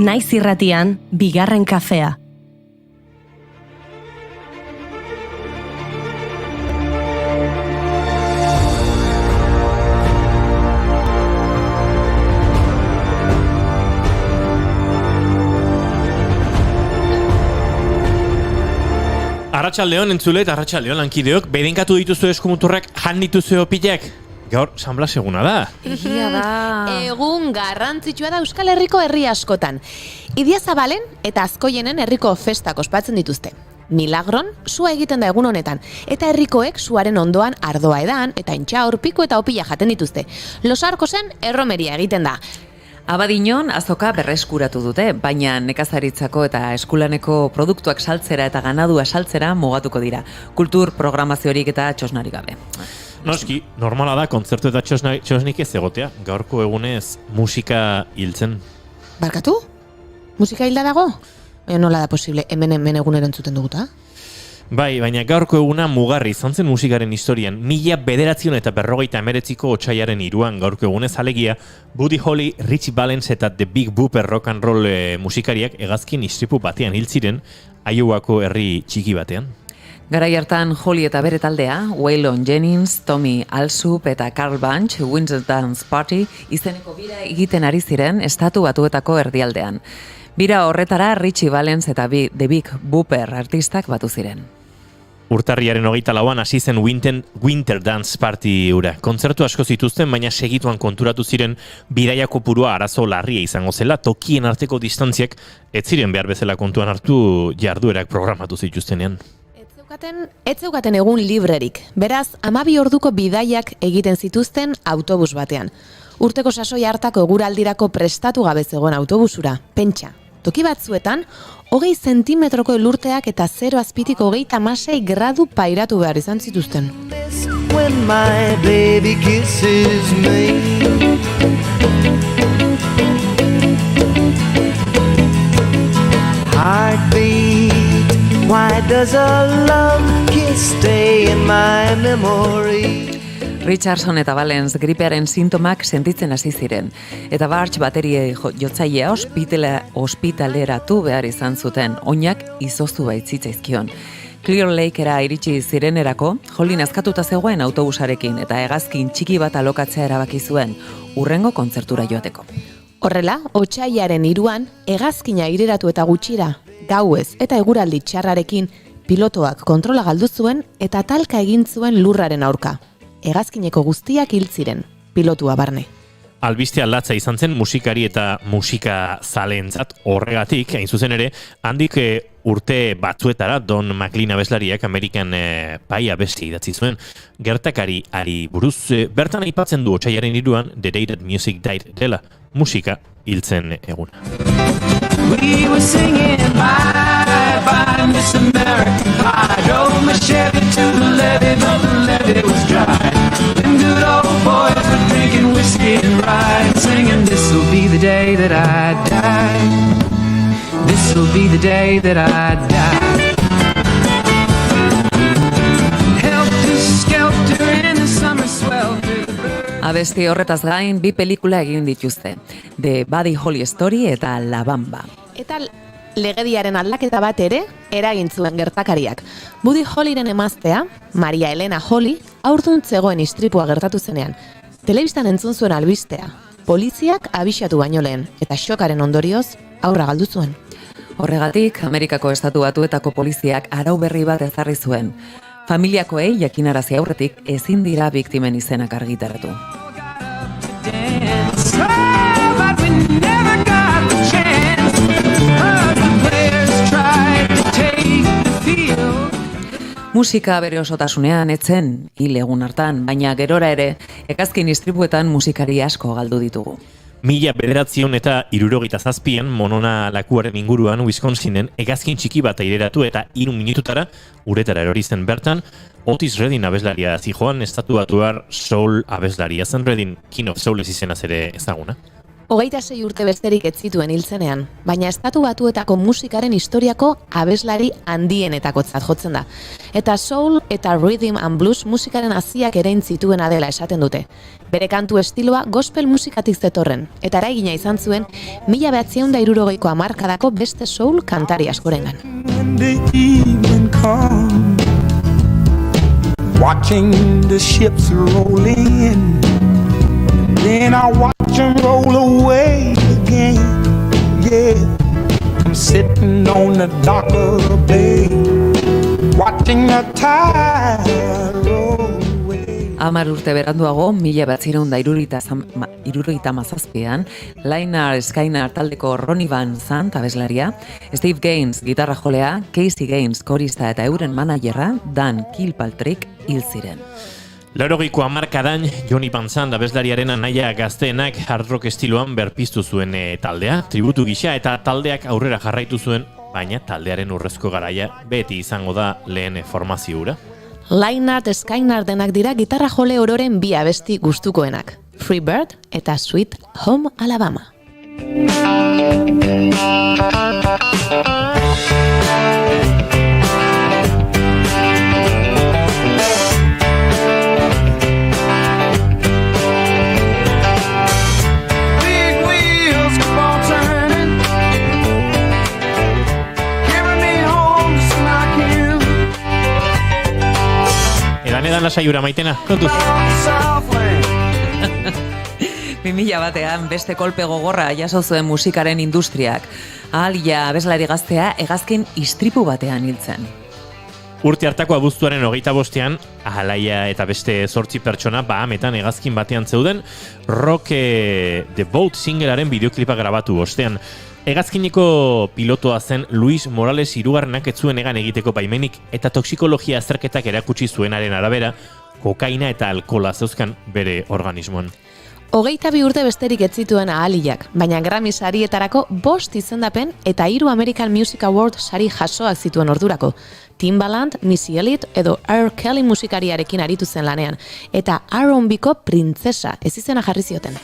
Naiz irratian, bigarren kafea. Arratsaldeon entzule eta arratsaldeon lankideok, bedenkatu dituzu eskumuturrak, jan dituzu opilak. Gaur, San Blas eguna da. Egia da. Egun garrantzitsua da Euskal Herriko herri askotan. Idiazabalen eta Azkoienen herriko festak ospatzen dituzte. Milagron, sua egiten da egun honetan, eta herrikoek suaren ondoan ardoa edan, eta intxaur, piko eta opila jaten dituzte. Los Arcosen erromeria egiten da. Abadiñon azoka berreskuratu dute, baina nekazaritzako eta eskulaneko produktuak saltzera eta ganadua saltzera mugatuko dira. Kultur programaziorik eta txosnarik gabe. Noski, normala da kontzertu eta txosnik ez egotea. Gaurko egunez musika hiltzen. Barkatu? Musika hilda dago? Nola da posible, hemen egunero entzuten duguta? Bai, baina gaurko eguna mugarri izan zen musikaren historian. 1959ko otsaiaren 3 gaurko egunez alegia, Buddy Holly, Richie Valens eta The Big Bopper rock and roll musikariak hegazkin istripu batean hil ziren, Iowako herri txiki batean. Garai hartan Holly eta bere taldea, Waylon Jennings, Tommy Allsup eta Carl Bunch, Winter Dance Party, izeneko bira egiten ari ziren Estatu Batuetako erdialdean. Bira horretara Richie Valens eta The Big Bopper artistak batu ziren. Urtarriaren 24an hasi zen Winter Dance Party ura. Kontzertu asko zituzten, baina segituan konturatu ziren bidaia kopurua arazo larria izango zela, tokien arteko distantziak ez ziren behar bezala kontuan hartu jarduerak programatu zituztenean. Ez zeukaten egun librerik, beraz 12 orduko bidaiak egiten zituzten autobus batean. Urteko sasoi hartako eguraldirako prestatu gabe zegoen autobusura, pentsa. Toki batzuetan, 20 zentimetroko elurteak eta 0 azpitik 36 gradu pairatu behar izan zituzten. When my baby kisses me, heartbeat, why does a love kiss stay in my memory? Richardson eta Valens gripearen sintomak sentitzen hasi ziren, eta Bartz baterie jotzailea ospitaleratu behar izan zuten, oinak izoztu baitzitzaizkion. Clear Lakera iritsi zirenerako, Holly nazkatuta zegoen autobusarekin eta hegazkin txiki bat alokatzea erabaki zuen, hurrengo kontzertura joateko. Horrela, otsailaren 3an, hegazkina aireratu eta gutxira, gauez eta eguraldi txarrarekin, pilotoak kontrola galdu zuen eta talka egin zuen lurraren aurka. Hegazkineko guztiak hil ziren, pilotua barne. Albiste aldatza izan zen musikari eta musika zaleentzat, horregatik, hain zuzen ere, handik urte batzuetara Don McLean abeslariak Amerikan pai abesti idatzi zuen. Gertakari ari buruz, bertan aipatzen du otsailaren 3an The Day That Music Died dela, musika hiltzen eguna. We were singing bye bye Miss America. I drove my Chevy to the levee, but the levee was dry. Them good old boys were drinking whiskey and rye, and singing, this'll be the day that I die. This'll be the day that I die. Helter skelter in the summer swelter. Abesti horretaz gain, 2 pelikula egin dituzte, The Buddy Holly Story eta La Bamba. Eta legediaren aldaketa bat ere eragin zuen gertakariak. Buddy Hollyren emaztea, Maria Elena Holly, haurdun zegoen istripua gertatu zenean. Telebistan entzun zuen albistea. Poliziak abisatu baino lehen, eta xokaren ondorioz haurra galdu zuen. Horregatik, Amerikako Estatu Batuetako poliziak arau berri bat ezarri zuen. Familiakoei jakinarazi aurretik ezin dira biktimen izenak argitaratu. Musika bere osotasunean etzen hil egun hartan, baina gerora ere, hegazkin istripuetan musikari asko galdu ditugu. 1977an Monona lakuaren inguruan Wisconsinen hegazkin txiki bat aireratu eta 3 minututara uretara erori zen bertan. Otis Redding abeslaria zijoan, Estatu Batuar soul abeslaria zen. Redding King of Soul izenaz ere ezaguna. 26 urte besterik ez zituen hiltzenean, baina Estatu Batuetako musikaren historiako abeslari handienetakotzat jotzen da. Eta soul eta rhythm and blues musikaren haziak erein zituena dela esaten dute. Bere kantu estiloa gospel musikatik zetorren, eta eragina izan zuen 1960ko hamarkadako beste soul kantari askorengan. When the evening comes, watching the ships roll in, then I watch them roll away again. Yeah, I'm sitting on the dock of the bay, watching the tide roll away. 10 urte beranduago, 1977an, Lynyrd Skynyrd taldeko Ronnie Van Zant abeslaria, Steve Gaines gitarra jolea, Casey Gaines korista eta euren managerra, Dan Kilpatrick hil ziren. 80ko hamarkadan Johnny Van Zant abeslariaren anaia gazteenak hard rock estiloan berpiztu zuen taldea, tributu gisa, eta taldeak aurrera jarraitu zuen, baina taldearen urrezko garaia beti izango da lehen formazio hura. Lynyrd Skynyrdenak dira gitarra jole ororen bi abesti gustukoenak, Free Bird eta Sweet Home Alabama. Big wheels keep on turning, carry me home just knocking Edan lasaiura, Maitena, kontuz. on the Southland. 2001an beste kolpe gogorra jaso zuen musikaren industriak. Ahalia abeslari gaztea hegazkin istripu batean hiltzen. Urte hartako abuztuaren 25ean, Ahalaia eta beste 8 pertsona Bahametan hegazkin batean zeuden, Rock The Boat singlearen bideoklipa grabatu ostean. Hegazkineko pilotoa zen Luis Morales hirugarrenak ez zuen egan egiteko baimenik, eta toksikologia azterketak erakutsi zuenaren arabera, kokaina eta alkohola zeuzkan bere organismoan. 22 urte besterik ez zituen Ahaliak, baina Grammy sarietarako 5 izendapen eta 3 American Music Award sari jasoak zituen ordurako. Timbaland, Missy Elliott edo R. Kelly musikariarekin aritu zen lanean, eta R&Bko printzesa ez izena jarri zioten.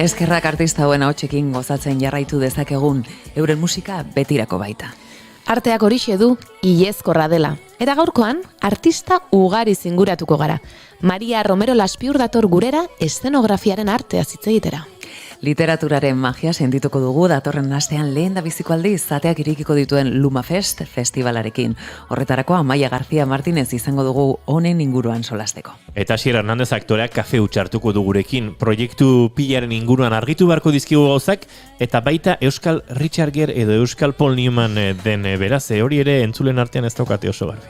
Eskerrak artista hauen ahotsekin gozatzen jarraitu dezakegun, euren musika betirako baita. Arteak horixe du, ilezkorra dela. Eta gaurkoan, artista ugari zinguratuko gara. Maria Romero Laspiur dator gurera eszenografiaren artea hitz egitera. Literaturaren magia sentituko dugu datorren astean lehen da biziko aldiz zateak irekiko dituen Lumafest festivalarekin. Horretarako Amaia García Martínez izango dugu honen inguruan solasteko. Eta Asier Hernandez aktoreak kafe utxartuko du gurekin, proiektu pilaren inguruan argitu beharko dizkigu gauzak, eta baita Euskal Richard Gere edo Euskal Paul Newman den beraz, hori ere entzulen artean ez daukate oso garbi.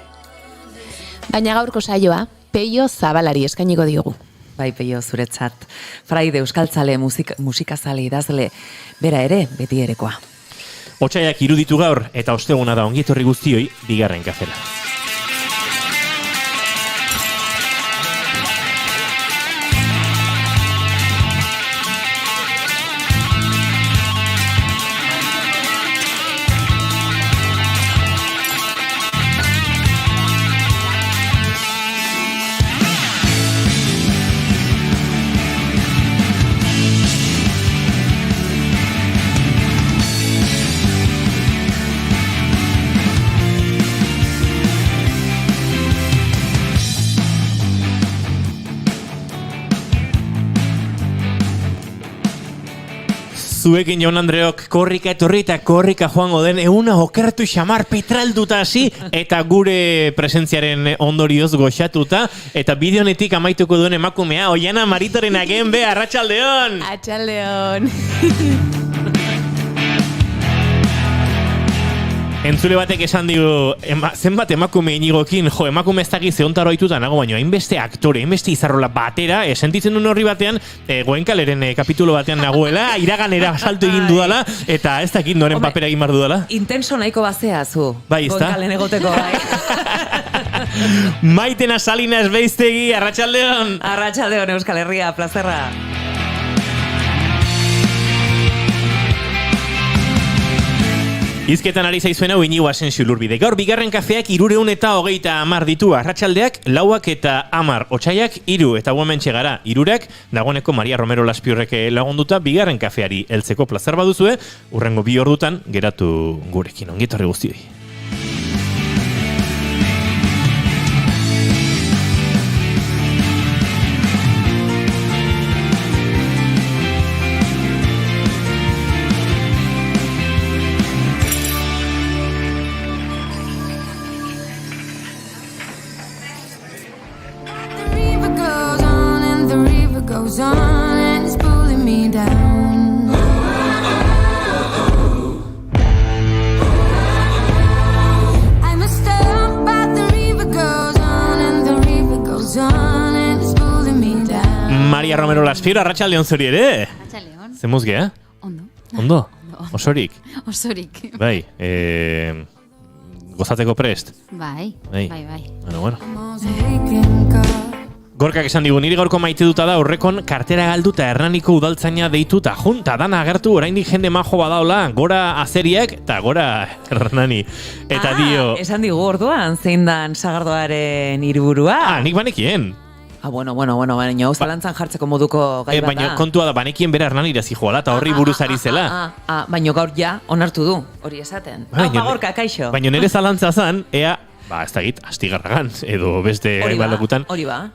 Baina gaurko saioa, Peio Zabalari eskainiko diogu. Bai, Peio, zuretzat. Fraide euskaltzale musikazale idazle, bera ere, beti erekoa. Otsaiak iruditu gaur, eta osteguna da ongietorri guztioi, bigarren kafera. Zuekin Jaun Andreok korrika etorri eta korrika joango den eguna okertu xamar petralduta hasi eta gure presentziaren ondorioz goxatuta eta bideonetik amaituko duen emakumea Oiana Maritoren agenbe, arratsaldeon! Atxaldeon! Entzule batek esan digu, zenbat emakume inigokin, emakume ez dakiz zehontaro haituta nago, baino, hainbeste aktore, hainbeste izarrola batera, sentitzen duen horri batean, Goenkaleren kapitulo batean nagoela, iraganera salto egin dudala, eta ez dakit noren papera egin bar dudala. Intenso nahiko bazea zu. Bai, ezta? Goenkalen egoteko, bai. Maitena Salinas Beiztegi, arratsaldeon. Arratsaldeon Euskal Herria, plazerra. Izketan ari zaizuen hau Inigo Asensio Lurbide. Gaur bigarren kafeak 330 ditu, arratsaldeak 4 eta 10, otsaiak 3 eta hementxe gara 3ak, dagoeneko Maria Romero Laspiurrek lagunduta bigarren kafeari heltzeko plazer baduzue, urrengo 2 ordutan geratu gurekin. Ongi etorri guztioi. Goes on and it's pulling me down. I must stop, but the river goes on and the river goes on and it's pulling me down. Maria Romero Laspiur, arratsaldeon zuri ere. Arratsaldeon. Zemuz gea? Ondo. Ondo? Osorik? Osorik. Bai, gozateko prest? Bai. Bueno. Gorkak esan digu, niri gaurko maite duta da horrekon kartera galduta Hernaniko udaltzaina deituta junta dana agertu oraindik jende majo badaola, gora azeriak eta gora Hernani. Eta dio... Esan digu orduan, zein dan sagardoaren hiriburua? Nik banekien. Bueno, baina zalantzan jartzeko moduko gai bat da. Baina kontua da, banekien bera Hernanira zijoala eta horri buruz ari zela. Baina gaur ja, onartu du, hori esaten. Gorka, kaixo. Baina nire zalantza zan, ea... ez da git, Astigarragan, edo beste balokutan,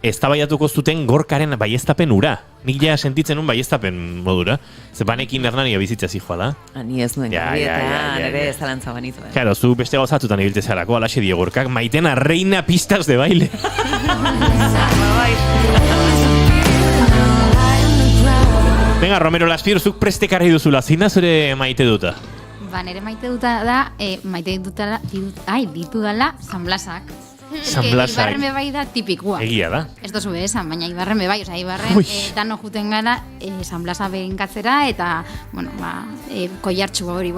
eztabaiatuko zuten Gorkaren baieztapen ura. Nik ja sentitzen un baieztapen modura. Ze banekin Hernania bizitza zijoala. Ni ez nuen garri eta nire zalantza banitu. Claro, zu beste gozatutan ibiltze zarako, alaxe die Gorkak, Maitena reina pistas de baile. Venga, Romero Laspiur, zuk prestekarri duzula, zina zure maite duta? Nere maite duta da, ditu dala San Blasak. San Blasak. Ibarren bebai da tipikua. Egia da. Ez dozu esan, baina Ibarren bebai, Ibarren dano juten gara San Blasa behinkatzera eta, koiartxu hori,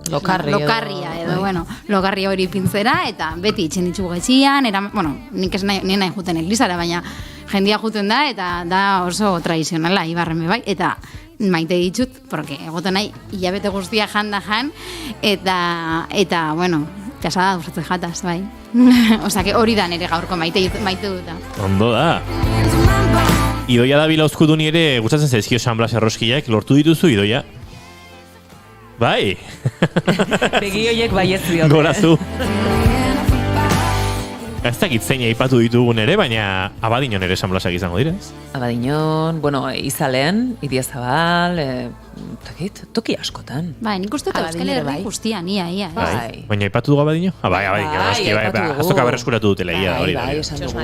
lokarria edo, lokarria hori pintzera eta beti itxen ditxugu gaitxian, nik ez nahi juten eglizara, baina jendia juten da eta da oso tradizionala Ibarren bebai, eta maite ditut, porque egoten nahi hilabete guztia jan, eta kasada duzatzen jataz, bai. Osa, hori da nire gaurko maite duta. Ondo da. Idoia da bilauzkuduni ere gustatzen zaizkio San Blas erroskiak, lortu dituzu Idoia? Bai. Begi horiek baietz diote. Gorazu. Ez dakit zein aipatu ditugun ere, baina Abadiñon ere San Blasak izango dira, ez? Abadiñon, Izalen, Idiazabal, toki askotan. Bai, nik uste eta Euskal Herri guztian, ia. Bai. Baina aipatu dugu Abadiño? Bai, azoka berreskuratu dutela, ia hori. Bai, esan dugu.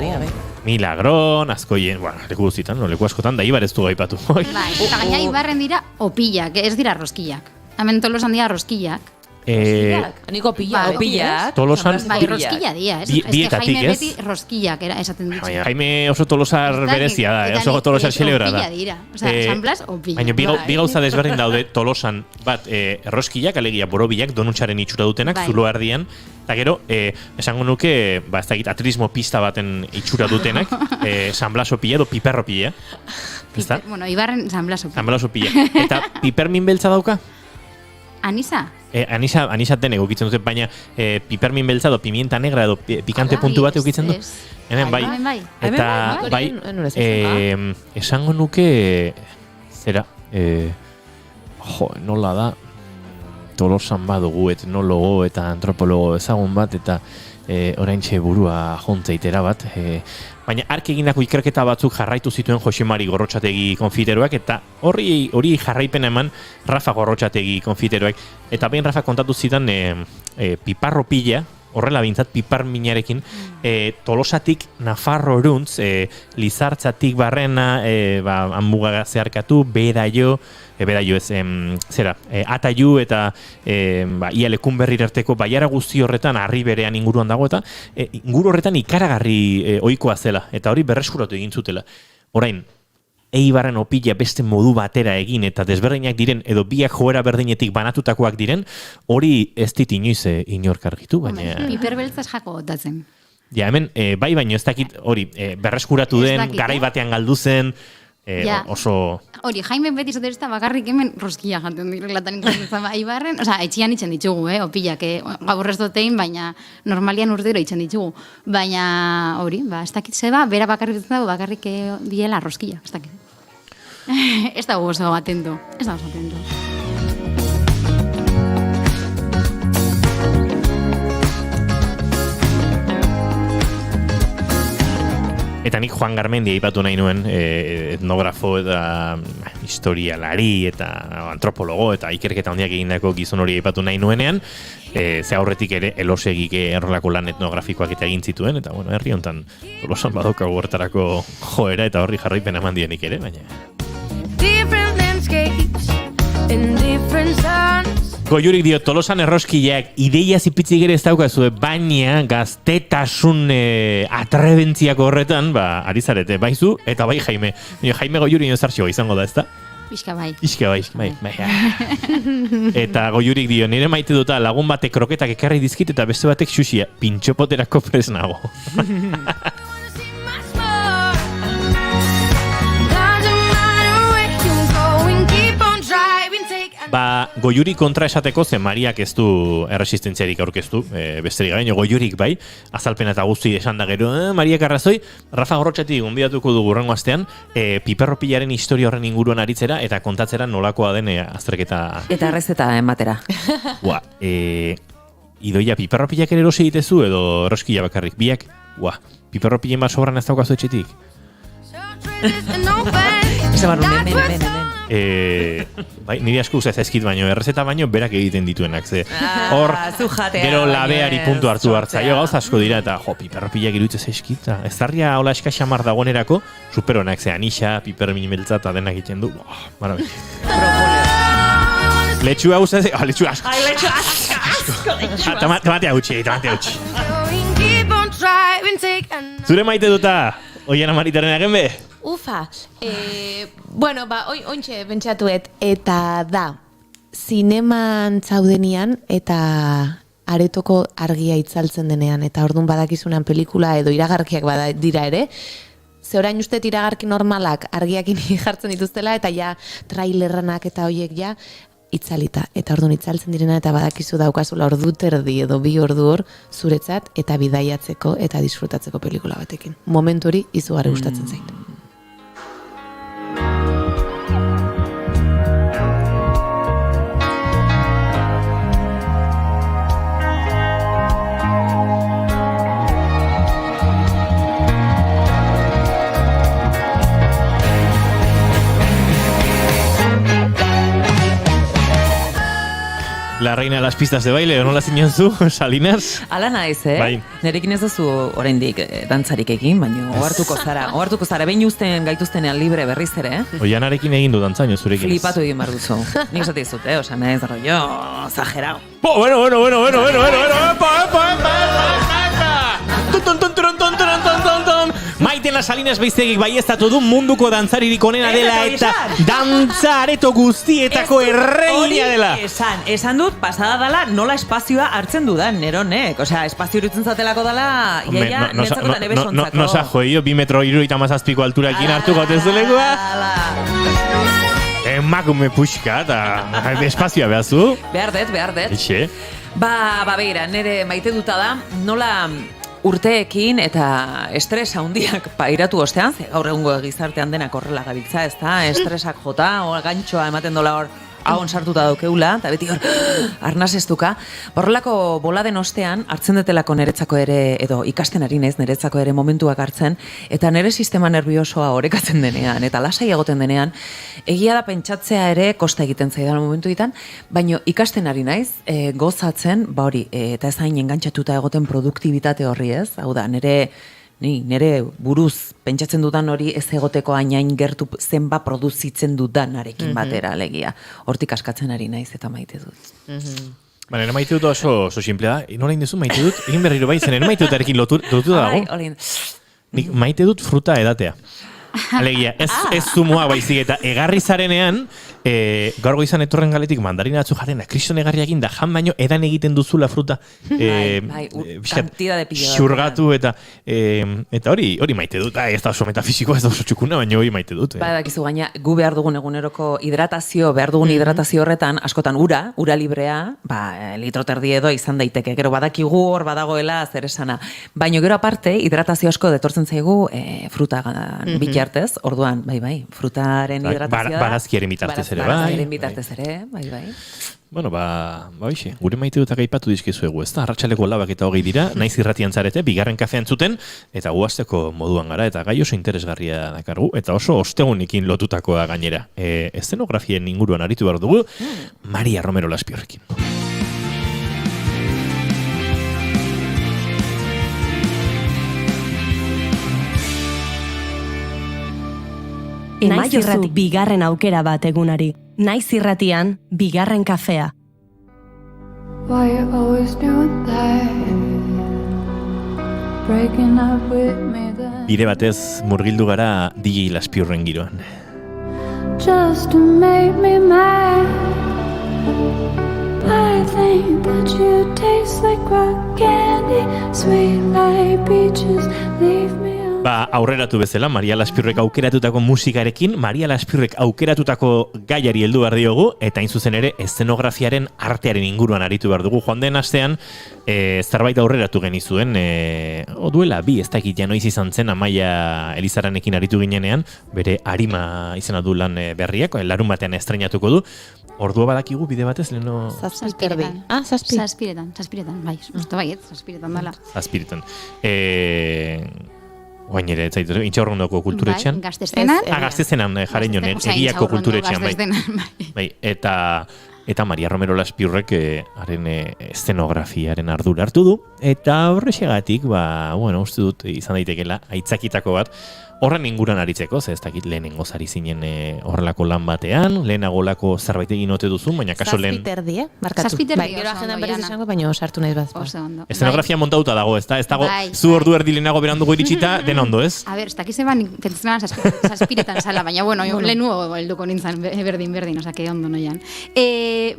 Milagron, azkoien, leku guztietan, leku askotan, da Ibar ez du aipatu. Bai, eta gaina Ibarren dira opillak, ez dira roskillak. Hemen Tolosan dira roskillak. Niko opillak. Tolosan... Bai, roskilla dia, ez? Dietatik, Jaime beti roskillak esaten ditzu. Jaime oso tolosar berezia da, oso tolosar xelebra da. Opilla dira, San Blas opilla. Baina bi gauza desberdin daude Tolosan, bat, roskillak, alegia borobilak, donutxaren itxura dutenak, zulo erdian, eta gero, esango nuke, ez dakit, atrismo pista baten itxura dutenak, San Blas opilla edo piper opilla. Bueno, Ibarren San Blas opilla. San Blas opilla. Eta pipermin beltza dauka? Anisa? Anisa den egukitzen dute, baina pipermin beltza edo pimienta negra edo pikante puntu bat egukitzen du. Hemen bai. Eta bai, esango nuke, zera, nola da, Tolosan badugu etnologo eta antropologo ezagun bat, eta oraintxe burua jontzeitera bat, baina ark egindako ikerketa batzuk jarraitu zituen Jose Mari Gorrotxategi konfiteroak, eta hori jarraipen eman Rafa Gorrotxategi konfiteroak, eta behin Rafa kontatu zidan piparro pila, horrela bintzat piparminarekin, Tolosatik Nafarro eruntz, Lizartzatik barrena, hanmuga zeharkatu, Beraio ez, Ataiu eta ia Lekunberri arteko baiara guzti horretan, harri berean inguruan dago, eta inguru horretan ikaragarri ohikoa zela, eta hori berreskuratu egin zutela. Orain, Eibarren opila beste modu batera egin eta desberdinak diren edo biak joera berdinetik banatutakoak diren, hori ez dit inoiz inork argitu, baina... Piper beltzaz jako gotatzen. Ja, hemen, bai, baino ez dakit hori, berreskuratu Ez den, dakit, garai batean galdu zen, Ja. oso... Hori, Jaime beti zaterezta bakarrik hemen roskilla jaten direlatan ikusten Ibarren, osea, etxian itzen ditugu, opilak, gaur ez dotein, baina normalian urtero itzen ditugu. Baina hori, ez dakit zeba, bera bakarrik dago, bakarrik diela roskilla, ez dakit. Ez dago oso atento, ez dago oso atento. Eta nik Juan Garmendi aipatu nahi nuen, etnografo eta historialari eta antropologo eta ikerketa handiak egindako gizon hori aipatu nahi nuenean, ze aurretik ere elosegik errolako lan etnografikoak eta egin zituen, eta bueno, herri hontan Tolosan badaukagu hortarako joera eta horri jarraipen eman dienik ere, baina... Different landscapes in different suns. Goiurik dio, Tolosan erroskileak ideia zipitzik ere ez daukazue, baina gaztetasun atrebentziako horretan, ari zarete, baizu, eta bai Jaime. Jaime Goiuri nozartxoa izango da, ezta? Pixka bai. Pixka bai. Eta Goiurik dio, nire maite duta lagun batek kroketak ekarri dizkit eta beste batek xuxia, pintxopoterako pres nago. Goiuri kontra esateko ze Mariak ez du erresistentziarik aurkeztu, besterik gabe, Goiurik bai, azalpena eta guzti esan da gero, Mariak arrazoi, Rafa Gorrotxatik gonbidatuko dugu hurrengo astean, piperropilaren historia horren inguruan aritzera eta kontatzera nolakoa den azterketa. Eta errezeta ematera. Idoia, piperropilak ere erosi ditezu edo eroskila bakarrik, biak, piperropilen bat sobran ez daukazu etxetik? Ese barru, hemen. Bai, nire asko uzaz ezkit baino, errezeta baino berak egiten dituenak, ze hor, gero labeari puntu hartu hartzaio, gauz asko dira, eta piperropilak iruditzez eskit, ez darria hola eska xamar dagoenerako, superonak, ze anixa, piper minimeltza eta denak egiten du, marabik. Letxua uzaz, letxua asko. Ai, letxua asko. Tamatea gutxi. Zure maite duta, oian amaritaren egen be? Ufa, ointxe bentsatuet, eta da, zineman zaudenian eta aretoko argia itzaltzen denean, eta orduan badakizunan pelikula edo iragarkiak dira ere, ze orain uste iragarki normalak argiakin jartzen dituztela, eta ja trailerranak eta hoiek ja itzalita, eta orduan itzaltzen direna eta badakizu daukazula ordu terdi edo 2 ordu hor zuretzat eta bidaiatzeko eta disfrutatzeko pelikula batekin. Momentu hori izugarri gustatzen zait. La reina de las pistas de baile, nola zinen zu, Salinas? Ala naiz, Bai. Nerekin ez duzu oraindik dantzarik egin, baina ohartuko zara, behin uzten gaituztenean libre berriz ere, Oianarekin egin du dantzaino zurekin. Flipatu egin behar duzu. Nik esate dizut, osa nahez rollo, zajerao. Bueno. Maitena Salinas Beiztegik baieztatu du munduko dantzaririk onena dela eta dantza areto guztietako erreina dela. Esan dut, pasada dela nola espazioa hartzen dudan, neronek. Osea, espazio irutzen zatelako dela, iaia, netzako da nebesontzako. No sajo, 2 metro 37 alturakin hartu gotezulekua. Emakume puxka eta espazioa behazu. Behar det. Eixe. Beira, nere maite duta da, nola urteekin eta estres handiak pairatu ostean, ze gaur egungo gizartean denak horrela gabiltza, ez da, estresak jota, gantxoa ematen dola hor, hauan sartuta daukeula, eta beti hor, arnaz ez duka. Horrelako boladen ostean, hartzen detelako niretzako ere, edo ikasten ari naiz niretzako ere momentuak hartzen, eta nire sistema nerviosoa orekatzen denean, eta lasai egoten denean, egia da pentsatzea ere kosta egiten zaidan momentuetan, baino ikasten ari naiz, gozatzen, hori, eta ez hain engantzatuta egoten produktibitate horri ez, hau da, nire buruz pentsatzen dudan hori ez egoteko hain gertu zenba produzitzen dudanarekin batera alegia. Hortik askatzen ari naiz eta maite dut. Nire maite dut oso simplea da. Nola indezu maite dut? Egin berriro bai zen, nire maite dutarekin lotu dago. Nik maite dut fruta edatea. Alegia, ez zumua baizik eta egarri zarenean, Gaur goizan etorren galetik mandarina atzu jaten da, kriston egarriakin da, jan baino edan egiten duzula fruta. Kantidade pila. Xurgatu eta hori maite dut, ez da oso metafisikoa, ez da oso txukuna, baina hori maite dut. Badakizu gaina, gu behar dugun eguneroko behar dugun hidratazio horretan, askotan ura librea, litro terdi edo izan daiteke, gero badakigu hor badagoela zer esana. Baina gero aparte, hidratazio asko detortzen zaigu frutagan bitartez, orduan, bai, frutaren hidratazioa. Barazkiaren bitartez ere, bai. Barazkiaren bitartez ere, bai. Bueno, hoxe, gure maite dutak aipatu dizkizuegu, ez da? Arratsaleko 4:20 dira, naiz irratian zarete, bigarren kafea entzuten, eta guazteko moduan gara, eta gai oso interesgarria dakargu, eta oso ostegunekin lotutakoa gainera. Eszenografien inguruan aritu behar dugu, Maria Romero Laspiorrekin. Naiz irrati bigarren aukera bat egunari. Naiz irratian bigarren kafea. Why you always doing that? Breaking up with me then. Bide batez murgildu gara DJ Laspiorren giroan. Just to make me mad. I think that you taste like rock candy, sweet like peaches, leave me. Aurreratu bezala, Maria Laspiorrek aukeratutako musikarekin, Maria Laspiorrek aukeratutako gaiari heldu behar diogu, eta hain zuzen ere, eszenografiaren artearen inguruan aritu behar dugu. Joan den astean, zerbait aurreratu genizuen, duela bi ez dakit noiz izan zen, Amaia Elizaranekin aritu ginenean, bere Arima izena du lan berriak, larun batean estreinatuko du. Ordua badakigu bide batez, leheno... Zazpiretan. Zazpiretan, bai. Uste baiet, zazpiretan dala. Zazpiretan. Oain ere, zaitu, intxaurrondoko kulturetxean. Bai, Gaztestenan. Gaztestenan jarren Egiako kulturetxean, bai. Eta Maria Romero Laspiorrek haren eszenografiaren ardura hartu du. Eta horrexegatik, uste dut izan daitekela, aitzakitako bat, horren inguran aritzeko, ez dakit lehenengo zari zinen horrelako lan batean, lehenagolako zerbait egin ote duzu, baina kaso lehen... Zazpiterdi, markatu. Zazpiterdi, gero agendan berriz esango, baina sartu nahiz bat. Eszenografia montauta dago, ez dago, zu ordu erdi lehenago beranduko iritsita, den ondo, ez? A ber, ez dakize ban, pentsatzen zazpiretan sala, baina, bueno, lehenu helduko nintzen berdin, osake ondo noian.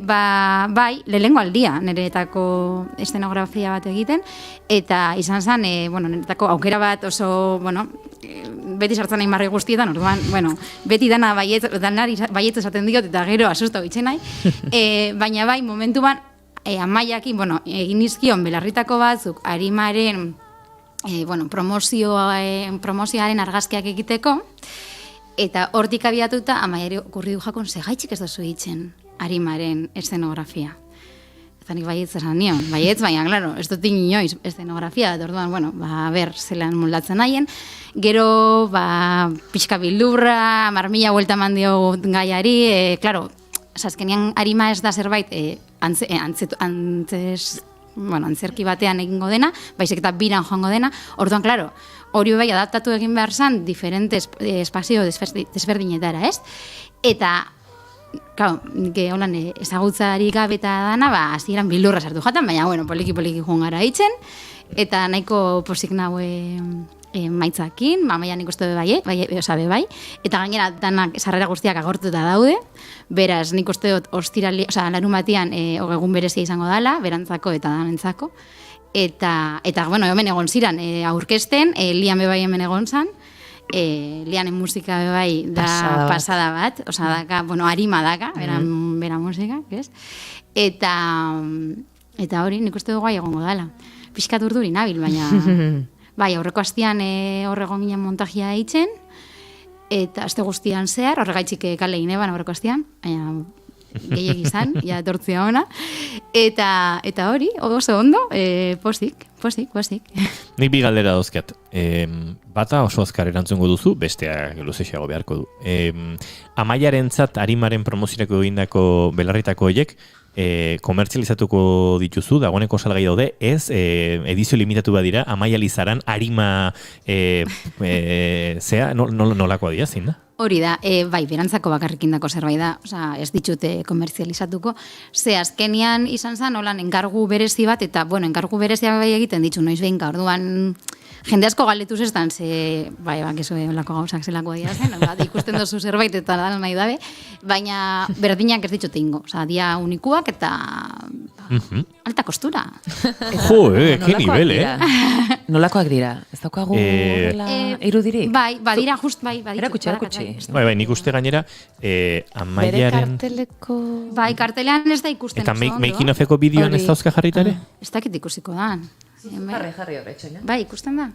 Bai, lehenengo aldia, niretako eszenografia bat egiten, eta izan zen, niretako aukera bat oso, beti sartzen nahi marri guztietan, orduan, beti danari baietz esaten diot, eta gero asusta bitzen nahi. Baina bai, momentuan, Amaiakin, egin izkion belarritako batzuk, Arimaren, promozioaren argazkiak egiteko, eta hortik abiatuta, Amaiari okurri du jakon, segaitxik ez dozu ditzen Arimaren eszenografia. Eta nik baietz esan nion, baina, klaro, ez dut inoiz eszenografia, eta orduan, ber, zelan moldatzen nahien. Gero, pixka bildurra, marmila buelta mandio gaiari, klaro, azkenean Arima ez da zerbait antzerki batean egingo dena, baizik eta biran joango dena, orduan, klaro, hori bai adaptatu egin behar zan diferentes espazio desberdinetara, ez? Eta, claro, holan ezagutzarik gabe eta dana, hasieran bildurra sartu jaten, baina, poliki joan gara itzen, eta nahiko posik naue maitzakin, Amaia nik uste bai, eta gainera danak sarrera guztiak agortuta daude, beraz nik uste dut larun batean egun berezia izango dela, berantzako eta danentzako, eta hemen egon ziren aurkezten, Lian bebai hemen egon zan, Lianen musika bebai da pasada bat, daka, Arima daka, bera musika, ez? Eta hori nik uste dugu egongo dela. Piskat urduri nabil, baina... Bai, aurreko astean horrego ginen montajia eitzen, eta aste guztian zehar, horregaitxik kale gine ban aurreko astean, baina gehiek izan, ja etortzia ona, eta hori, oso ondo, posik. Nik bi galdera dauzkat. Bata oso azkar erantzungo duzu, besteak luzexeago beharko du. Amaiarentzat Arimaren promoziorako egindako belarritako horiek, komertzializatuko dituzu, dagoeneko salgai daude, ez edizio limitatu badira, Amaia Lizaran Arima nolakoa dira, zin da? Hori da, bai, berantzako bakarrikindako zerbait da, ez ditute komertzializatuko. Ze azkenian izan zen, holan, enkargu berezi bat, eta, enkargu berezia bai egiten ditu noiz behinka, orduan, jende asko galetuz estan, ze, bai, kezu olako gauzak zelako dira zen, ikusten dozu zerbait eta da nahi dabe, baina berdinak ez ditut ingo, dia unikuak eta alta kostura. Jo, ke nivel, Nolakoak dira? Ez daukagu irudirik? Bai, badira just, bai. Erakutsi. Bai, nik uste gainera, Amaiaren... Bere karteleko... Bai, kartelean ez da ikusten. Eta making ofeko bideoan ez dauzka jarritare? Ez dakit ikusiko da. Jarri horretxo, Bai, ikusten da.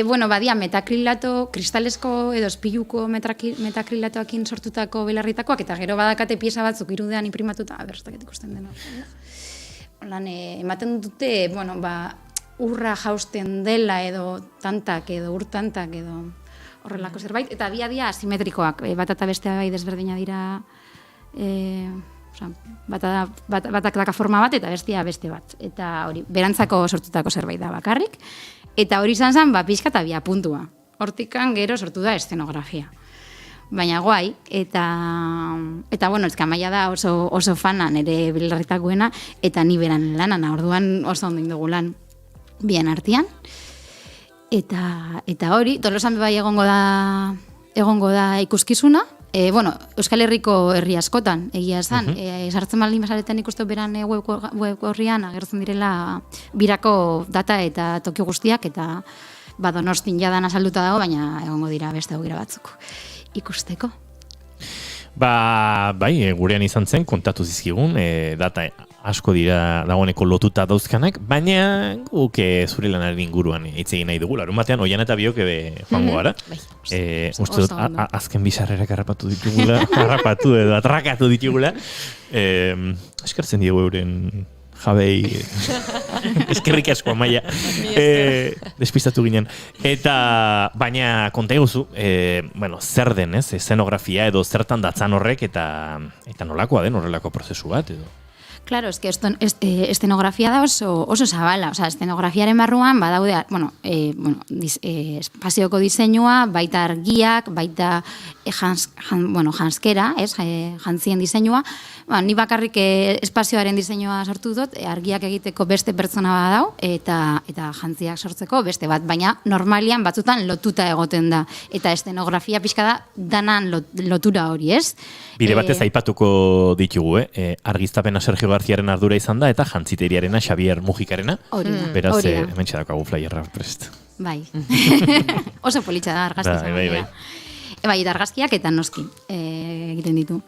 Bueno, badia metakrilato, kristalesko edo espiluko metakrilatoakin sortutako belarritakoak, eta gero badakate pieza batzuk irudean imprimatuta, ez dakit ikusten dena. Holan, ematen dute, bueno, urra jausten dela edo tantak edo urtantak edo horrelako zerbait, eta dia asimetrikoak, bat eta bestea bai desberdina dira, batak daka forma bat eta bestia beste bat. Eta hori, berantzako sortutako zerbait da bakarrik, eta hori izan zen, pixka eta bia puntua. Hortikan gero sortu da eszenografia. Baina guai, eta bueno, ezka Amaia da oso fana nire belarritakoena, eta ni beran lanana, orduan oso ondo indugu lan bien artean. Eta hori, Tolosan bai egongo da ikuskizuna, bueno, Euskal Herriko herri askotan, egia esan, sartzen baldin bazareten ikustu beran web horrian agertzen direla birako data eta toki guztiak, eta Donostin jadan azalduta dago, baina egongo dira beste aukera batzuk ikusteko. Bai, gurean izan zen, kontatu zizkigun, data asko dira dagoeneko lotuta dauzkanak, baina guk zure lanaren inguruan hitz egin nahi dugu, larun batean, Oian eta biok joango gara. Uste dut, azken bizarrerak harrapatu ditugula, atrakatu ditugula. Eskertzen diegu euren jabei, eskerrik asko Amaia, despistatu ginen. Eta, baina konta eguzu, zer den, eszenografia edo zertan datzan horrek eta nolakoa den horrelako prozesu bat edo? Claro, es que eszenografia da oso zabala, escenografiaren barruan badaude, espazioko diseinua, baita argiak, baita janskera, jantzien diseinua. Ni bakarrik espazioaren diseinua sortu dut, argiak egiteko beste pertsona badau eta jantziak sortzeko beste bat, baina normalian batzutan lotuta egoten da. Eta eszenografia pixka da danan lotura hori, ez? Bide batez aipatuko ditugu, argiztapena Sergio Garziaren ardura izan da, eta jantziteriarena Xavier Mujikarena. Beraz, hemen txadakagu flyerra prest. Bai. Oso politxa da argazki. Bai, eta argazkiak eta noski egiten ditu.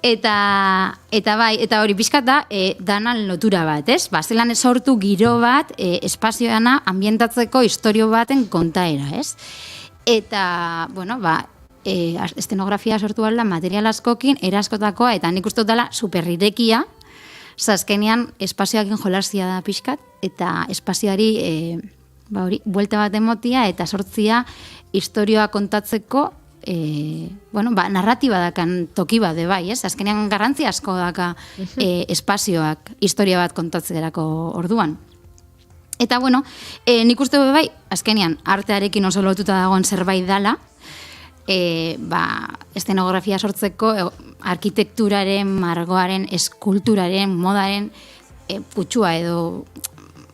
Eta bai, eta hori pixkat da, danan lotura bat, ez? Zelan sortu giro bat, espazioana ambientatzeko istorio baten kontaera, ez? Eta, bueno, eszenografia sortu alda material askokin, eraskotakoa, eta nik uste dela superrirekia, azkenean espazioakin jolasia da pixkat, eta espazioari buelta bat emotia, eta sortzia istorioa kontatzeko narratiba dakan toki bat bai, ez? Azkenean garrantzi asko daka espazioak historia bat kontatzerako orduan. Eta bueno, nik uste bai, azkenean artearekin oso lotuta dagoen zerbait dala, eszenografia sortzeko arkitekturaren, margoaren, eskulturaren, modaren kutsua edo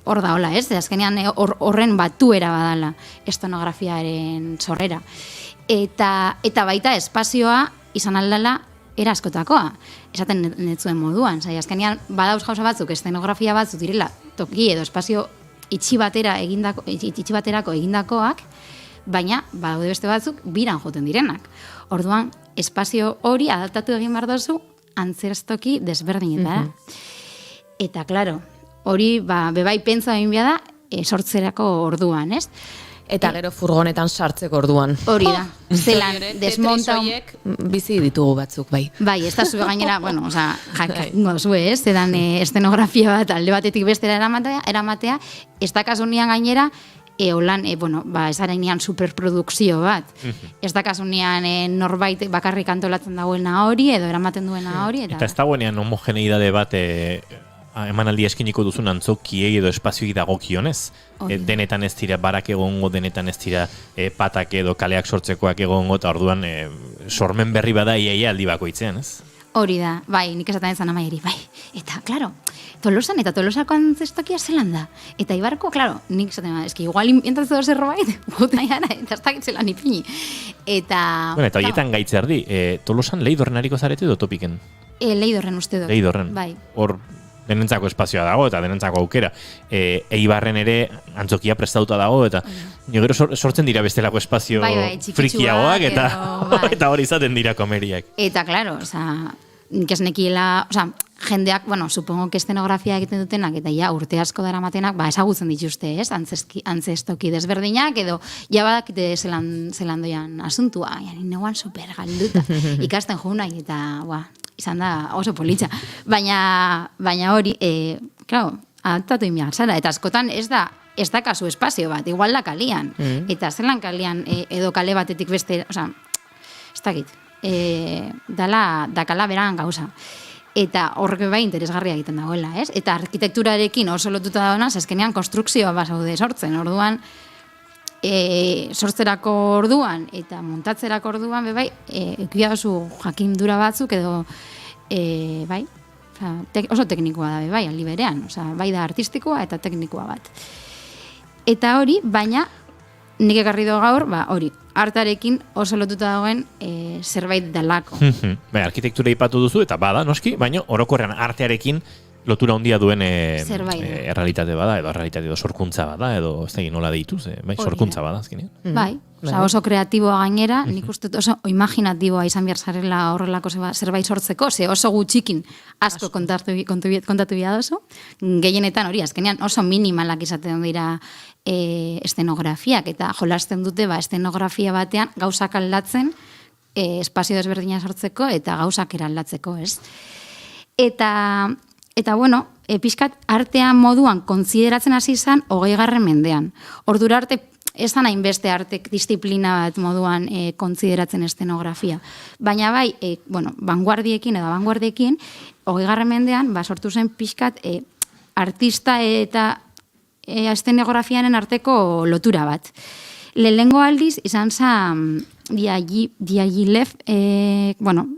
hor da hola, ez? Azkenean horren batuera badala eszeноgrafiaren sorrera. Eta baita espazioa izan aldala era askotakoa. Esaten netzuen moduan. Azkenean badauz gauza batzuk, eszenografia batzuk direla toki edo espazio itxi baterako egindakoak, baina badaude beste batzuk biran joten direnak. Orduan, espazio hori adaptatu egin behar dozu antzerstoki desberdinetara. Eta, klaro, hori bebai pentsa egin behar da sortzerako orduan, ez? Eta gero furgonetan sartzeko orduan. Hori da. Zelan, desmonta... bizi ditugu batzuk, bai. Bai, ez da zue gainera, bueno, jakingo zue, ez? Zelan eszenografia bat alde batetik bestera eramatea, ez da kasunian gainera, holan, ez arainean superprodukzio bat. Ez da kasunian norbait bakarrik antolatzen dagoena hori, edo eramaten duena hori. Eta ez dagoenean homogeneidade bat emanaldi eskiniko duzun antzokiei edo espazioik dagokionez. Denetan ez dira barak egongo, denetan ez dira patak edo kaleak sortzekoak egongo, eta orduan sormen berri bada iaia aldi bakoitzean, ez? Hori da, bai, nik esaten ezan Amaieri, bai. Eta, klaro, Tolosan, eta Tolosako antzestokia zelan da. Eta Ibarko, klaro, nik zaten, eski igual inventatzu zerbait, gute gara, eta ez dakit zelan ipini. Eta... Bueno, eta horietan gaitze ardi, Tolosan Leidorren hariko zarete edo topiken? Leidorren uste dut. Leidorren. Bai. Hor denentzako espazioa dago eta denentzako aukera. Eibarren ere antzokia prestauta dago eta gero sortzen dira bestelako espazio frikiagoak eta eta hori izaten dira komeriak. Eta claro, nik ez nekiela, jendeak, bueno, supongo que estenografia egiten dutenak eta ja urte asko daramatenak, ezagutzen dituzte, ez? Antzestoki desberdinak edo ja badakite zelan doian asuntua, negoan super galduta. Ikasten jo nahi eta, izan da oso politxa. Baina hori, claro, adaptatu imiar zara, eta askotan ez da kasu espazio bat, igual da kalian. Eta zelan kalian edo kale batetik beste, ez dakit, dakala beran gauza. Eta horrek bai interesgarria egiten dagoela, ez? Eta arkitekturarekin oso lotuta dagoena, azkenean konstrukzioa basaude sortzen, orduan, sortzerako orduan eta montatzerako orduan, bai, eukia oso jakindura batzuk edo, bai, oso teknikoa da, bai, aldi berean, bai da artistikoa eta teknikoa bat. Eta hori, baina, nik ekarri do gaur, hori, artarekin oso lotuta dagoen zerbait dalako. Bai, arkitektura ipatu duzu eta bada, noski, baina orokorrean artearekin lotura handia duen errealitate bada, edo errealitate edo sorkuntza bada, edo ez da nola deituz, bai, sorkuntza bada azkenean. Bai, oso kreatiboa gainera, nik uste oso imaginatiboa izan behar zarela horrelako zerbait sortzeko, ze oso gutxikin asko kontatu bia oso, gehienetan hori, azkenean oso minimalak izaten dira estenografiak, eta jolasten dute estenografia batean gauzak aldatzen, espazio desberdina sortzeko, eta gauzak eraldatzeko, ez? Eta bueno, pixkat artean moduan kontsideratzen hasi izan 20. mendean. Ordura arte ez da hainbeste artek disiplina bat moduan kontsideratzen estenografia. Baina bai, vanguardiekin 20. mendean sortu zen pixkat artista eta estenografiaren arteko lotura bat. Lehenengo aldiz izan zen Diaghilev,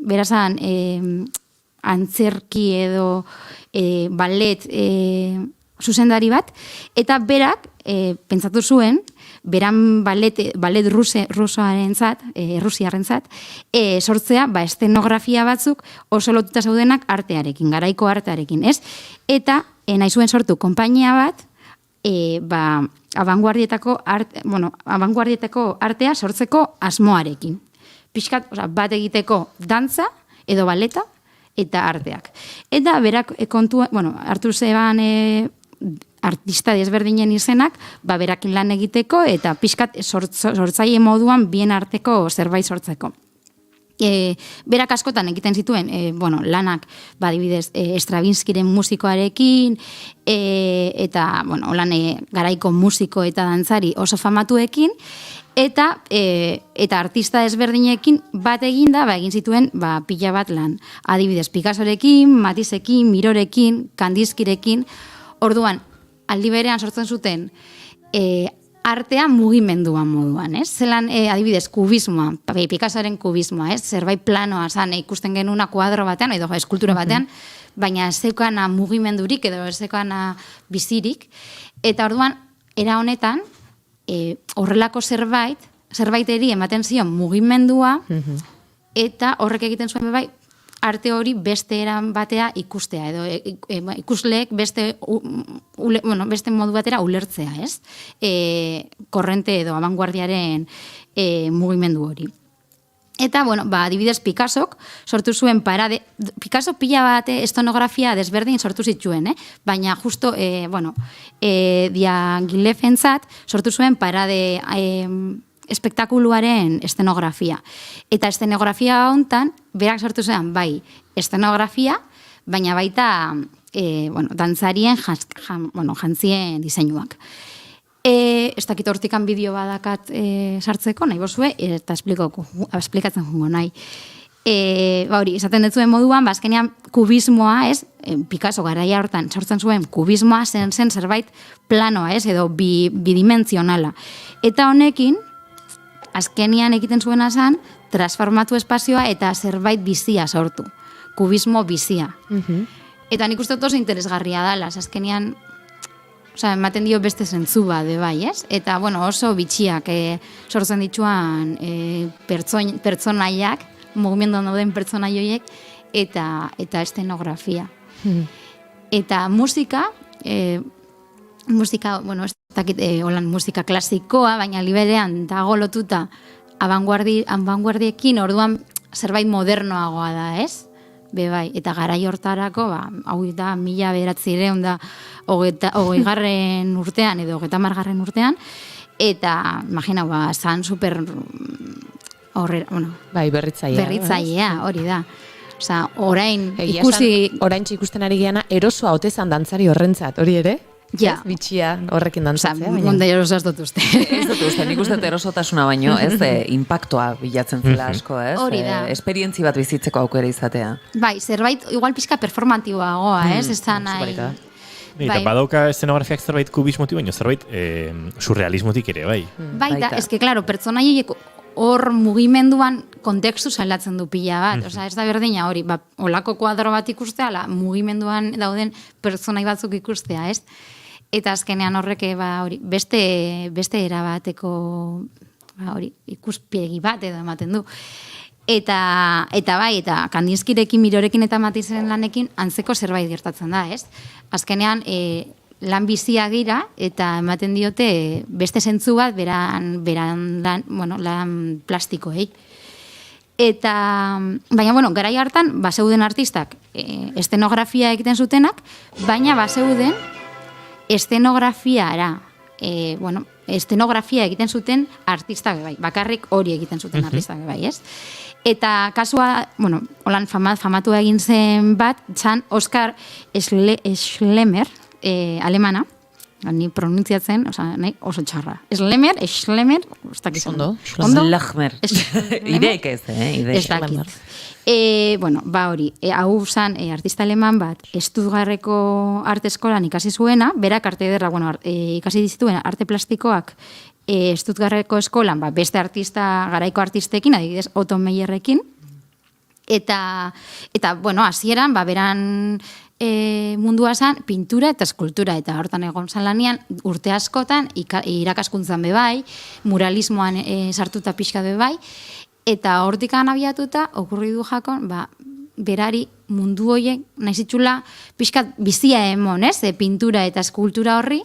berazan antzerki edo ballet zuzendari bat, eta berak pentsatu zuen, beran ballet rusiarrentzat, sortzea estenografia batzuk oso lotuta zaudenak artearekin, garaiko artearekin, ez? Eta nahi zuen sortu konpainia bat, abanguardietako artea sortzeko asmoarekin. Pixkat, bat egiteko dantza edo balleta eta arteak. Eta berak hartu zeban artista desberdinen izenak, berakin lan egiteko eta pixkat sortzaile moduan bien arteko zerbait sortzeko. Berak askotan egiten zituen lanak adibidez Stravinskiren musikoarekin eta holan garaiko musiko eta dantzari oso famatuekin eta artista desberdinekin bat eginda egin zituen pila bat lan. Adibidez Picassorekin, Matissekin, Mirorekin, Kandinskyrekin. Orduan aldi berean sortzen zuten artea mugimenduan moduan, ez? Zelan, adibidez, kubismoa, Picassoren kubismoa, ez? Zerbait planoa, ikusten genuna kuadro batean, edo eskultura batean, baina ez zeukana mugimendurik, edo ez zeukana bizirik. Eta orduan, era honetan, horrelako zerbaiteri ematen zion mugimendua, eta horrek egiten zuen bai, arte hori beste eran batea ikustea, edo ikusleek beste modu batera ulertzea, ez? Korrente edo abanguardiaren mugimendu hori. Eta, adibidez Picassok sortu zuen parade, Picasso pila bat estonografia desberdin sortu zituen, baina justo, Diaghilevenzat sortu zuen parade espektakuluaren estenografia. Eta estenografia hontan, berak sortu zen, bai, estenografia, baina baita, dantzarien jantzien diseinuak. Ez dakit hortikan bideo badakat sartzeko, nahi bozue, eta esplikatzen jungo nahi. Hori, esaten detzuen moduan, azkenean kubismoa, ez, Picasso garaia hortan sortzen zuen kubismoa zen zerbait planoa, ez, edo bidimentzionala. Eta honekin, azkenian egiten zuena zen, transformatu espazioa eta zerbait bizia sortu. Kubismo bizia. Eta nik uste dut oso interesgarria dela, azkenean, ematen dio beste zentzu bat, bai, ez? Eta, bueno, oso bitxiak sortzen dituan pertsonaiak, mugimenduan dauden pertsonaioiek, eta estenografia. Eta musika, bueno, ez dakit, holan musika klasikoa, baina liberean dago lotuta abanguardiekin, orduan zerbait modernoagoa da, ez? Bai, eta garai hortarako, hau da 1920 urtean edo 30 urtean, eta imagina, zan super berritzailea, hori da. Osa, orain ikusten ari geana erosoa otezan dantzari horrentzat, hori ere? Ja. Bitxia horrekin dantzatzea. Gonda eroso ez dut uste. Ez dut uste, nik uste erosotasuna baino, ez impactoa bilatzen zela asko, ez? Hori da. Esperientzi bat bizitzeko aukera izatea. Bai, zerbait, igual pixka performatiboagoa, ez? Ez da nahi. Eta badauka eszenografiak zerbait kubismotik, baina zerbait surrealismotik ere, bai. Baita, ez que, klaro, pertsonaiek hor mugimenduan kontekstu salatzen du pila bat. Osa, ez da berdina hori, olako kuadro bat ikustea, mugimenduan dauden pertsonai batzuk ikustea, ez? Eta azkenean horrek beste erabateko ikuspegi bat edo ematen du. Eta bai, eta Kandinskirekin, Mirorekin eta Matizen lanekin antzeko zerbait gertatzen da, ez? Azkenean, lan bizia gira, eta ematen diote beste zentzu bat beran lan plastikoei. Eta, baina, garai hartan, bazeuden artistak estenografia egiten zutenak, baina bazeuden estenografiara, estenografia egiten zuten artistak bai, bakarrik hori egiten zuten artistak bai, ez? Eta kasua, holan famatua egin zen bat, txan Oskar Schlemmer, alemana, ni pronuntziatzen, oso txarra. Schlemmer, ez dakit. Ondo? Schlemmer. Ideek ez, ez dakit. Hori, hau zan artista aleman bat, Stuttgarteko arte eskolan ikasi zuena, berak arte ederra, ikasi dizituen arte plastikoak Stuttgarteko eskolan, beste artista, garaiko artistekin, adibidez, Otto Meyerrekin, eta hasieran, beran mundua zan, pintura eta eskultura, eta hortan egon zan lanian, urte askotan, irakaskuntzan bebai, muralismoan sartuta pixka bebai, eta hortikan abiatuta, okurri du jakon, berari mundu horiek, nahizitzula, pixkat bizia emon, pintura eta eskultura horri,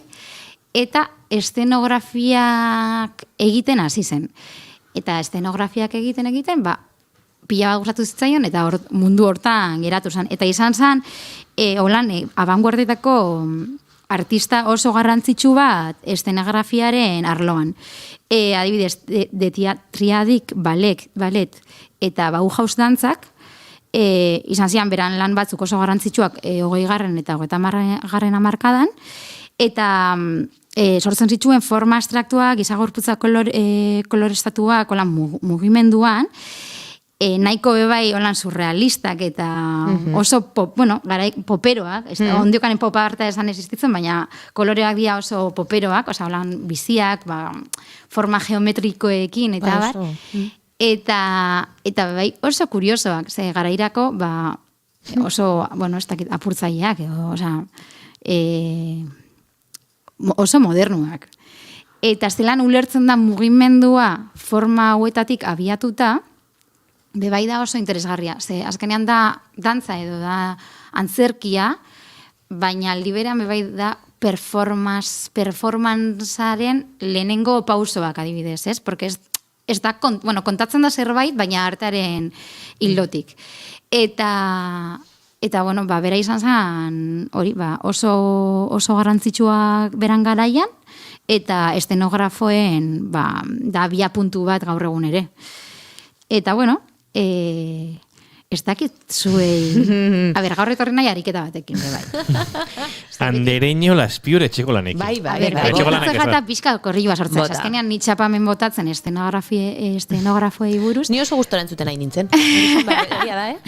eta estenografiak egiten hasi zen. Eta estenografiak egiten, pila bat gustatu zitzaion, eta mundu hortan geratu zen. Eta izan zen, abanguardetako artista oso garrantzitsu bat estenografiaren arloan. Adibidez, Triadik ballet eta Bauhaus dantzak, izan zian beran lan batzuk oso garrantzitsuak 20. eta 30. hamarkadan, eta sortzen zituen forma abstraktuak, gizagorputza kolorestatuak, mugimenduan, nahiko bebai holan surrealistak eta oso poperoak, ondiokanen popa harta esan existitzen, baina koloreak dira oso poperoak, holan biziak, forma geometrikoekin eta bar. Eta bai oso kuriosoak, ze garairako oso, ez dakit, apurtzaileak, oso modernuak. Eta zelan ulertzen da mugimendua forma hauetatik abiatuta, bebai da oso interesgarria. Ze azkenean da dantza edo da antzerkia, baina aldiberean bebai da performancearen lehenengo pausoak adibidez, ez? Porque ez da, kontatzen da zerbait, baina artearen hildotik. Eta bera izan zen, hori, oso garrantzitsuak beran garaian, eta estenografoen, da bia puntu bat gaur egun ere. Eta, ez dakit zuei... gaur etorri nahi ariketa batekin, bai. Andereño Laspiure etxeko lanekin. Bai. Falta pixka korrilloa sortzen. Azkenean ni txapamen botatzen estenografoei buruz. Ni oso gustora entzuten nahi nintzen.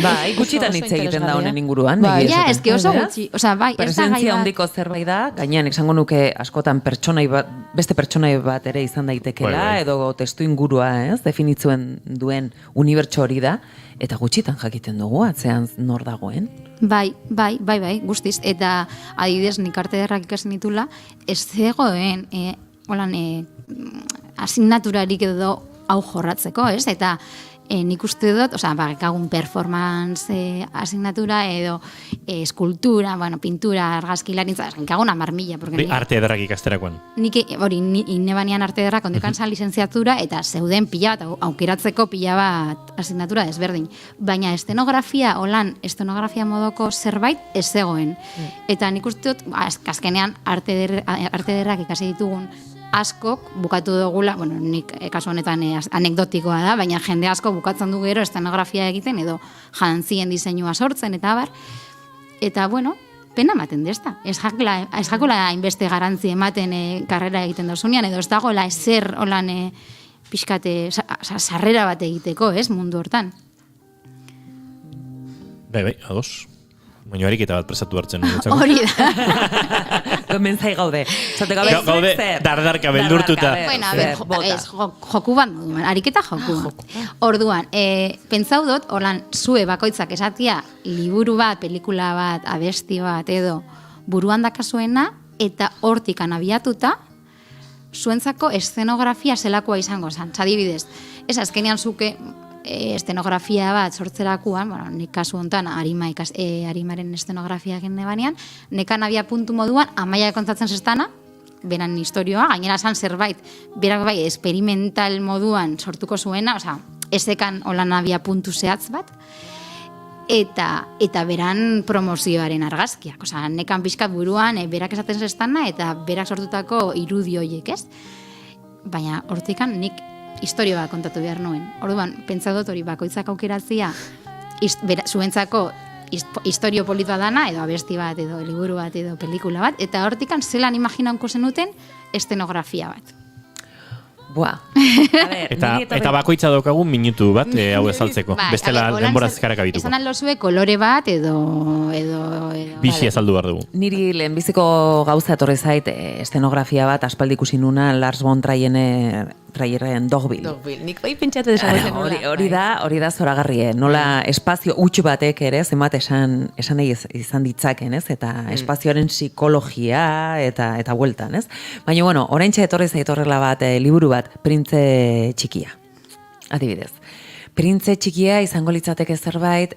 Bai, gutxitan hitz egiten da honen inguruan. Ja, eske oso gutxi. Presentzia handiko zerbait da, gainean esango nuke askotan beste pertsonai bat ere izan daitekela, edo testu ingurua, definitzuen duen unibertso hori da, eta gutxitan jakiten dugu, atzean nor dagoen. Bai, guztiz. Eta adibidez, nik arte ederrak ikasen ditula, ez zegoen, asignaturarik edo hau jorratzeko, ez? Eta nik uste dut, bakagun performance asignatura edo eskultura, pintura, argazkilaritza, kagun 10.000. Arte ederrak ikasterakoan. Nik hori, nebanean arte ederrak ondekan zan lizenziatura eta zeuden pila bat, aukeratzeko pila bat asignatura desberdin. Baina estenografia modoko zerbait ez zegoen. Eta nik uste dut, azkenean arte ederrak ikasi ditugun askok bukatu dugula, nik kasu honetan anekdotikoa da, baina jende asko bukatzen du gero estenografia egiten edo jantzien diseinua sortzen eta abar. Eta pena ematen dezta. Ez jakola hainbeste garantzi ematen karrera egiten dauzunean, edo ez dagoela ezer holan pixkate sarrera bat egiteko, ez, mundu hortan. Bai, ados. Baina ariketa bat prestatu hartzen. Hori da. Gomentzai gaude. Gaude, dardarka beldurtuta. Joku bat, ariketa joku bat. Orduan, pentsau dut, holan, zue bakoitzak esatia liburu bat, pelikula bat, abesti bat, edo buruan dakazuena, eta hortikan abiatuta, zuentzako eszenografia zelakoa izango zen. Adibidez, ez azkenean zuke estenografia bat sortzerakoan, nik kasu hontan arimaren estenografia egin nebanean, nekan abia puntu moduan, amaia kontatzen zestana, beran historioa, gainera zan zerbait, berak bai, experimental moduan sortuko zuena, ezekan holan abia puntu zehatz bat, eta beran promozioaren argazkiak, nekan pixkat buruan, berak esaten zestana, eta berak sortutako irudi horiek, ez? Baina hortikan nik historioa kontatu behar nuen. Orduan, pentsa dut hori bakoitzak aukeratzia zuentzako historio politua dana, edo abesti bat, edo liburu bat, edo pelikula bat, eta hortikan zelan imaginauko zenuten estenografia bat. Eta bakoitza daukagun minutu bat hau ezaltzeko. Bestela denbora zikarak abituko. Esan aldozue kolore bat edo Bixi azaldu behar dugu. Niri lehenbiziko gauza etorri zait estenografia bat aspaldi ikusi nuna Lars von Trierren Dogville. Nik bai pentsatu desago zen. Hori da zoragarrie. Nola espazio huts batek ere, zenbat esan izan ditzaken, ez? Eta espazioaren psikologia eta bueltan, ez? Baina, oraintxe etorri zait horrela bat, liburu bat, Printze Txikia. Adibidez. Printze Txikia izango litzateke zerbait,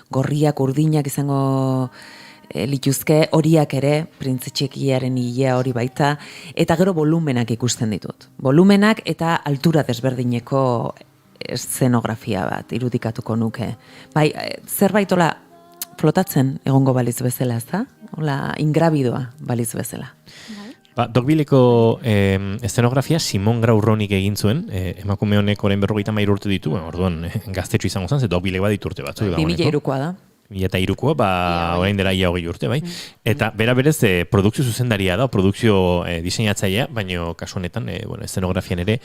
gorriak, urdinak izango lituzke, horiak ere, Printze Txikiaren hilea hori baita, eta gero volumenak ikusten ditut. Volumenak eta altura desberdineko eszenografia bat irudikatuko nuke. Bai, zerbait hola flotatzen egongo baliz bezala, ez da? Hola, ingrabidoa baliz bezala. Dogvilleko eszenografia Simon Graurronik egin zuen, emakume honek orain 53 urte ditu, orduan gaztetxo izango zen, ze Dogville badit urte batzu. 2003koa da. 2003koa, orain dela ia 20 urte, bai. Eta bera berez produkzio zuzendaria da, produkzio diseinatzailea, baina kasu honetan eszenografian ere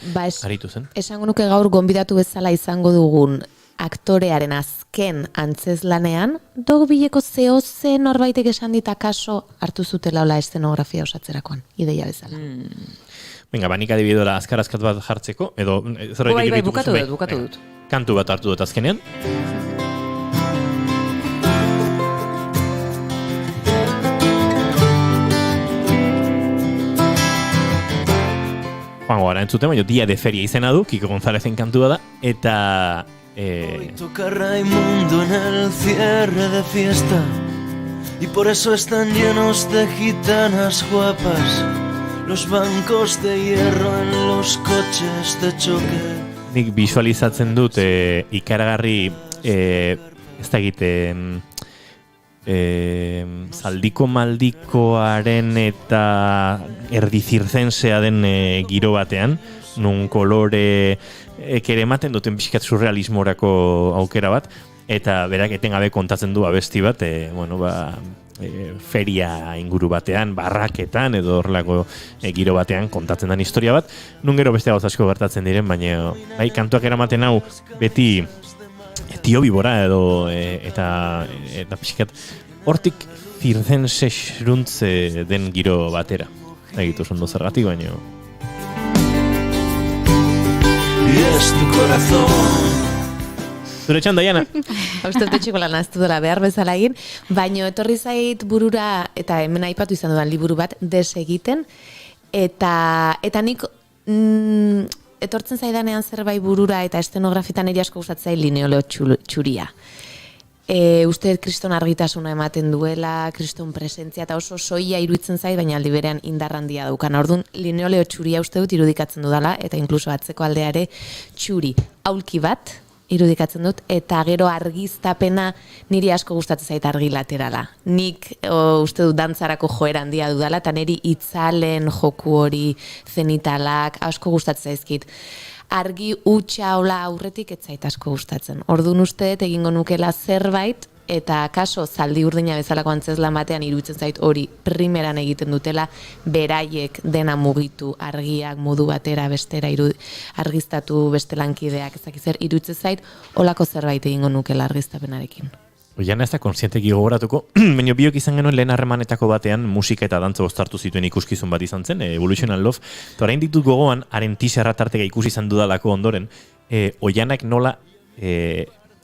aritu zen. Esango nuke gaur gonbidatu bezala izango dugun aktorearen azken antzeslanean, Dogvilleko zehoze norbaitek esan dita kaso hartu zutela hola eszenografia osatzerakoan, ideia bezala. Venga, nik adibidora azkar-azkat bat jartzeko, edo zerbait bai, bukatu dut. Kantu bat hartu dut azkenean. Joango gara entzuten, baina Dia de Feria izena du, Kiko Gonzálezen kantua da, eta Hoy toca Raimundo en el cierre de fiesta y por eso están llenos de gitanas guapas los bancos de hierro en los coches de choque. Nik visualizatzen dut ikaragarri ez da egiten zaldiko maldikoaren eta erdizirtzensea den giro batean, nun kolore ere ematen duten pixkat surrealismorako aukera bat, eta berak etengabe kontatzen du abesti bat, feria inguru batean, barraketan edo horrelako giro batean kontatzen den historia bat, nun gero beste gauz asko gertatzen diren, baina bai, kantuak eramaten hau beti tio bibora edo eta pixkat hortik zirzense xruntze den giro batera. Egitu zondo zergatik, baina Y es tu corazón. Zure txan, Daiana. Uste dut etxeko lan aztu dela behar bezala egin, baino etorri zait burura, eta hemen aipatu izan dudan liburu bat, desegiten, eta nik etortzen zaidanean zerbait burura eta estenografitan eri asko gustatzen zait lineoleo txuria. Uste kriston argitasuna ematen duela, kriston presentzia, eta oso soia iruditzen zait, baina aldi berean indar handia daukan. Orduan, lineoleo txuria uste dut irudikatzen dudala, eta inkluso atzeko aldeare txuri aulki bat irudikatzen dut, eta gero argiztapena niri asko gustatzen zait argi laterala. Nik uste dut dantzarako joera handia dudala, eta niri itzalen joku hori zenitalak asko gustatzen zaizkit. Argi utxa hola aurretik ez zait asko gustatzen. Orduan usteet egingo nukela zerbait, eta kaso zaldi urdina bezalako antzeslan batean iruditzen zait hori primeran egiten dutela, beraiek dena mugitu, argiak modu batera bestera argiztatu beste lankideak, ezakizer iruditzen zait, holako zerbait egingo nukela argiztapenarekin. Oian ez da konsienteki gogoratuko, baina biok izan genuen lehen harremanetako batean musika eta dantza ostartu zituen ikuskizun bat izan zen, Evolutional Love, eta orain ditut gogoan, haren tixarra tarteka ikusi izan dudalako ondoren, Oianak nola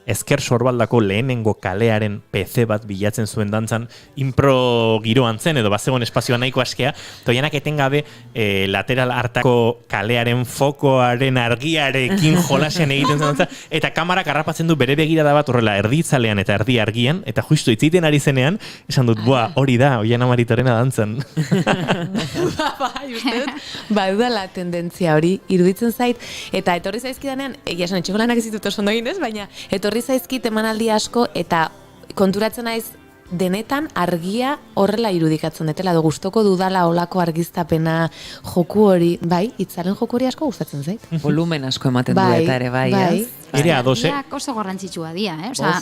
ezker sorbaldako lehenengo kalearen PC bat bilatzen zuen dantzan, impro giroan zen, edo bazegoen espazioa nahiko askea, eta Oianak etengabe lateral hartako kalearen fokoaren argiarekin jolasean egiten zen dantza, eta kamarak harrapatzen du bere begirada bat horrela erditzalean eta erdi argian, eta justu itziten ari zenean, esan dut, boa, hori da, Oiana Maritorena dantzan. Bai, uste dut, badudala tendentzia hori, iruditzen zait, eta etorri zaizkidanean, egia esan etxeko lanak ez ditut oso ondo egin ez, baina etorri zaizkit emanaldi asko, eta konturatzen naiz denetan argia horrela irudikatzen dutela, edo gustoko dudala olako argiztapena joku hori, bai, itzalen joku hori asko gustatzen zait. Volumen asko ematen du eta ere bai, ez? Ere adose. Oso garrantzitsua dira, Osea,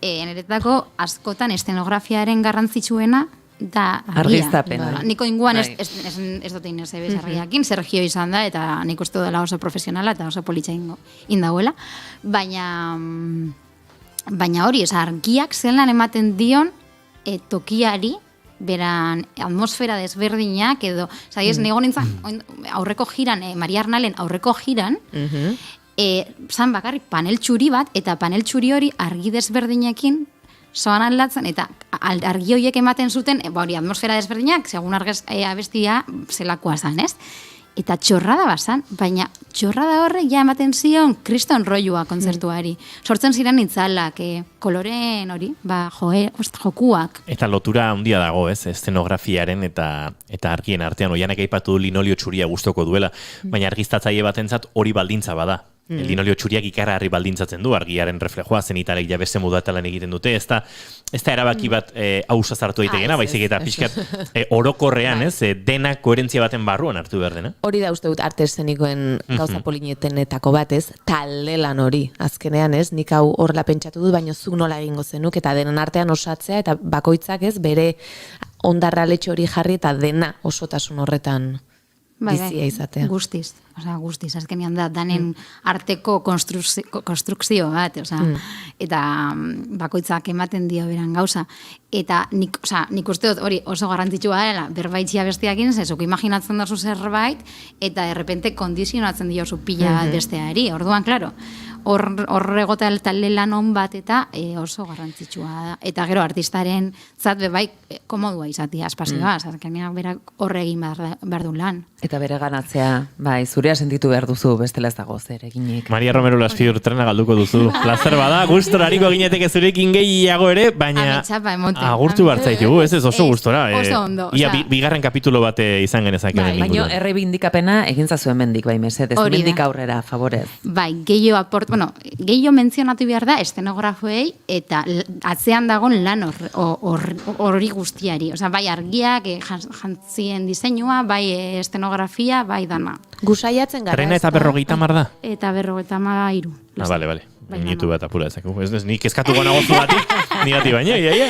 niretako askotan estenografiaren garrantzitsuena da argiztapena. Niko inguan ez dut egin ez argiakin, Sergio izan da, eta nik uste dela oso profesionala eta oso politxa indauela, baina hori, argiak zelan ematen dion tokiari, beran atmosfera desberdinak, edo, nigo nintzen aurreko jiran, Maria Arnalen aurreko jiran, zan bakarrik panel txuri bat, eta panel txuri hori argi desberdinekin soan aldatzen, eta argi horiek ematen zuten, hori atmosfera desberdinak, segun abestia zelakoa zan, ez? Eta txorrada bazan, baina txorrada horrek ja ematen zion kriston rollua kontzertuari. Sortzen ziren itzalak, koloren hori, jokuak. Eta lotura handia dago, ez, eszenografiaren eta argien artean. Oianek aipatu du linolio txuria gustoko duela, baina argiztatzaile batentzat hori baldintza bada. Linolio txuriak ikarrarri baldintzatzen du, argiaren reflejoa zenitalek ja beste modatalan egiten dute, ez da erabaki bat hausa zartu daitegena, baizik eta pixkat orokorrean, ez, dena koherentzia baten barruan hartu behar dena. Hori da uste dut arte eszenikoen gauza polinetenetako bat, ez, talde lan hori, azkenean, ez, nik hau horrela pentsatu dut, baina zuk nola egingo zenuk, eta denen artean osatzea, eta bakoitzak, ez, bere ondarraletxo hori jarri, eta dena osotasun horretan bizia izatea. Guztiz, azkenean da, danen arteko konstrukzio bat, eta bakoitzak ematen dio beran gauza. Eta nik uste dut hori oso garrantzitsua dela, berbaitxia besteakin, zezuk imaginatzen dozu zerbait, eta errepente kondizionatzen diozu pila besteari. Orduan, klaro, hor egota talde lan hon bat eta oso garrantzitsua da. Eta gero artistaren zat bai komodua izatea espazioa, azkenean berak horre egin behar du lan. Eta bere ganatzea, bai, zurea sentitu behar duzu, bestela ez dago zer eginik. Maria Romero Laspiur trena galduko duzu. Plazer bada, gustora hariko gineteke zurekin gehiago ere, baina agurtu bartzaitugu, ez oso gustora. Oso ondo. Ia bigarren kapitulo bat izan genezak. Baina errebindikapena egintza zuen mendik, bai, mesedez, mendik aurrera, favorez. Bai, gehiago mentzionatu behar da estenografoei eta atzean dagon lan hori guztiari. Osea, bai argiak, jantzien diseinua, bai estenografia, bai dana. Gusaiatzen gara. Trena eta 50 da? Eta 53. Bale. Minutu bat apura ezakegu. Ez nik eskatuko nagozu batik, nigati baina, ia.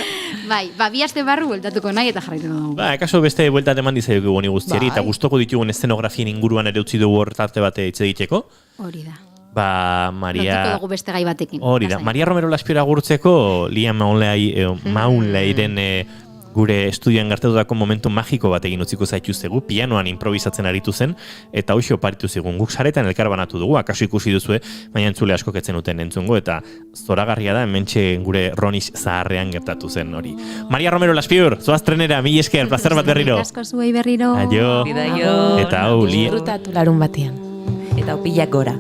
Bai, bi aste barru bueltatuko nahi eta jarraitu dugu. Kaso beste bueltat eman dizaiogu boni guztiari, eta gustoko ditugun eszenografien inguruan ere utzi dugu hortarte bate hitz egiteko. Hori da. Maria... Lotuko dugu beste gai batekin. Hori da. Maria Romero Laspior agurtzeko, Liam Maunleiren gure estudioan gertatutako momentu magiko bat egin utziko zaituztegu, pianoan improvisatzen aritu zen, eta hoxe oparitu zigun. Guk saretan elkar banatu dugu, akaso ikusi duzue, baina entzule asko ketzen uten entzungo, eta zoragarria da, hementxe gure Ronis zaharrean gertatu zen hori. Maria Romero Laspiur, zoaz trenera, mil esker, plazer bat berriro. Asko zuei berriro. Aio. Bidaio. Eta hau, Disfrutatu larun batean. Eta opilak gora.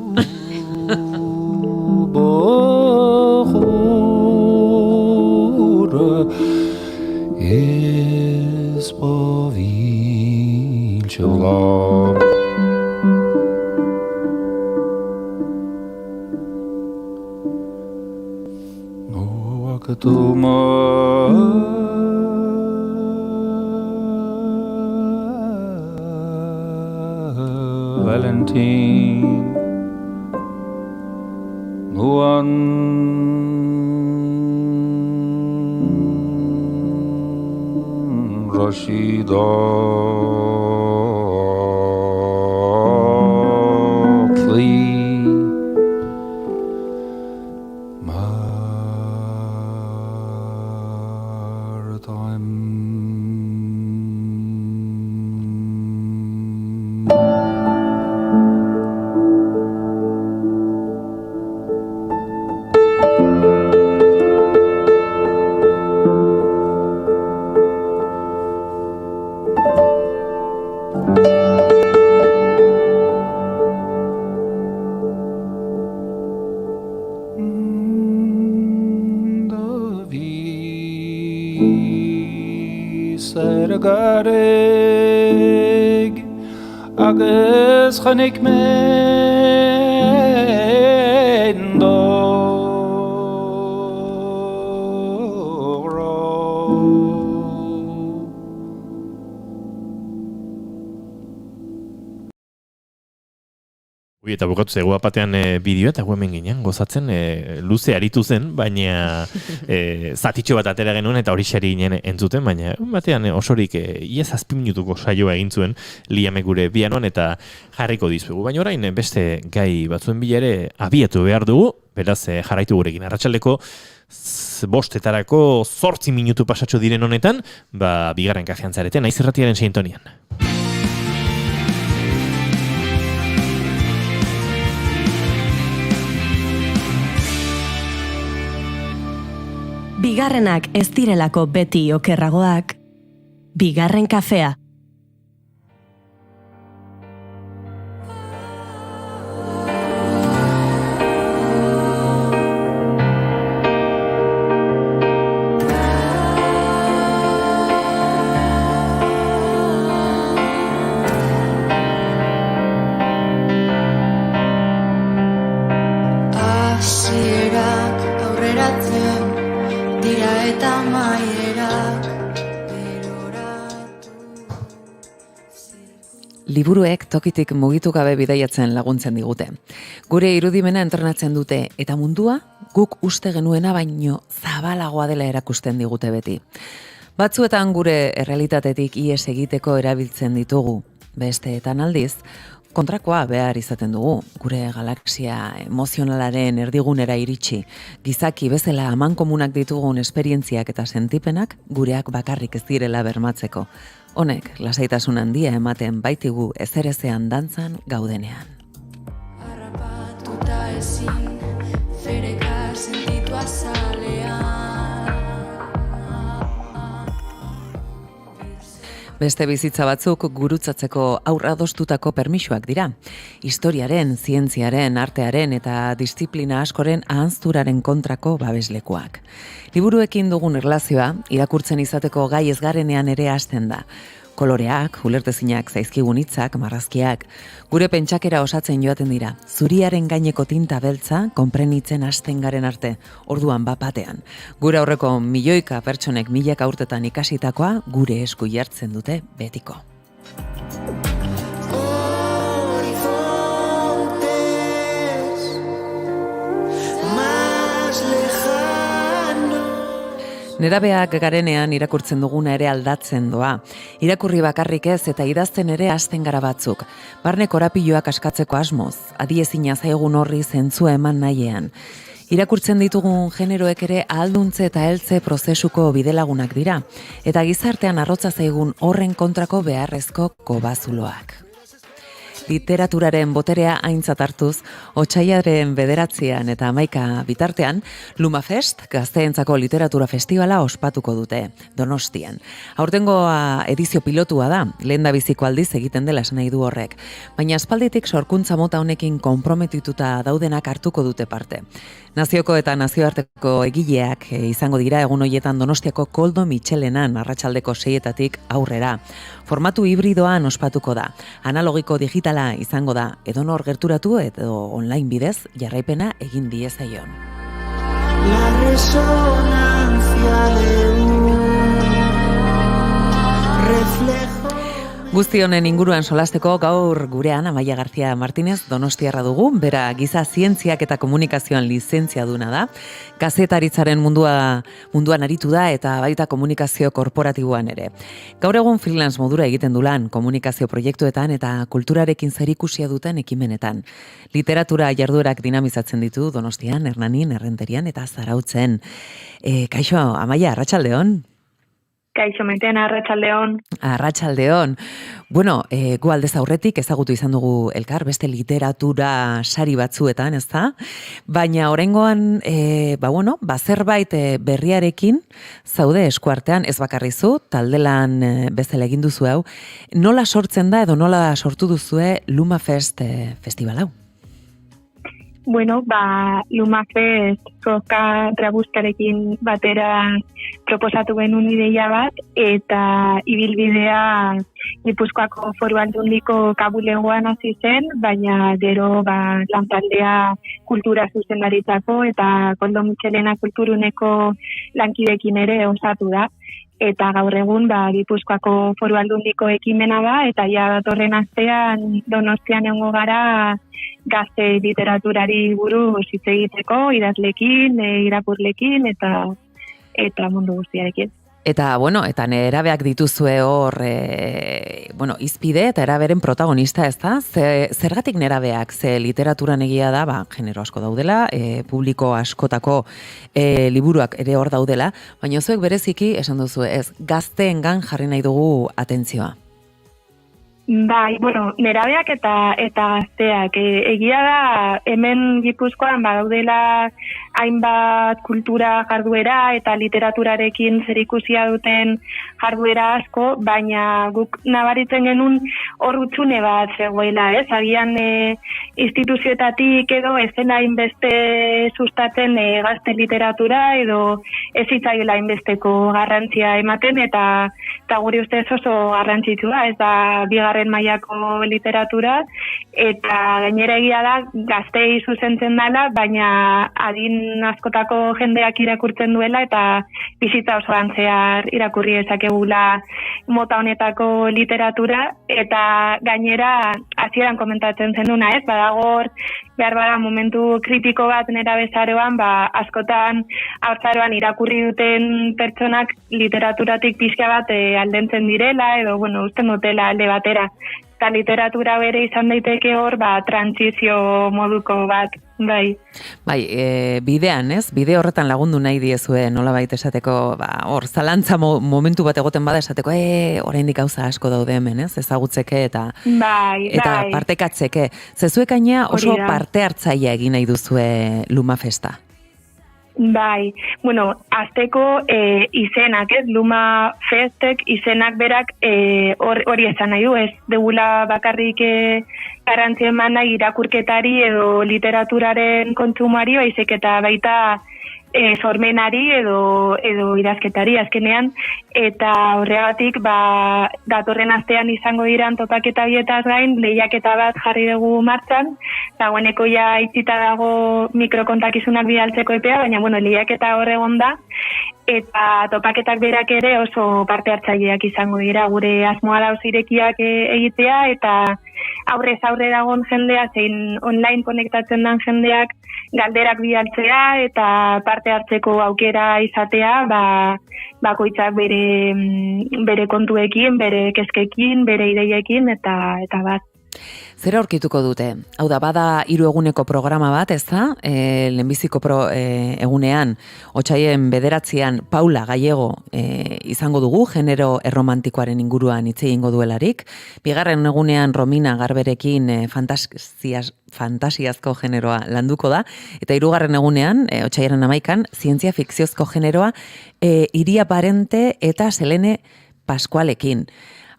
Valentine, Rashida, Sergareg Ages Chanik Mendo Eta bukatu zego batean bideoa eta hemen ginen gozatzen luze aritu zen, baina zatitxo bat atera genuen eta hori xari ginen entzuten, baina batean osorik ia 7 minutuko saioa egin zuen Liamek gure pianoan eta jarriko dizuegu. Baina orain beste gai batzuen bila ere abiatu behar dugu, beraz jarraitu gurekin. Arratsaldeko 5:00 8 minutu pasatxo diren honetan, bigarren kafean zarete, Naiz Irratiaren sintonian. Bigarrenak ez direlako beti okerragoak, bigarren kafea. Hasierak aurreratzen dira eta maierak Liburuek tokitik mugitu gabe bidaiatzen laguntzen digute. Gure irudimena entrenatzen dute eta mundua guk uste genuena baino zabalagoa dela erakusten digute beti. Batzuetan gure errealitatetik ihes egiteko erabiltzen ditugu, besteetan aldiz, kontrakoa behar izaten dugu, gure galaxia emozionalaren erdigunera iritsi, gizaki bezala amankomunak ditugun esperientziak eta sentipenak gureak bakarrik ez direla bermatzeko. Honek, lasaitasun handia ematen baitigu ezerezean dantzan gaudenean. harrapatuta ezin fereka sentitu azalean. Beste bizitza batzuk gurutzatzeko aurra adostutako permisuak dira. Historiaren, zientziaren, artearen eta disiplina askoren ahanzturaren kontrako babeslekuak. Liburuekin dugun erlazioa, irakurtzen izateko gai ez garenean ere hasten da. Koloreak, ulertezinak zaizkigun hitzak, marrazkiak, gure pentsakera osatzen joaten dira. Zuriaren gaineko tinta beltza konprenitzen hasten garen arte, orduan bapatean. Gure aurreko milioika pertsonek milaka urtetan ikasitakoa gure esku jartzen dute betiko. Nerabeak garenean irakurtzen duguna ere aldatzen doa. Irakurri bakarrik ez eta idazten ere hasten gara batzuk. Barne korapiloak askatzeko asmoz, adiezina zaigun horri zentzua eman nahiean. Irakurtzen ditugun generoek ere ahalduntze eta heltze prozesuko bidelagunak dira, eta gizartean arrotza zaigun horren kontrako beharrezko kobazuloak. Literaturaren boterea aintzat hartuz, otsailaren 9 eta 11 bitartean, Lumafest, gazteentzako literatura festivala ospatuko dute, Donostian. Aurtengoa edizio pilotua da, lehendabiziko aldiz egiten dela esan nahi du horrek, baina aspalditik sorkuntza mota honekin konprometituta daudenak hartuko dute parte. Nazioko eta nazioarteko egileak izango dira egun horietan Donostiako Koldo Mitxelenan arratsaldeko 6 aurrera. Formatu hibridoan ospatuko da. Analogiko digitala izango da, edonor gerturatu edo online bidez jarraipena egin diezaion. La resonancia de un reflejo. Guzti honen inguruan solasteko gaur gurean Amaia García Martínez Donostiarra dugu, bera giza zientziak eta komunikazioan lizentziaduna da, kazetaritzaren munduan aritu da eta baita komunikazio korporatiboan ere. Gaur egun freelance modura egiten du lan komunikazio proiektuetan eta kulturarekin zerikusia duten ekimenetan. Literatura jarduerak dinamizatzen ditu Donostian, Hernanin, Errenterian eta Zarautzen. Kaixo, Amaia, arratsaldeon. Kaixo Maiten, arratsaldeon. Arratsaldeon. Bueno, gu aldez aurretik ezagutu izan dugu elkar, beste literatura sari batzuetan, ezta? Baina oraingoan, zerbait berriarekin zaude eskuartean, ez bakarri zu, taldelan bezala egin duzu hau. Nola sortzen da edo nola sortu duzue Lumafest festival hau? Bueno, Lumafest soka trabuskarekin batera proposatu genuen ideia bat, eta ibilbidea Gipuzkoako Foru Aldundiko kabulegoan hasi zen, baina gero lantaldea kultura zuzendaritzako eta Koldo Mitxelena kulturuneko lankidekin ere osatu da. Eta gaur egun Gipuzkoako Foru Aldundiko ekimena da, eta ja datorren astean Donostian egongo gara gazte literaturari buruz hitz egiteko, idazlekin, irakurlekin eta mundu guztiarekin. Eta, eta nerabeak dituzue hor, izpide eta eraberen protagonista, ez da? Zergatik nerabeak? Ze literaturan egia da, genero asko daudela, publiko askotako liburuak ere hor daudela, baina zuek bereziki, esan duzu, ez, gazteengan jarri nahi dugu atentzioa. Nerabeak eta gazteak. Egia da, hemen Gipuzkoan badaudela hainbat kultura jarduera eta literaturarekin zerikusia duten jarduera asko, baina guk nabaritzen genuen hor hutsune bat zegoela, ez? Agian instituzioetatik edo ez zena hainbeste sustatzen gazte literatura edo ez zitzaiola hainbesteko garrantzia ematen, eta gure ustez oso garrantzitsua, ez da bigarren mailako literatura, eta gainera egia da gaztei zuzentzen dela, baina adin askotako jendeak irakurtzen duela eta bizitza osoan zehar irakurri dezakegula mota honetako literatura, eta gainera hasieran komentatzen zenuna, ez? Badagor behar bada momentu kritiko bat nerabezaroan, askotan haurtzaroan irakurri duten pertsonak literaturatik pixka bat aldentzen direla, edo, usten dutela alde batera. Eta literatura bere izan daiteke hor, transizio moduko bat, bai. Bidean, ez? Bide horretan lagundu nahi diezue, nola baita esateko, hor, zalantza momentu bat egoten bada esateko, oraindik gauza asko daude hemen, ez? Ezagutzeke eta partekatzeke. Zezuek gaina oso parte hartzailea egin nahi duzue Lumafesta. Azteko izenak, ez? Lumafestek izenak berak hori esan nahi du, ez degula bakarrik garrantzia eman nahi irakurketari edo literaturaren kontsumari, baizik eta baita sormenari edo idazketari azkenean, eta horregatik datorren astean izango diran topaketa bietaz gain lehiaketa bat jarri dugu martxan, dagoeneko ja itzita dago mikrokontakizunak bidaltzeko epea, baina lehiaketa hor egon da, eta topaketak berak ere oso parte hartzaileak izango dira, gure asmoa dauz irekiak egitea, eta aurrez aurre dagoen jendea, zein online konektatzen den jendeak galderak bidaltzea eta parte hartzeko aukera izatea, bakoitzak bere kontuekin, bere kezkekin, bere ideiekin eta bat. Zer aurkituko dute? Hau da, bada 3 eguneko programa bat, ez da? Lehenbiziko egunean, otsaien 9an, Paula Gallego izango dugu, genero erromantikoaren inguruan hitz egingo duelarik. Bigarren egunean Romina Garberekin fantasiazko generoa landuko da. Eta 3. egunean, otsaiaren 11an, zientzia fikziozko generoa, Iria Parente eta Selene Pascualekin.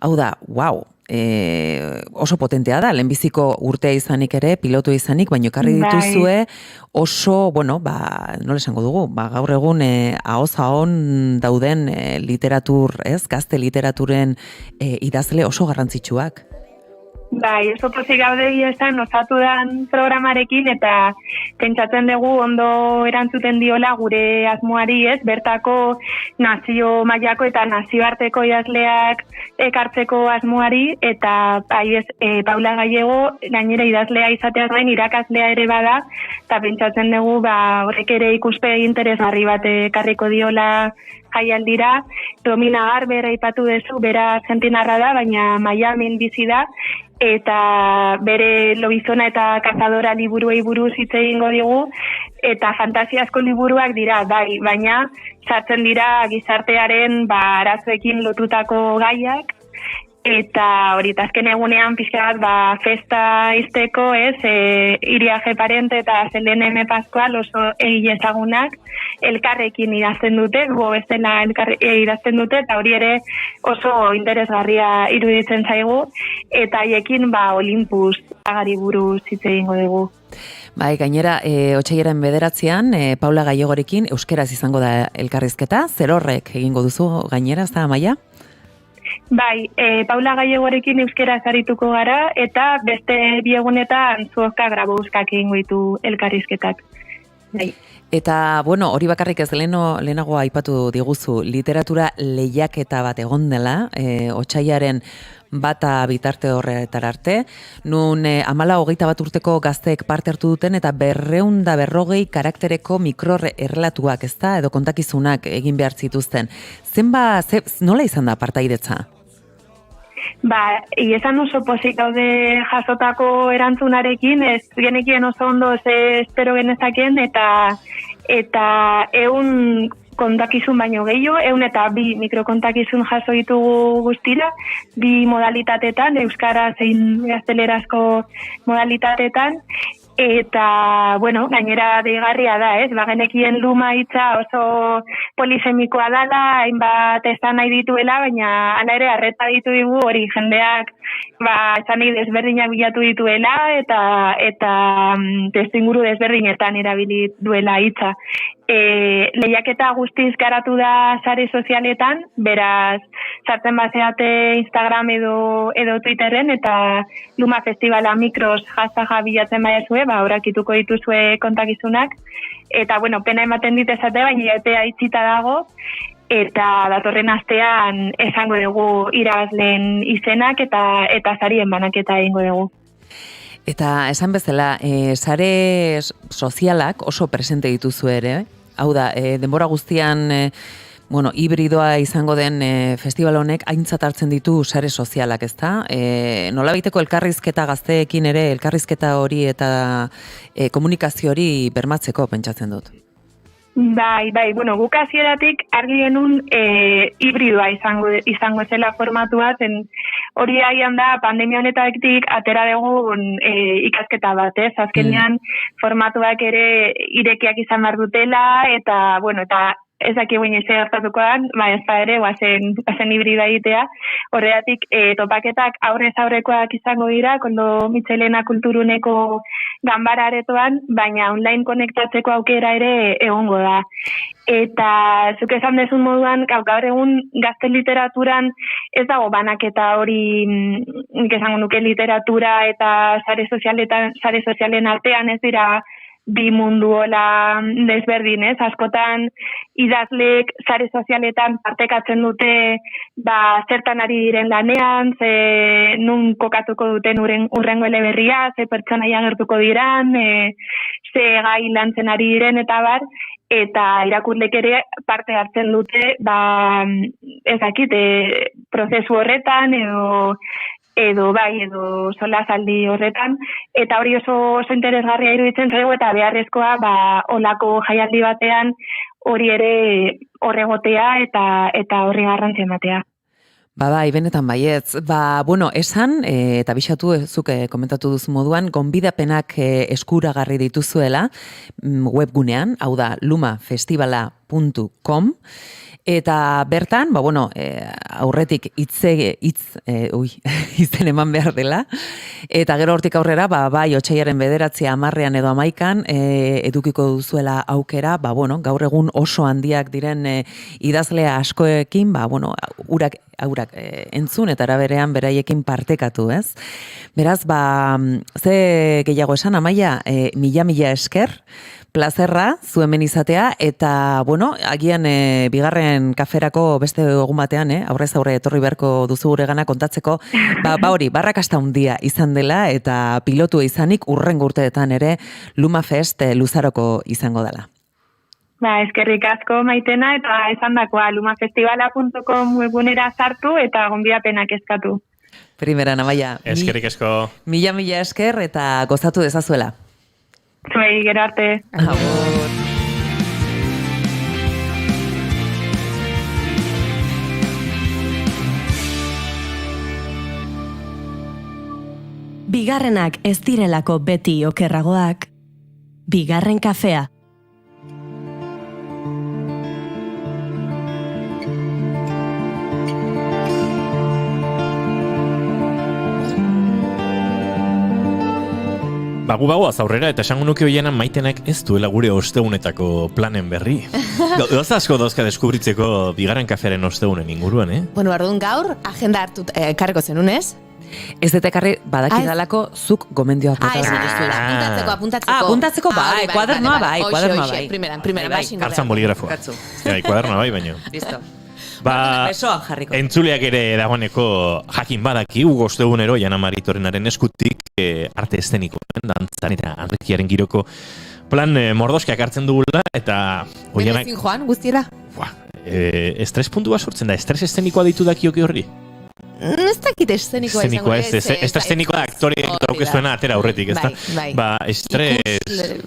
Hau da, wow! Oso potentea da, lehenbiziko urtea izanik ere, pilotu izanik, baina ekarri dituzue oso, nola esango dugu, gaur egun ahoz ahon dauden gazte literaturen idazle oso garrantzitsuak. Bai, oso pozik gaude esan osatu dan programarekin eta pentsatzen dugu ondo erantzuten diola gure asmoari, bertako nazio mailako eta nazioarteko idazleak ekartzeko asmoari eta Paula Gallego gainera idazlea izateaz gain irakaslea ere bada eta pentsatzen dugu horrek ere ikuspegi interesgarri bat ekarriko diola jaialdira. Romina Garber aipatu duzu, bera argentinarra da, baina Miamin bizi da, eta bere Lobizona eta Cazadora liburuei buruz hitz egingo digu, eta fantasiazko liburuak dira, bai, baina sartzen dira gizartearen arazoekin lotutako gaiak, eta hori, azken egunean pixka bat festa izteko, Iria Parente eta Selene M. Pascual oso egile ezagunak elkarrekin idazten dute, bestela idazten dute, eta hori ere oso interesgarria iruditzen zaigu, eta haiekin Olympus agari buruz hitz egingo dugu. Bai, gainera, otsaiaren 9an, Paula Gallegorekin euskeraz izango da elkarrizketa, zer horrek egingo duzu gainera, ez da, Amaia? Bai, Paula Gallegorekin euskeraz arituko gara, eta beste 2 egunetan Zuozka Grabouskak egingo ditu elkarrizketak. Bai. Eta, hori bakarrik ez lehenago aipatu diguzu, literatura lehiaketa bat egon dela, otsaiaren bata bitarte horretara arte, nun 14-21 urteko gazteek parte hartu duten eta 240 karaktereko mikroerrelatuak, ez da, edo kontakizunak egin behar zituzten. Nola izan da partaidetza? Esan oso pozik gaude jasotako erantzunarekin, ez genekien oso ondo espero genezaken, eta 100 kontakizun baino gehiago, 102 mikrokontakizun jaso ditugu guztira, 2 modalitatetan, euskara zein gaztelerazko modalitatetan, eta, gainera deigarria da, genekien luma hitza oso polisemikoa dela, hainbat esan nahi dituela, baina hala ere arreta ditu digu hori jendeak esan nahi desberdinak bilatu dituela eta testuinguru desberdinetan erabili duela hitza. Lehiaketa guztiz garatu da sare sozialetan, beraz sartzen bazeate Instagram edo Twitterren eta Luma Festivala Mikros hashtaga bilatzen baiazue, horakituko dituzue kontakizunak. Eta, pena ematen dit esate, baina epea itxita dago, eta datorren astean esango dugu irabazleen izenak eta sarien banaketa egingo dugu. Eta esan bezala, sare sozialak oso presente dituzu ere, hau da, denbora guztian, hibridoa izango den festival honek aintzat hartzen ditu sare sozialak, ezta? Nolabaiteko elkarrizketa gazteekin ere, elkarrizketa hori eta komunikazio hori bermatzeko pentsatzen dut. Bai, guk hasieratik argi genuen hibridoa izango zela formatua, zen hori aian da pandemia honetatik atera dugun ikasketa bat, azkenean formatuak ere irekiak izan behar dutela, eta ez daki guin ez gertatuko dan, ez da ere, guazen hibrida egitea. Horregatik, topaketak aurrez aurrekoak izango dira, kondo Mitxelena Kulturuneko ganbara aretoan, baina online konektatzeko aukera ere egongo da. Eta zuk esan dezun moduan, gaur egun gazte literaturan ez dago banaketa hori, esango nuke literatura eta sare sozialen artean ez dira bi mundu hola desberdin, askotan idazleek sare sozialetan partekatzen dute zertan ari diren lanean, nun kokatuko duten urrengo eleberria, ze pertsonaia agertuko diran, ze gai lantzen ari diren eta bar, eta irakurlek ere parte hartzen dute, prozesu horretan edo edo solasaldi horretan, eta hori oso interesgarria iruditzen zaigu, eta beharrezkoa olako jaialdi batean hori ere horregotea eta horri garrantzia ematea. Bai, benetan baietz. Esan, eta bixatu zuk komentatu duzu moduan, gonbidapenak eskuragarri dituzuela webgunean, hau da lumafestivala.com, eta bertan, aurretik izen eman behar dela, eta gero hortik aurrera, otsailaren 9 10 edo 11 edukiko duzuela aukera, gaur egun oso handiak diren idazlea askoekin, aurak entzun eta eraberean beraiekin partekatu, ez? Beraz, ze gehiago esan, Amaia, mila esker, plazerra, zu hemen izatea, eta, agian bigarren kaferako beste egun batean, aurrez aurre etorri beharko duzu guregana kontatzeko, hori, barrakasta handia izan dela, eta pilotu izanik urrengo urteetan ere Lumafest luzaroko izango dela. Eskerrik asko Maitena, eta esandakoa lumafestivala.com webgunera sartu eta gonbidapenak eskatu. Primeran, Amaia. Eskerrik asko. Mila esker eta gozatu dezazuela. Zuei, gero arte. Agur. Bigarrenak ez direlako beti okerragoak. Bigarren kafea. Bagoaz aurrera, eta esango nuke hoienan Maitenak ez duela gure ostegunetako planen berri. Gauza asko dauzka deskubritzeko bigarren kafearen ostegunen inguruan, Orduan gaur, agenda hartu karriko zenun, ez? Ez detekarri badakidalako zuk gomendioak bota. Apuntatzeko, kuadernoa bai. Primeran, hartzan boligrafoa. Kuadernoa bai, baino. Listo. Entzuleak ere dagoeneko jakin badaki, ostegunero Jana Maritorenaren eskutik arte eszenikoen, dantzan eta Anrikiaren giroko plan mordoskiak hartzen dugula, eta Benezin joan, guztiera? Estres puntua sortzen da, estres eszenikoa ditu dakioki horri? Ez dakit eszenikoa izango. Ez eszenikoa da aktoreak daukezuena atera aurretik, ez da? Estres...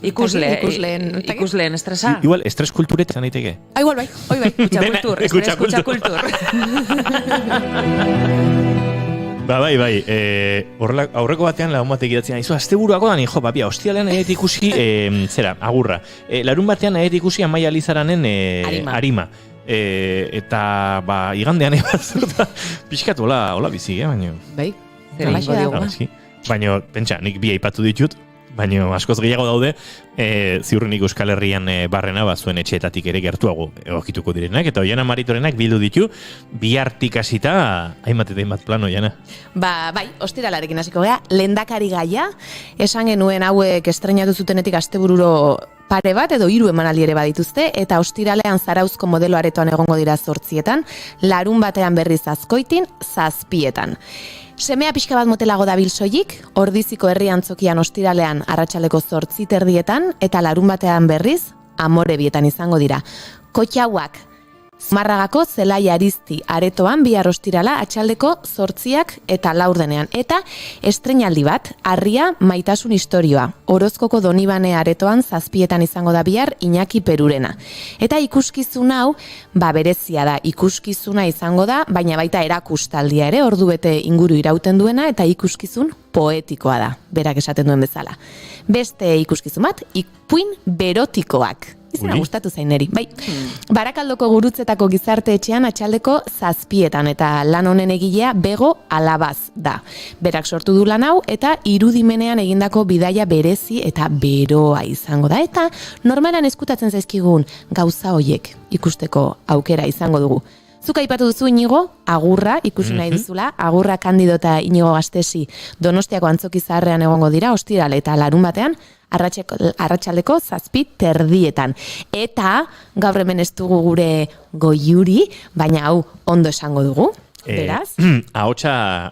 Ikusleen estresa? Igual, estres kulturetan daiteke. Igual bai, hoi bai. Eskucha kultur. Bai. Aurreko batean lagun batek idatzen aizu, asteburuako da nijo, ostialean nahi ikusi, agurra. Larun batean nahi ikusi Amaia Lizaranen Arima. Eta igandean ebazuta pixkat hola bizi, baina... Bai, baina, pentsa, nik bi aipatu ditut, baina askoz gehiago daude, ziurrenik Euskal Herrian barrena zuen etxeetatik ere gertuago egokituko direnak, eta Oiana Maritorenak bildu ditu, bihartik hasita hainbat eta hainbat plano, Oiana. Bai, ostiralarekin hasiko gea, lehendakari gaia, esan genuen hauek estrenatu zutenetik astebururo pare bat edo 3 emanaldi ere badituzte, eta ostiralean Zarauzko modelo aretoan egongo dira 8, larun batean berriz Azkoitin 7. Semea pixka bat motelago dabil soilik, Ordiziko herri antzokian ostiralean arratsaldeko 8:30 eta larun batean berriz Amorebietan izango dira. Kotxauak Zumarragako Zelai Arizti aretoan bihar ostirala atxaldeko 8 eta 4 eta estreinaldi bat, Harria Maitasun Istorioa, Orozkoko Donibane aretoan 7 izango da bihar Iñaki Perurena. Eta ikuskizun hau, berezia da, ikuskizuna izango da, baina baita erakustaldia ere, ordubete inguru irauten duena, eta ikuskizun poetikoa da, berak esaten duen bezala. Beste ikuskizun bat, ipuin berotikoak. Izena gustatu zaineri, bai. Barakaldoko Gurutzetako gizarte etxean atxaldeko 7 eta lan honen egilea Bego Alabaz da. Berak sortu du lan hau eta irudimenean egindako bidaia berezi eta beroa izango da. Eta normalan eskutatzen zaizkigun gauza hoiek ikusteko aukera izango dugu. Zuk aipatu duzu Inigo, agurra ikusi nahi duzula, agurra Kandido eta Inigo Gastesi Donostiako Antzoki Zaharrean egongo dira, ostirale eta larun batean, arratsaldeko 7:30. Eta gaur hemen ez dugu gure goiuri, baina hau ondo esango dugu, beraz? Ahotsa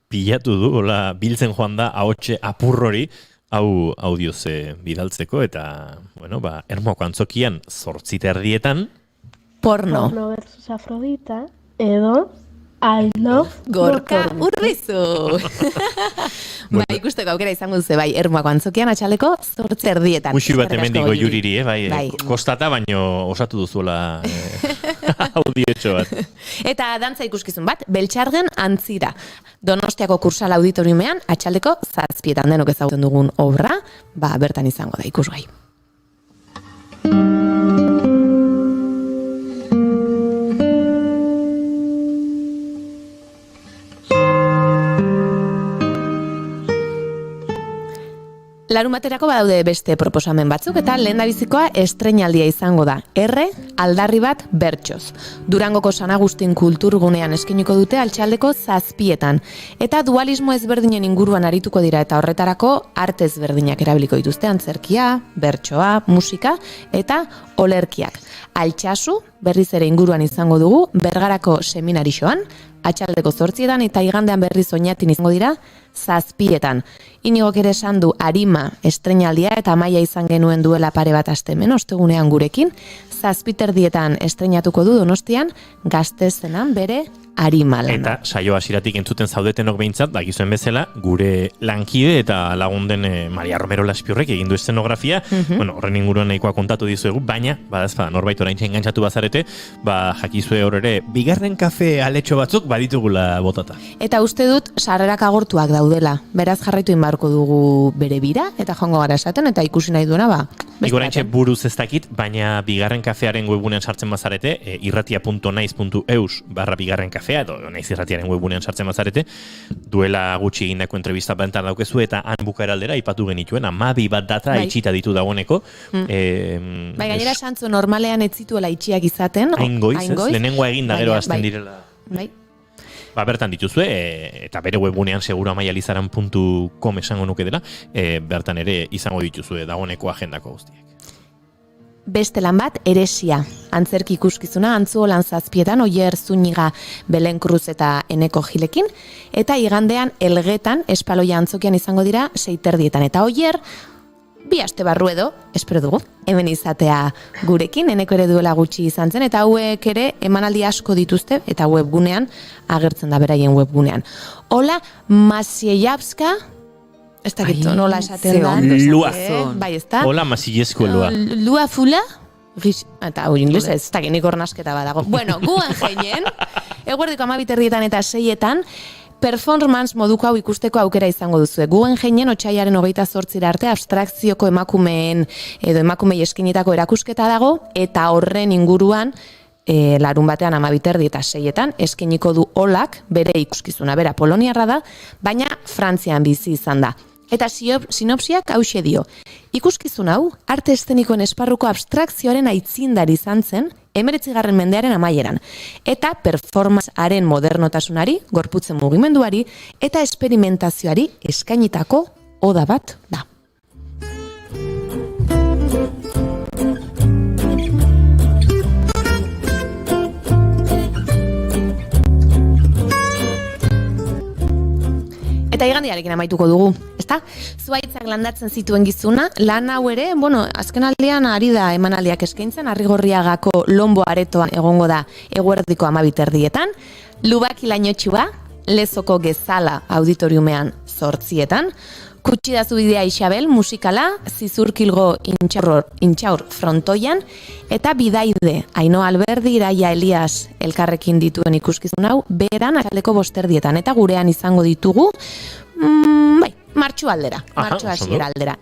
pilatu du, biltzen joan da ahotxe apurrori, hau audioz bidaltzeko, eta, Ermoko Antzokian 8:30 Porno versus Afrodita, edo I love Gorka Urbizu. Ikusteko aukera izango duzu, bai, Ermuako antzokian atxaleko 8:30. Muxi bat hemendik Goiuriri, bai. Kostata baino osatu duzuela audiotxo bat. Eta dantza ikuskizun bat, Beltxargen antzira. Donostiako Kursal auditoriumean atxaldeko 7:00 denok ezagutzen dugun obra, bertan izango da ikusgai. Larumaterako badaude beste proposamen batzuk eta lehendabizikoa estreinaldia izango da. Aldarri bat bertsoz. Durangoko San Agustin kulturgunean eskainiko dute altxaldeko 7:00 eta dualismo ezberdinen inguruan arituko dira eta horretarako arte ezberdinak erabiliko dituzte, antzerkia, bertsoa, musika eta olerkiak. Altsasu berriz ere inguruan izango dugu Bergarako seminarixoan, atxaldeko 8:00 eta igandean berriz Oñatin izango dira 7:00. Inigok ere esan du Arima estreinaldia eta Amaia izan genuen duela pare bat aste hemen ostegunean gurekin, 7:30 estreinatuko du Donostian Gastezenan bere Arima lana. Eta saio hasieratik entzuten zaudetenok behintzat, dakizuen bezala, gure lankide eta lagunden Maria Romero Laspiurrek egin du eszenografia, horren inguruan nahikoa kontatu dizuegu, baina, badazpada, norbait oraintxe engantzatu bazarete, jakizue hor ere, bigarren kafe aletxo batzuk baditugula botata. Eta uste dut, sarrerak agortuak daudela, beraz jarraitu inbarko dugu bere bira, eta joango gara esaten, eta ikusi nahi duena, Nik oraintxe buruz ez dakit, baina bigarren kafearen webunean sartzen bazarete, irratia.naiz.eus/bigarren kafea, edo naiz irratiaren webunean sartzen bazarete, duela gutxi egindako entrevista bentan daukezu, eta han bukaera aldera ipatu genituen, 12 bat data itxita ditu dagoeneko. Gainera esantzu normalean ez zituela itxiak izaten. Aingoiz, lehenengoa eginda gero hasten direla. Bai. Bertan dituzue, eta bere webunean segura amaializaran.com esango nuke dela, bertan ere izango dituzue dagoeneko agendako guztiak. Beste lan bat, Eresia. Antzerki ikuskizuna, Antzuolan 7:00 Oier Zuniga, Belen Cruz eta Eneko Gilekin, eta igandean Elgetan, Espaloia antzokian izango dira 6:30. Eta Oier, 2 aste barru edo, espero dugu, hemen izatea gurekin, Eneko ere duela gutxi izan zen, eta hauek ere emanaldi asko dituzte, eta webgunean, agertzen da beraien webgunean. Hola, Masiejavska, ez dakit nola esaten da. Bai, ez da? Hola, Masiesko lua. Lua fula? Eta hori inglesa ez dakit nik ornasketa badago. Bueno, Guggenheimenen, eguerdiko 12:30 eta 6:00, performance moduko hau ikusteko aukera izango duzu. Guggenheimenen otsailaren 28 arte abstrakzioko emakumeen edo emakumei eskainitako erakusketa dago, eta horren inguruan larun batean 12:30 eta 6:00 eskainiko du Olak bere ikuskizuna. Bera poloniarra da, baina Frantzian bizi izan da. Eta sinopsiak hauxe dio. Ikuskizun hau, arte eszenikoen esparruko abstrakzioaren aitzindari izan zen, 19. mendearen amaieran. Eta performancearen modernotasunari, gorputzen mugimenduari, eta esperimentazioari eskainitako oda bat da. Eta igandiarekin amaituko dugu, ezta? Zuhaitzak landatzen zituen gizuna, lan hau ere, azken aldean ari da emanaldiak eskaintzen, Arrigorriagako Lombo aretoan egongo da eguerdiko 12:30, Lubaki Lainotxua, Lezoko Gezala auditoriumean 8:00, Kutsidazu bidea Isabel musikala, Zizurkilgo intxaur frontoian, eta Bidaide, Ainoa Alberdi, Iraia Elias elkarrekin dituen ikuskizun hau, beran atxaldeko 5:00, eta gurean izango ditugu, martxu aldera, martxu hasiera aldera.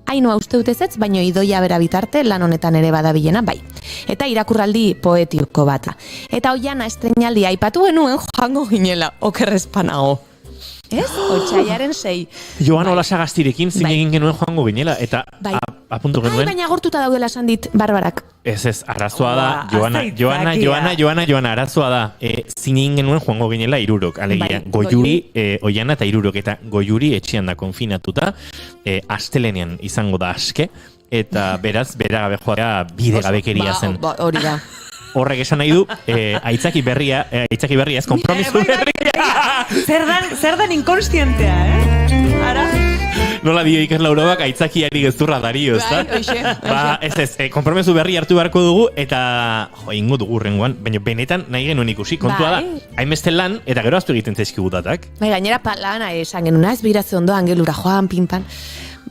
Ainoa uste dut ez, baino Idoia bera bitarte lan honetan ere badabilena, bai. Eta irakurraldi poetiko bat. Eta Oiana estreinaldia aipatu genuen joango ginela, okerrezpanago. Ez? Otsailaren 6. Joan Olasagastirekin zin egin genuen joango ginela, eta apuntu genuen. Baina agortuta daudela esan dit, Barbarak. Ez, arazoa da, Joana, arazoa da, zin egin genuen joango ginela 3, alegia, Goiuri, Oiana eta 3, eta Goiuri etxean da konfinatuta, astelenean izango da aske, eta beraz, bera gabe joa bide gabekeria zen. Hori da. Horrek esan nahi du, aitzaki berria ez, kompromiso berria. Zer dan inkonstientea, Ara? Nola dio Iker Laurobak aitzakiari gezurra dario, ezta? Konpromezu berri hartu beharko dugu, eta ingo dugu rengoan, baina benetan nahi genuen ikusi, kontua da, hainbeste lan, eta gero aztu egiten zaizkigu datak. Gainera lana esan genuna, ez biratze ondo angelura joan, pinpan.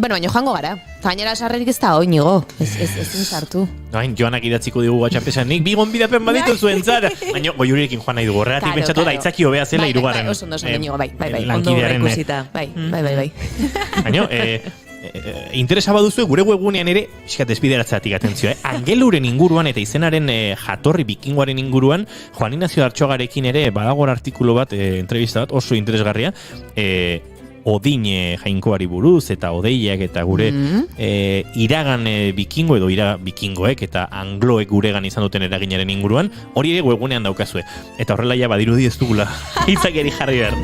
Bueno, baina joango gara. Gainera sarrerik ez da oinigo, ezin sartu. Joanak idatziko digu WhatsApp-esan, nik bigon bidapen baditu zuen zara. Baina goiurirekin joan nahi dugu, horregatik bentsatu da itzaki hobea zela irugarren. Oso ondo oinigo, bai. Lankidearen. Bai. Baina, interesa baduzu gure webgunean ere, pixkat ezbideratzatik atentzioa, Angeluren inguruan eta izenaren jatorri bikingoaren inguruan, Juan Ignacio Artxogarekin ere badago artikulu bat, entrevista bat, oso interesgarria, Odin jainkoari buruz eta odeiak eta gure iragan bikingo edo bikingoek eta angloek guregan izan duten eraginaren inguruan, hori ere webgunean daukazue. Eta horrela ja badirudi ez dugula hitzakeri jarri behar.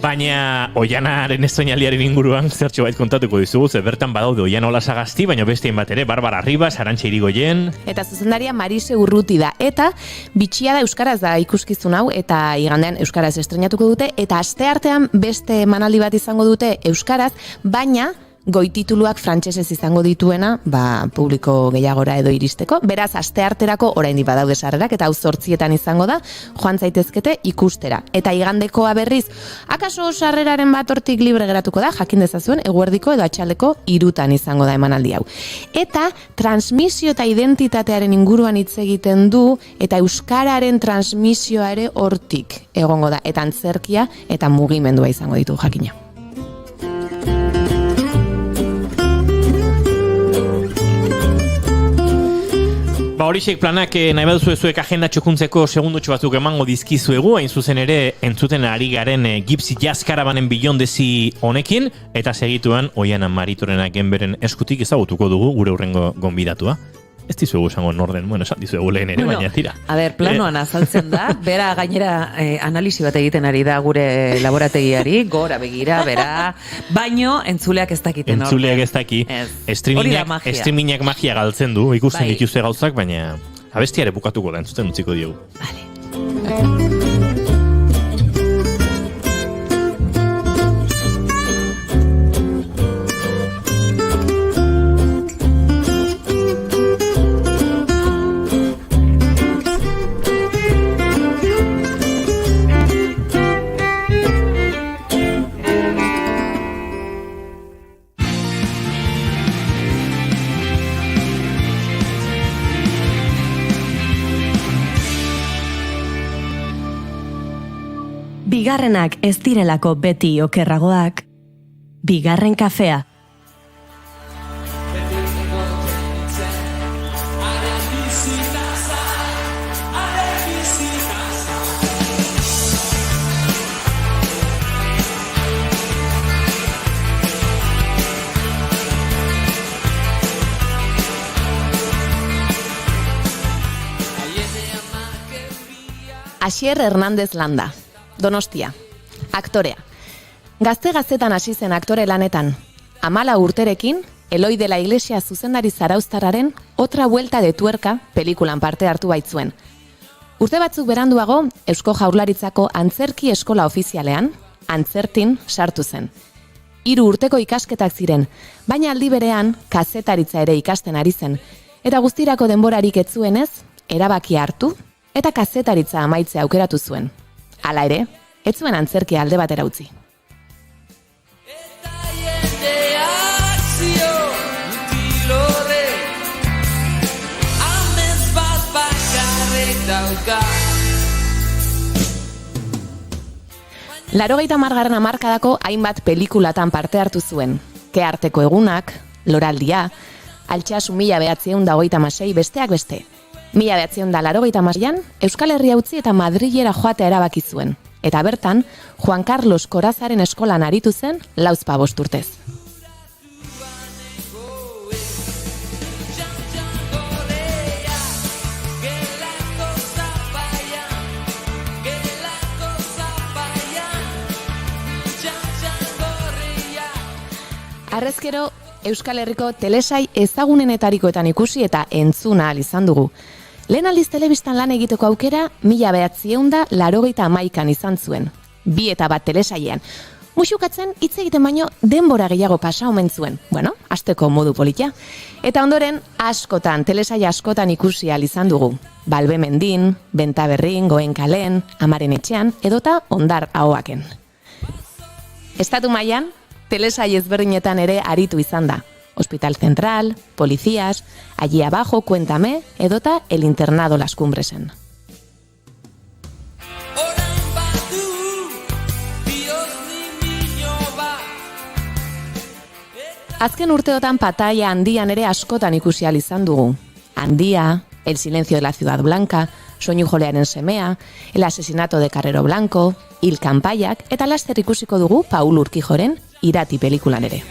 Baina Oianaren estoinaldiaren inguruan zertxo bait kontatuko dizugu, ze bertan badaude Oiana Olasagasti, baina bestein bat ere, Barbara Ribas, Arantxa Irigoyen. Eta zuzendaria Marise Urruti da. Eta bitxia da euskaraz da ikuskizun hau, eta igandean euskaraz estrenatuko dute, eta asteartean beste emanaldi bat izango dute euskaraz, baina goitituluak frantsesez izango dituena, publiko gehiagora edo iristeko. Beraz, astearterako oraindik badaude sarrerak, eta hau 8etan izango da, joan zaitezkete ikustera. Eta igandekoa berriz, akaso sarreraren bat hortik libre geratuko da, jakin dezazuen, eguerdiko edo atxaldeko 3 izango da emanaldi hau. Eta transmisio eta identitatearen inguruan hitz egiten du, eta euskararen transmisioa ere hortik egongo da, eta antzerkia eta mugimendua izango ditu jakina. Horixek planak nahi baduzu ezuek agenda txokuntzeko segundotxo batzuk emango dizkizuegu, hain zuzen ere entzuten ari garen Gypsy Jazz Caravan Beyondesi honekin, eta segituan Oiana Maritorena Genberen eskutik ezagutuko dugu gure hurrengo gonbidatua. Ez dizuegu esango norden, esan dizuegu lehen ere, baina tira. Planoan azaltzen da, bera gainera analisi bat egiten ari da gure laborategiari, gora begira, bera, baino entzuleak ez dakiten orden. Entzuleak ez daki, streamingak magia galtzen du, ikusten dituzte gauzak, baina abestiare bukatuko da, entzuten utziko diogu. Vale. Bigarrenak ez direlako beti okerragoak, bigarren kafea. Asier Hernández Landa, Donostia, aktorea. Gazte-gaztetan hasi zen aktore lanetan. 14 urterekin, Eloi de la Iglesia zuzendari zarauztarraren Otra vuelta de tuerka pelikulan parte hartu baitzuen. Urte batzuk beranduago, Eusko Jaurlaritzako antzerki eskola ofizialean, antzertin sartu zen. 3 urteko ikasketak ziren, baina aldi berean kazetaritza ere ikasten ari zen, eta guztirako denborarik ez zuenez, erabakia hartu, eta kazetaritza amaitzea aukeratu zuen. Hala ere, ez zuen antzerkia alde batera utzi. Laurogeita hamargarren hamarkadako hainbat pelikulatan parte hartu zuen. Kearteko egunak, Loraldia, Altsasu 1936 besteak beste. 1986an Euskal Herria utzi eta Madrilera joatea erabaki zuen. Eta bertan, Juan Carlos Corazaren eskolan aritu zen 45 urtez. Harrezkero, Euskal Herriko telesai ezagunenetarikoetan ikusi eta entzuna ahal izan dugu. Lehen aldiz telebistan lan egiteko aukera 1981an izan zuen. 2 eta 1 telesailean. Muxukatzen hitz egiten baino denbora gehiago pasa omen zuen. Bueno, hasteko modu polita. Eta ondoren askotan, telesaila askotan ikusi ahal izan dugu. Balbe Mendin, Bentaberrin, Goenkalen, Amaren etxean, edota Ondar ahoaken. Estatu mailan, telesail ezberdinetan ere aritu izan da. Hospital Central, Policías, Allí Abajo, Cuéntame, edota El Internado Las Cumbresen. Azken urteotan pataia handian ere askotan ikusi ahal izan dugu. Handia, El silencio de la ciudad blanca, Soinu jolearen semea, El asesinato de Carrero Blanco, Hil kanpaiak eta laster ikusiko dugu Paul Urquijoren Irati pelikulan ere.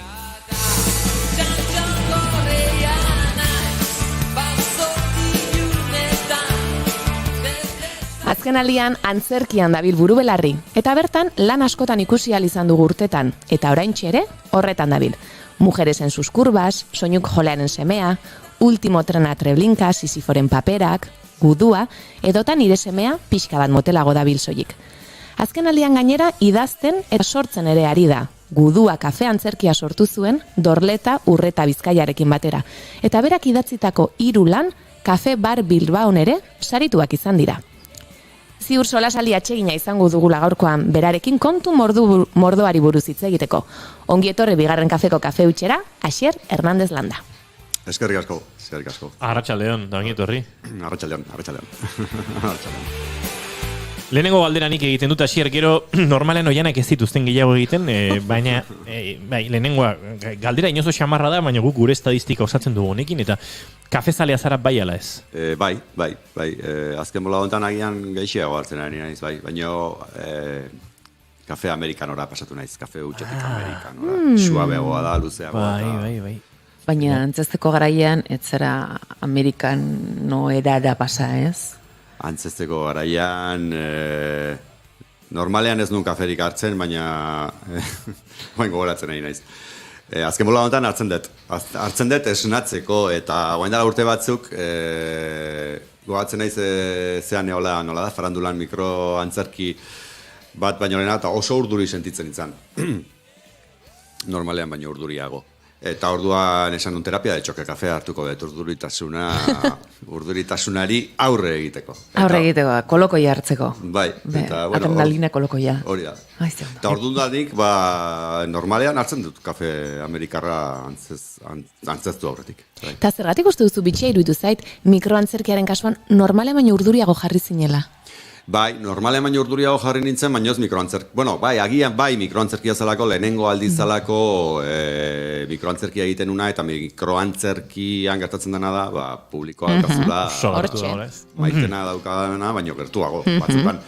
Azken aldian antzerkian dabil burubelarri, eta bertan lan askotan ikusi ahal izan dugu urtetan, eta oraintxe ere horretan dabil. Mujeres en sus curvas, Soinuk jolearen semea, Último tren a Treblinka, Sisiforen paperak, Gudua, edota Nire semea pixka bat motelago dabil soilik. Azken aldian gainera idazten eta sortzen ere ari da. Gudua kafe antzerkia sortu zuen Dorleta Urreta Bizkaiarekin batera, eta berak idatzitako 3 lan Kafe Bar Bilbaon ere sarituak izan dira. Ziur solasaldi atsegina izango dugula gaurkoan berarekin kontu mordoari buruz hitz egiteko. Ongi etorri bigarren kafeko kafe utxera, Asier Hernández Landa. Eskerrik asko, eskerrik asko. Arratsaldeon, da ongi etorri. Arratsaldeon. Lehenengo galderanik egiten dut, Asier, gero normalen oianak ez dituzten gehiago egiten, baina lehenengoa galdera inozo xamarra da, baina guk gure estadistika osatzen dugu honekin, eta kafezalea zara bai ala ez? Bai. Azken bola hontan agian geixiago hartzen ari naiz, bai. Baina kafe amerikanora pasatu naiz, kafe utxetik amerikanora. Suabeagoa da, luzeagoa. Bai. Baina antzesteko garaian, ez zera amerikanoerara pasa ez? Antzesteko garaian, normalean ez nuen kaferik hartzen, baina bain gogoratzen nahi naiz. Azken bola honetan hartzen dut esnatzeko, eta guain dela urte batzuk, gogatzen naiz zean nola da, farandulan mikroantzerki bat baino lehena, eta oso urduri sentitzen izan. Normalean baino urduriago. Eta orduan esan duen terapia de txoke kafea hartuko dut urduritasunari aurre egiteko. Aurre egiteko, kolokoia hartzeko. Bai. Adrenalina kolokoia. Hori da. Eta orduan danik, normalean hartzen dut kafe amerikarra antzeztu aurretik. Eta zergatik uste duzu bitxia iruditu zait, mikroantzerkiaren kasuan normale baino urduriago jarri zinela? Bai, normalean baino urduriago jarri nintzen, baino ez mikroantzerkia. Bueno, agian mikroantzerkia zalako, lehenengo aldiz zalako mikroantzerkia egiten una, eta mikroantzerkian gertatzen dena da, publikoa gazula maitena daukadana, baino gertuago batzukan.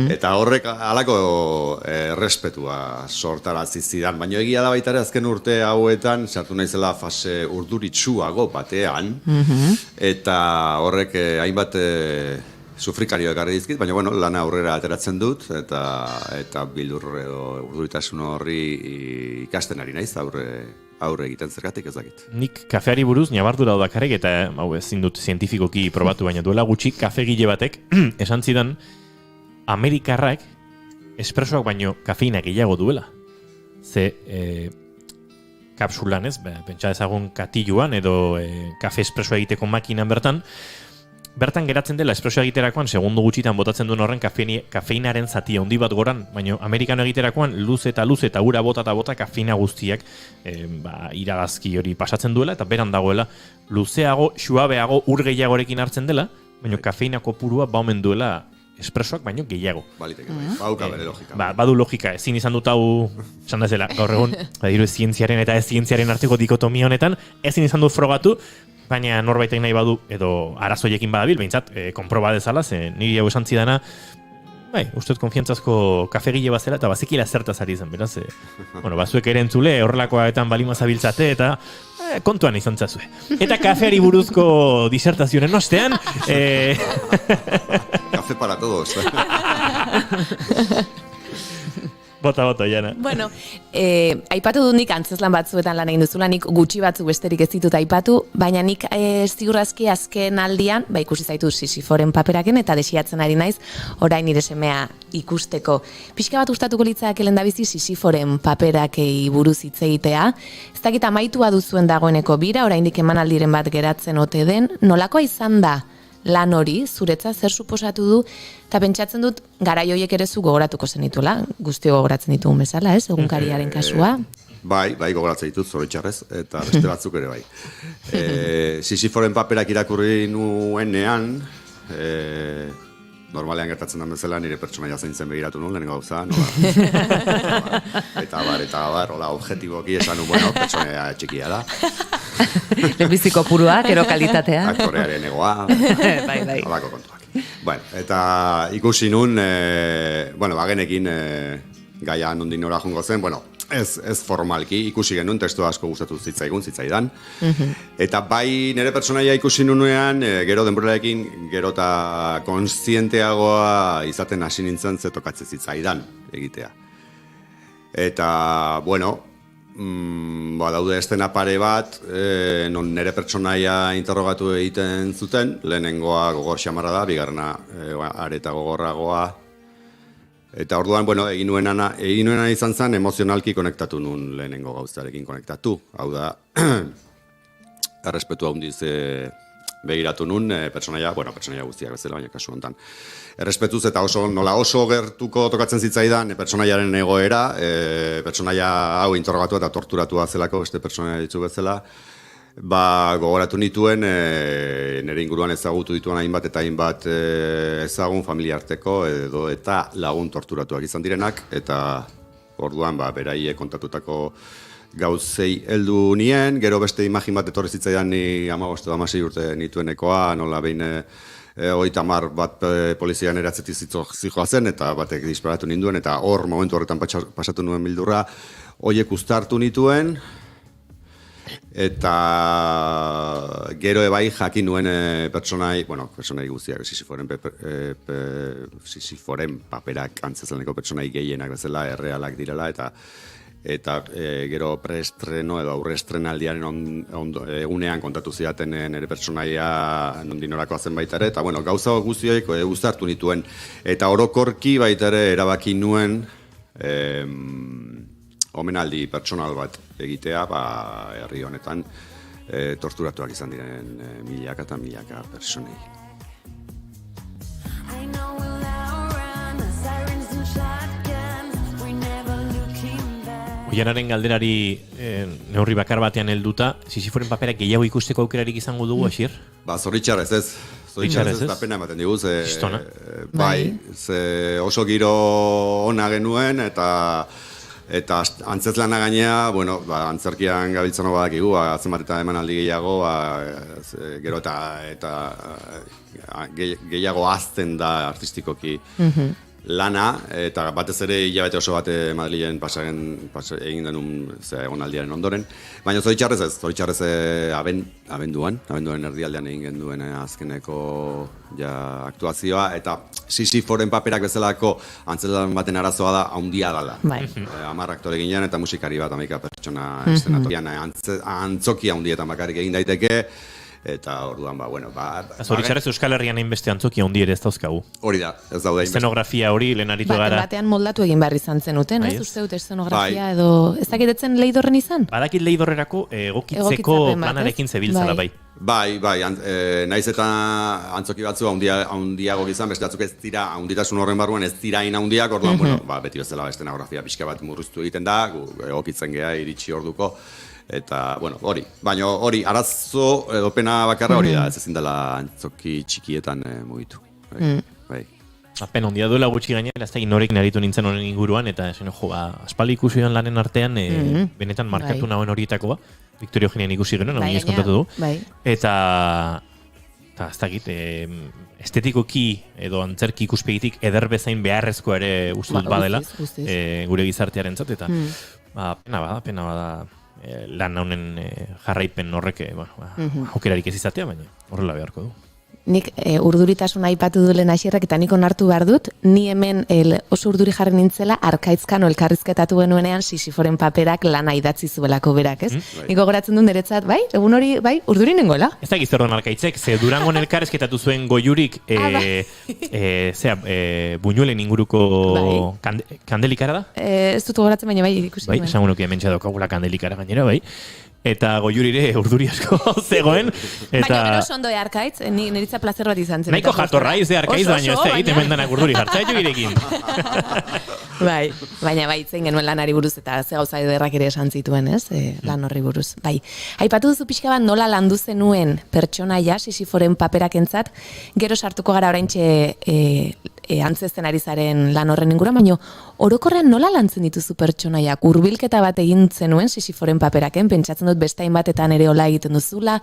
Eta horrek alako errespetua sortarazi zidan, baino egia da baita ere azken urte hauetan, sartu naizela fase urduritsuago batean, eta horrek hainbat sufrikario ekarri dizkit, baina lana aurrera ateratzen dut, eta bildur edo urduritasun horri ikasten ari naiz, aurre egiten zergatik ez dakit. Nik kafeari buruz nabardura dakarek, eta ezin dut zientifikoki probatu, baina duela gutxi kafegile batek esan zidan Amerikarrak espresoak baino kafeina gehiago duela. Ze kapsulan ez, pentsa ezagun katiluan edo kafe espresoa egiteko makinan bertan geratzen dela espresoa egiterakoan, segundo gutxitan botatzen duen horren kafeinaren zatia handi bat goran, baina amerikano egiterakoan luz eta ura bota kafeina guztiak iragazki hori pasatzen duela, eta beran dagoela luzeago, suabeago, ur gehiagorekin hartzen dela, baina kafeina kopurua baumen duela espresoak baino gehiago. Baliteke, bauka bere logika. Badu logika, ezin izan dut hau, esan da zela, gaur egun, zientziaren eta ez zientziaren arteko dikotomia honetan, ezin izan dut frogatu, baina norbaitek nahi badu, edo arazoiekin badabil, behintzat, konproba dezala, ze niri hau esan zidana, uste konfiantzazko kafegile bat zela, eta bazekila zertaz ari zen, beraz, bazuek ere entzule, horrelakoetan balima zabiltzate, eta kontuan izan zazue. Eta kafeari buruzko disertazioaren ostean, Café para todos. Bota, Jana. Bueno, aipatu dut nik antzezlan batzuetan lan egin duzula, nik gutxi batzuk besterik ez ditut aipatu, baina nik ziurrazki azken aldian, ikusi zaitu Sisiforen paperaken eta desiatzen ari naiz, orain nire semea ikusteko. Pixka bat gustatuko litzake lehendabizi Sisiforen paperakei buruz hitz egitea. Ez dakit amaitua duzuen dagoeneko bira, oraindik emanaldiren bat geratzen ote den, nolakoa izan da lan hori, zuretzat zer suposatu du, eta pentsatzen dut garai horiek ere zu gogoratuko zenituela, guztio gogoratzen ditugun bezala, ez, egunkariaren kasua. Bai, gogoratzen ditut, zoritxarrez, eta beste batzuk ere bai. Sisiforen paperak irakurri nuenean, normalean gertatzen den bezala, nire pertsonaia zaintzen begiratu nuen, lehenengo gauza, nola. Eta bar, hola, objetiboki esan nuen, bueno, pertsonaia txikia da. Lehenbiziko purua, gero kalitatea. Aktorearen egoa, bai. holako kontuak. Bueno, eta ikusi nun, bagenekin gaia nondik nora jongo zen, ez formalki, ikusi genuen, testu asko gustatu zitzaidan. Eta bai nire pertsonaia ikusi nunean, gero denborarekin, gero eta kontzienteagoa izaten hasi nintzen zetokatzen zitzaidan egitea. Eta, daude estena pare bat, non nire pertsonaia interrogatu egiten zuten, lehenengoa gogor xamarra da, bigarrena areta gogorragoa. Eta orduan, egin nuena izan zen, emozionalki konektatu nun lehenengo gauzarekin konektatu. Hau da, errespetu handiz begiratu nun, pertsonaia guztiak bezala, baina kasu honetan. Errespetuz eta oso gertuko tokatzen zitzaidan pertsonaiaren egoera, pertsonaia hau interrogatu eta torturatua zelako, beste pertsonaia ditzu bezala, gogoratu nituen, nire inguruan ezagutu dituan hainbat ezagun familiarteko edo eta lagun torturatuak izan direnak, eta orduan beraiek kontatutako gauzei heldu nien, gero beste imagin bat etorri zitzaidan ni 15-16 urte nituenekoa, nola behin 30 bat polizian eratzetik zijoa zen, eta batek disparatu ninduen, eta hor momentu horretan pasatu nuen bildurra, horiek uztartu nituen, eta gero ebai jakin nuen pertsonai guztiak, Sisiforen paperak antzezlaneko pertsonai gehienak bezala, errealak direla, eta gero preestreno edo aurreestrenaldiaren egunean kontatu zidaten nire pertsonaia nondinorakoa zen baita ere, eta gauza guztiak uztartu nituen, eta orokorki baita ere erabaki nuen omenaldi pertsonal bat egitea, herri honetan torturatuak izan diren milaka eta milaka pertsonei. Oianaren galderari neurri bakar batean helduta, Sisiforen paperak gehiago ikusteko aukerarik izango dugu, Asir? Zoritxarrez ez. Zoritxarrez ez, pena ematen digu, Bai, oso giro ona genuen, eta antzezlana gainea, antzerkian gabiltzano badakigu, zenbat eta emanaldi gehiago, gero eta gehiago azten da artistikoki lana, eta batez ere hilabete oso bat Madrilen egin denun egonaldiaren ondoren. Baina zoritxarrez abenduan erdialdean egin genduen azkeneko aktuazioa, eta Sisiforen paperak bezalako antzezlan baten arazoa da handia dela. 10 aktore ginean eta musikari bat 11 pertsona estenatokian antzokia handietan bakarrik egin daiteke, eta orduan, Zoritxarrez Euskal Herrian hainbeste antzokia handi ere ez dauzkagu. Hori da, ez daude. Eszenografia hori, lehen aritu gara. Batean moldatu egin behar izan zenuten, ez uste dut eszenografia edo... Ez dakitetzen Leidorren izan? Badakit Leidorrerako egokitzeko planarekin zebiltzala, bai. Bai, naiz eta antzoki batzu handiagok izan, beste batzuk ez dira, handitasun horren barruan ez dira hain handiak, orduan, beti bezala eszenografia pixka bat murriztu egiten da, egokitzen geha iritsi orduko, eta, hori. Baina hori, arazo edo pena bakarra hori da, ez ezin dela antzoki txikietan mugitu. Bai. Apen ondia duela gutxi gainera, ez da norekin aritu nintzen honen inguruan, eta aspaldi ikusi den lanen artean, benetan markatu nagoen horietakoa, Victorio Eugenian ikusi genuen, hau inoz kontatu du. Eta ez dakit, estetikoki edo antzerki ikuspegitik eder bezain beharrezko ere uste dut badela, gure gizartearen zat, eta pena bada lan honen jarraipen horrek aukerarik ez izatea, baina horrela beharko du. nik urduritasun aipatu du lehen Asierrek eta nik onartu behar dut, ni hemen oso urduri jarri nintzela Arkaitzkano elkarrizketatu genuenean Sisiforen paperak lana idatzi zuelako berak, ez? Nik gogoratzen dut niretzat, bai, egun hori, bai, urduri nengoela. Ez da gizerron Arkaitzek, ze Durangon elkarrizketatu zuen goiurik, Buñuelen inguruko kandelikara da? Ez dut gogoratzen, baina bai, ikusi. Bai, esan gunuki hemen txadokagula kandelikara gainera, bai. Eta goiurire urduri asko zegoen. Eta... Baina gero sondo Arkaitz, niritza plazer bat izan zen. Nahiko jatorra iz de Arkaitz, baina ez da egiten mendanak urduri jartza girekin. Bai, baina bai, zein genuen lanari buruz eta ze gauza ederrak ere esan zituen, ez? Lan horri buruz. Bai, aipatu duzu pixka bat nola landu zenuen pertsonaia Sisiforen paperakentzat, gero sartuko gara oraintxe antzesten ari zaren lan horren inguruan, baina orokorrean nola lantzen dituzu pertsonaiak? Hurbilketa bat egin zenuen Sisiforen paperaken, pentsatzen dut beste hainbatetan ere hola egiten duzula,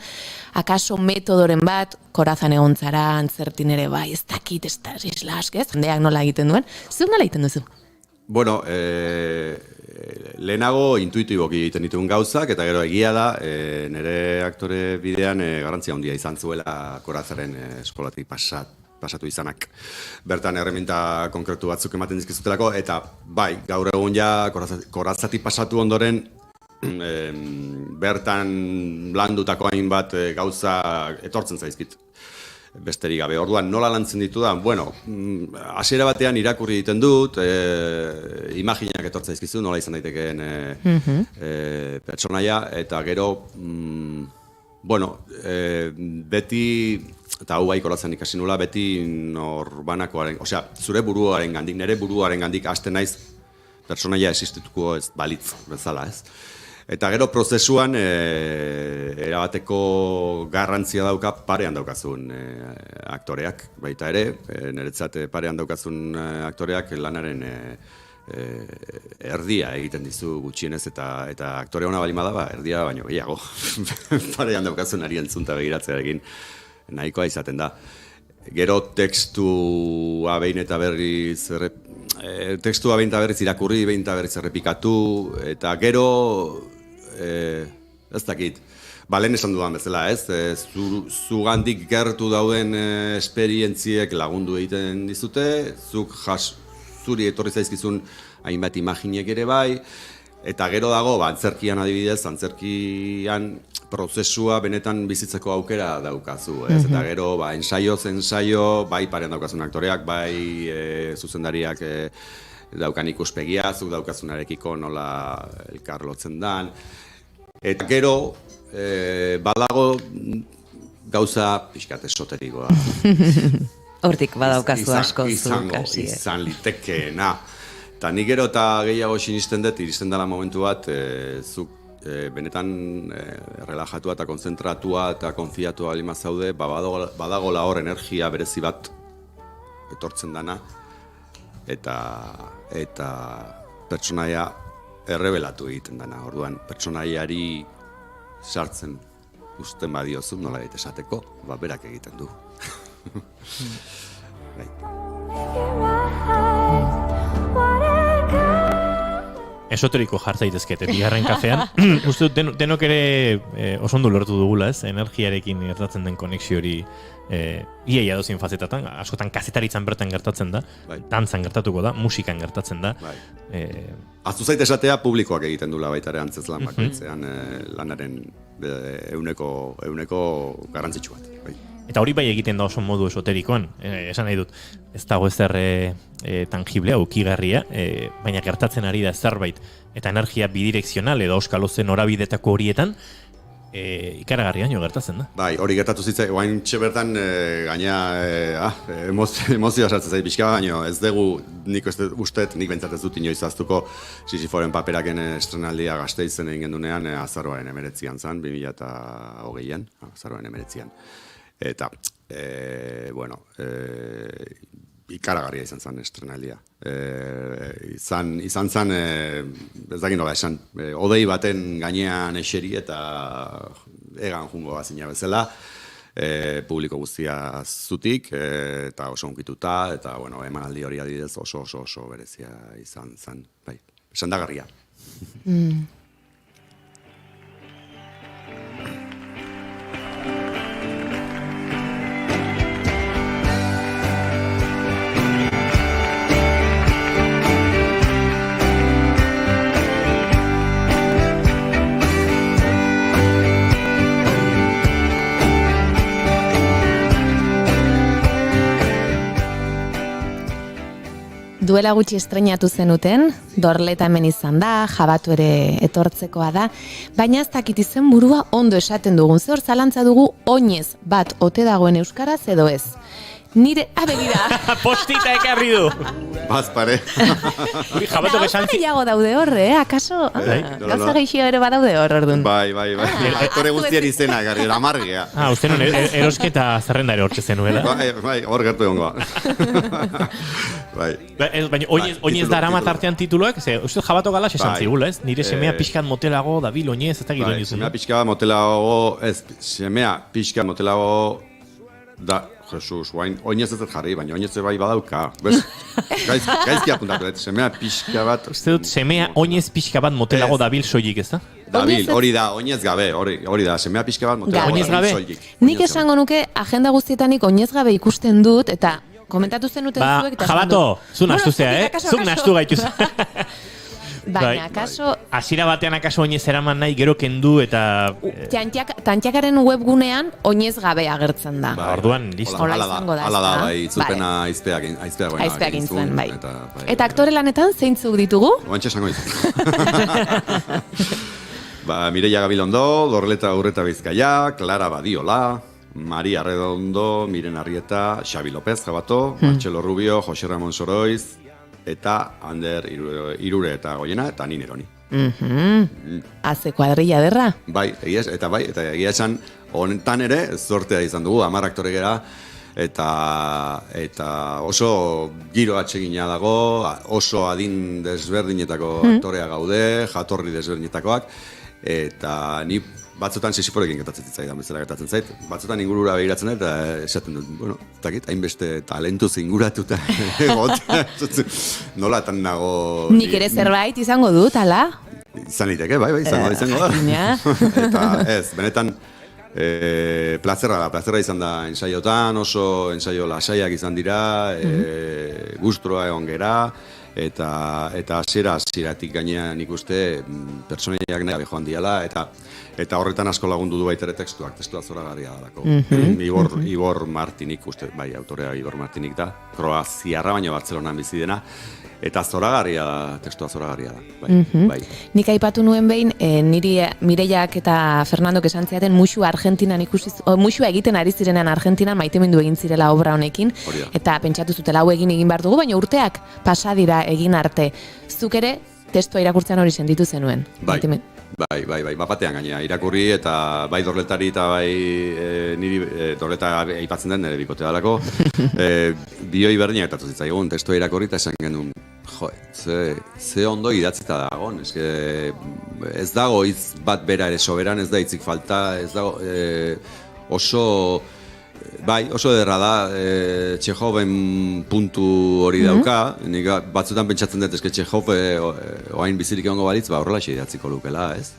akaso metodoren bat, korazan egon zara, antzertin ere bai, ez dakit, ez da, ez, jendeak nola egiten duen, zuk nola egiten duzu? Bueno, lehenago intuitiboki egiten dituen gauzak, eta gero egia da, nire aktore bidean garrantzia handia izan zuela korazaren eskolatik pasatu izanak. Bertan erreminta konkretu batzuk ematen dizkizutelako, eta bai, gaur egun ja korazatik pasatu ondoren, bertan landutako hainbat gauza etortzen zaizkit. Besterik gabe. Orduan, nola lantzen ditudan? Bueno, hasiera batean irakurri egiten dut, imaginak etortzen zaizkizu, nola izan daitekeen pertsonaia, eta gero, bueno, beti, eta hau bai koratzen ikasi nula, beti norbanakoaren, osea, zure buruaren gandik, nire buruaren gandik hasten naiz pertsonaia existituko ez balitz bezala, ez? Eta gero prozesuan erabateko garrantzia dauka parean daukazun aktoreak, baita ere, niretzat parean daukazun aktoreak lanaren erdia egiten dizu gutxienez, eta aktore ona balima da, erdia baino gehiago parean daukazun ari entzunta begiratzearekin nahikoa izaten da. Gero tekstua behin eta berriz irakurri, behin eta berriz errepikatu, eta gero ez dakit, lehen esan dudan bezala, ez? Zugandik gertu dauden esperientziek lagundu egiten dizute, zuri etorri zaizkizun hainbat imaginek ere bai, eta gero dago, antzerkian adibidez, antzerkian prozesua benetan bizitzeko aukera daukazu, ez? Eta gero, ensaio, bai parean daukazun aktoreak, bai zuzendariak daukan ikuspegia, zuk daukazunarekiko nola elkar lotzen dan. Eta gero, badago gauza pixkat esoterikoa. Hortik badaukazu asko zuk hasi. Izan litekeena. Eta nik gero eta gehiago sinisten dut, iristen dela momentu bat, zuk benetan relajatua eta konzentratua eta konfiatua alima zaude, badagola hor energia berezi bat etortzen dana, eta pertsonaia errebelatu egiten dana. Orduan, pertsonaiari sartzen uzten badiozu, nola egite esateko, berak egiten du. Esoteriko jartzaitezkete, bigarren kafean. Uste dut, denok ere oso ondo lortu dugula, ez? Energiarekin gertatzen den konexio hori iaia dozien fazetatan, askotan kazetaritzan bertan gertatzen da, dantzan gertatuko da, musikan gertatzen da. Aztu zait esatea publikoak egiten dula baita ere antzez lan bakoitzean lanaren euneko garrantzitsu bat. Eta hori bai egiten da oso modu esoterikoan, esan nahi dut, ez dago ezer tangiblea, ukigarria, baina gertatzen ari da zerbait, eta energia bidirekzional edo auskalozen norabidetako horietan, ikaragarriaino gertatzen da. Bai, hori gertatu zitzai, oain bertan gaina emozioa sartzen zait pixka, baina ez dugu, nik bentsat ez dut inoiz aztuko Sisiforen paperaken estrenaldia Gasteizen egin gendunean azaroaren 19an zan, 2020an, azaroaren 19an. Eta, bueno, ikaragarria izan zen estrenaldia. Izan zen, ez dakit nola esan, odei baten gainean eseri eta egan jungo bazina bezala, publiko guztia zutik, eta oso onkituta, eta, bueno, emanaldi hori adidez oso berezia izan zen. Bai, esandagarria. duela gutxi estreinatu zenuten, Dorleta hemen izan da, Jabatu ere etortzekoa da, baina ez dakit izen burua ondo esaten dugun, zehor zalantza dugu oinez bat ote dagoen euskaraz edo ez. Nire, begira. Postita ekarri du. Bazpare. Jabatu esan Gehiago daude hor, akaso? Gauza gehiago ere badaude hor, ordun. Bai. Aktore guztien izena, garri, amargea. Uste nuen, erosketa zerrenda ere hortxe zenuela. Bai, hor gertu egongoa. Bai. Baina, oinez daramat artean tituloak, uste Jabatu Galas esan zigula, ez? Nire semea pixkat motelago, dabil, oinez, ez dakit oinez. Semea pixkat motelago, semea pixkat motelago, da, Jesus, oinez ez jarri, baina oinez bai badauka. Gaizki apuntatu, semea pixka bat... Uste dut, semea oinez pixka bat motelago dabil soilik, ez da? Dabil, hori da, oinez gabe, hori da, semea pixka bat motelago dabil soilik. Nik esango nuke, agenda guztietanik oinez gabe ikusten dut, eta komentatu zenuten zuek... Jabato, zu nastu zea, Zuk nastu gaituz. Baina, akaso... Hasiera batean akaso oinez eraman nahi, gero kendu eta... Tantxakaren webgunean oinez gabe agertzen da. Orduan, listo. Hala da, bai, itzulpena aizpeak gintzuen, bai. Eta aktore lanetan zeintzuk ditugu? Oantxe esango izan. Mireia Gabilondo, Dorleta Urreta Bizkaia, Clara Badiola, Maria Redondo, Miren Arrieta, Xabi López Jabato, Marcelo Rubio, Jose Ramon Soroiz, eta Ander Irure eta Goiena, eta Nine Eroni. Haze kuadrilla derra? Bai, eta egia esan, honetan ere, zortea izan dugu, 10 aktore gera, eta oso giro atsegina dago, oso adin desberdinetako aktorea gaude, jatorri desberdinetakoak, eta ni batzutan Sisiforekin gertatzen zait, batzutan ingurura begiratzen eta esaten dut, bueno, takit, hainbeste talentuz inguratuta nolatan nago... Nik ere zerbait izango dut, ala? Izan liteke, bai, izango da. Eta ez, benetan, plazerra izan da ensaiotan, oso ensaio lasaiak izan dira, gustroa egon gera, eta hasieratik gainean ikuste pertsonaiak nahi gabe joan diala, eta horretan asko lagundu du baita ere testua zoragarria dalako. Ibor Martinik, uste, bai, autorea Ibor Martinik da, Kroaziarra baina Bartzelonan bizi dena, eta zoragarria da, testua zoragarria da. Bai. Nik aipatu nuen behin, niri Mireiak eta Fernandok esan ziaten muxua Argentinan muxua egiten ari zirenean Argentinan maitemindu egin zirela obra honekin, eta pentsatu zutela hau egin behar dugu, baina urteak pasa dira egin arte. Zuk ere, testua irakurtzean hori senditu zenuen. Bai, bapatean gainea, irakurri eta bai Dorletari eta bai niri Dorleta aipatzen den nire bikotea dalako, bioi berdina gertatu zitzaigun, testua irakurri eta esan genuen, ze ondo idatzita dagoen, ez dago hitz bat bera ere soberan, ez da hitzik falta, ez dago oso ederra da, Txehoven puntu hori dauka, nik batzutan pentsatzen dut eske Txehov oain bizirik egongo balitz, horrela idatziko lukela, ez?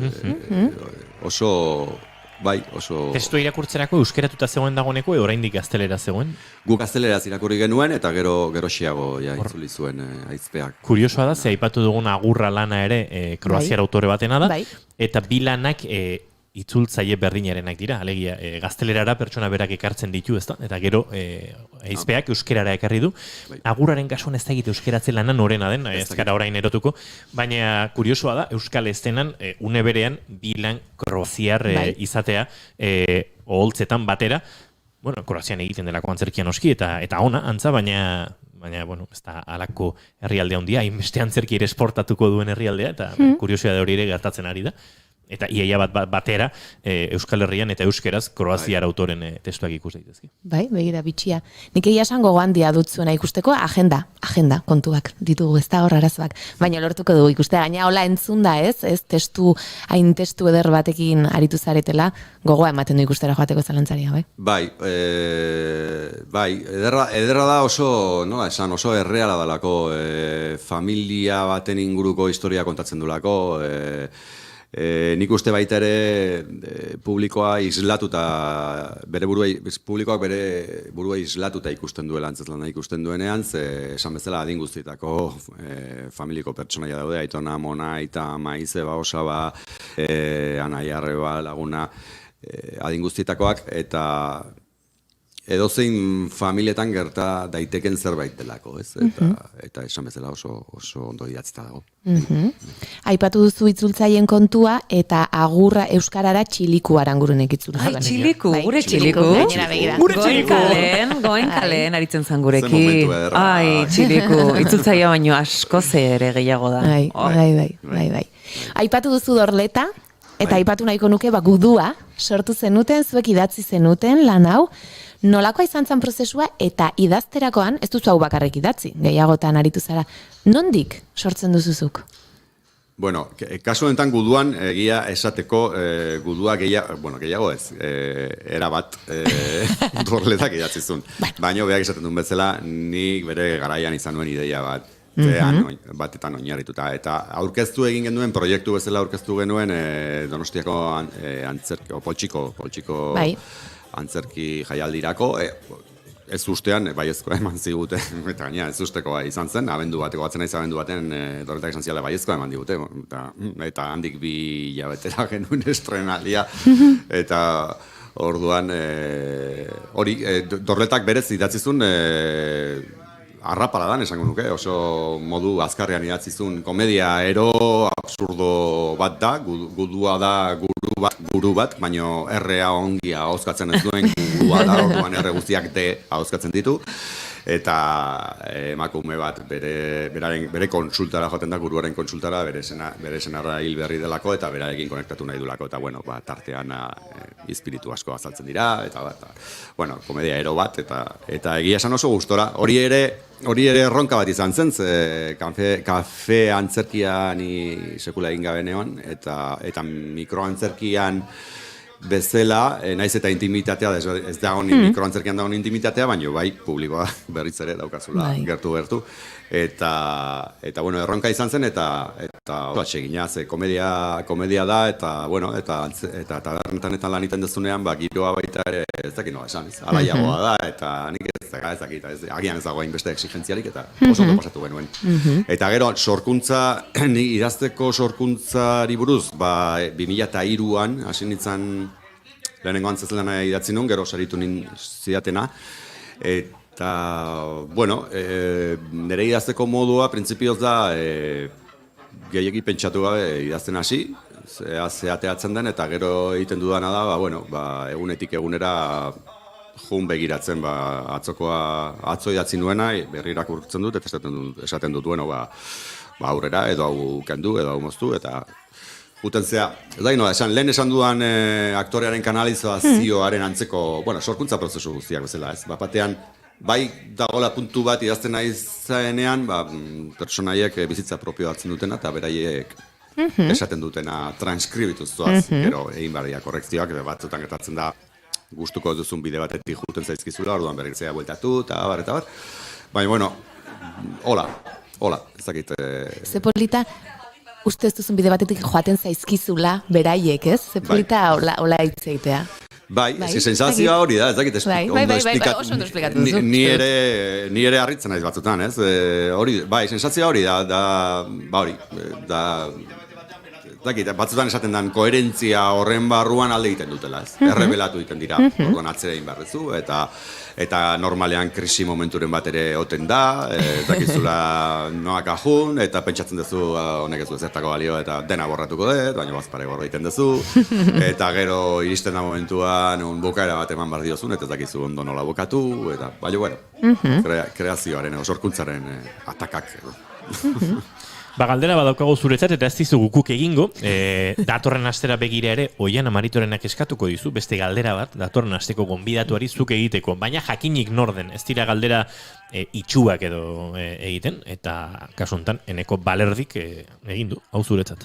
Oso... Testu irakurtzerako euskeratuta zegoen dagoeneko, oraindik gaztelera zegoen? Gu gazteleraz irakurri genuen, eta gero xeago itzuli zuen aizpeak. Kuriosoa da, ze aipatu dugun agurra lana ere kroaziar autore batena da, eta bi lanak itzultzaile berdinarenak dira, alegia gaztelerara pertsona berak ekartzen ditu, ezta? Eta gero aizpeak euskerara ekarri du. Agurraren kasuan ez da egite euskeratzen lana norena den, ez gara orain erotuko, baina kuriosoa da, euskal estenan une berean bi lan kroaziar izatea oholtzetan batera, bueno, Kroazian egiten delako antzerkian oski eta ona antza, baina bueno, ez da alako herrialde handia, hainbeste antzerki ere esportatuko duen herrialdea, eta kuriosia da hori ere gertatzen ari da. Eta iaia batera Euskal Herrian eta euskeraz kroaziar autoren testuak ikus daitezke. Bai, begira bitxia. Nik egia esan gogoandia dut zuena ikusteko agenda kontuak ditugu, ez da hor arazoak. Baina lortuko dugu ikustea, gaina hola entzun da ez hain testu eder batekin aritu zaretela, gogoa ematen du ikustera joateko zalantzaria, bai? Bai, ederra da oso, nola esan, oso erreala dalako, familia baten inguruko historia kontatzen dulako, nik uste baita ere publikoa islatuta, publikoak bere burua islatuta ikusten duela antzetlana ikusten duenean, esan bezala adin guztietako familiko pertsonaia daude, Aitona, Mona, Aita, Maize, Osaba, Anaia, Arreba, Laguna, adin guztietakoak, eta edozein familietan gerta daiteken zerbait delako, ez? Eta esan bezala oso ondo idatzita dago. Aipatu duzu itzultzaien kontua eta agurra euskarara txiliku arangurunek itzultzen. Ai, txiliku, gure txiliku. Goenkalen aritzen zan gurekin. Ai, txiliku, itzultzaia baino asko ere gehiago da. Bai. Aipatu duzu Dorleta, eta aipatu nahiko nuke gudua sortu zenuten, zuek idatzi zenuten lan hau. Nolakoa izan zen prozesua eta idazterakoan, ez duzu hau bakarrik idatzi, gehiagotan aritu zara. Nondik sortzen duzuzuk? Bueno, kasu honetan guduan egia esateko gudua gehiago ez, erabat Dorletak idatzizun. Baina beak esaten duen bezala, nik bere garaian izan nuen ideia batetan oinarrituta. Eta aurkeztu egin genuen, proiektu bezala aurkeztu genuen Donostiako poltsiko antzerki jaialdirako, ez ustean, baiezkoa eman zigute, eta gaina ez usteko izan zen, abendu baten Dorletak esan ziala baiezkoa eman digute, eta handik 2 hilabetera genuen estrenalia, eta orduan, Dorletak berez idatzizun, arrapaladan esango nuke, oso modu azkarrean idatzizun komedia absurdo bat da, gudua da guru bat, baino errea ongi ahozkatzen ez duen gudua da, orduan erre guztiak ahozkatzen ditu, eta emakume bat bere kontsultara joaten da, guruaren kontsultara, bere senarra hil berri delako, eta berarekin konektatu nahi dulako, eta tartean espiritu asko azaltzen dira, eta komedia bat, eta egia esan oso gustora. Hori ere erronka bat izan zen, kafe antzerkia ni sekula egin gabe neon, eta mikroantzerkian bezala, naiz eta intimitatea, ez da honi mikroantzerkian da honi intimitatea, baina bai publikoa berriz ere daukazula gertu. Eta erronka izan zen, eta atsegina, ze komedia da, eta tabernetan eta lan iten dezunean, giroa baita ere, ez dakit nola esan, alaiagoa da, eta nik ez dakit, agian ez dagoa inbeste exigentzialik, eta oso ondo pasatu genuen. Eta gero, sorkuntza, nik idazteko sorkuntzari buruz, 2003an, hasi nintzen lehenengo antzezelana idatzi nun, gero saritu zidatena, eta, nire idazteko modua, printzipioz da, gehiegi pentsatu gabe idazten hasi, zehateatzen den, eta gero egiten dudana da, egunetik egunera jun begiratzen, atzo idatzi nuena, berri irakurtzen dut, eta esaten dut, aurrera, edo hau kendu, edo hau moztu, eta guten zea, lehen esan dudan aktorearen kanalizazioaren antzeko, sorkuntza prozesu guztiak bezala, ez? Batean, bai dagoela puntu bat idazten nahi zaenean, pertsonaiek bizitza propio hartzen dutena, eta beraiek esaten dutena transkribituz zoaz, gero egin barria korrekzioak, batzutan gertatzen da, gustuko duzun bide batetik juten zaizkizula, orduan berritzea bueltatu, eta bar. Baina, hola, ezakit. Zepolita, ustez duzun bide batetik joaten zaizkizula beraiek, ez? Zepolita hola itzeitea. Bai, sensazioa hori da, ez dakit oso ondo esplikatu duzu. Ni ere harritzen naiz batzutan, ez? Sensazioa hori da, batzutan esaten den koherentzia horren barruan alde egiten dutela, ez? Errebelatu egiten dira, orduan atzera egin barrezu, eta normalean krisi momenturen bat ere oten da, dakizula noak ajun, eta pentsatzen duzu honek ez du ezertako balio, eta dena borratuko dut, baina bazpare borro egiten duzu, eta gero iristen da momentuan bukaera bat eman bar diozun, eta ez dakizu ondo nola bukatu, eta kreazioaren, sorkuntzaren atakak. Galdera badaukago zuretzat, eta ez dizu gukuk egingo, datorren astera begira ere, Oiana Maritorenak eskatuko dizu, beste galdera bat, datorren asteko gonbidatuari zuk egiteko, baina jakinik norden, ez dira galdera itxuak edo egiten, eta kasuntan, eneko balerdik egin du, hau zuretzat.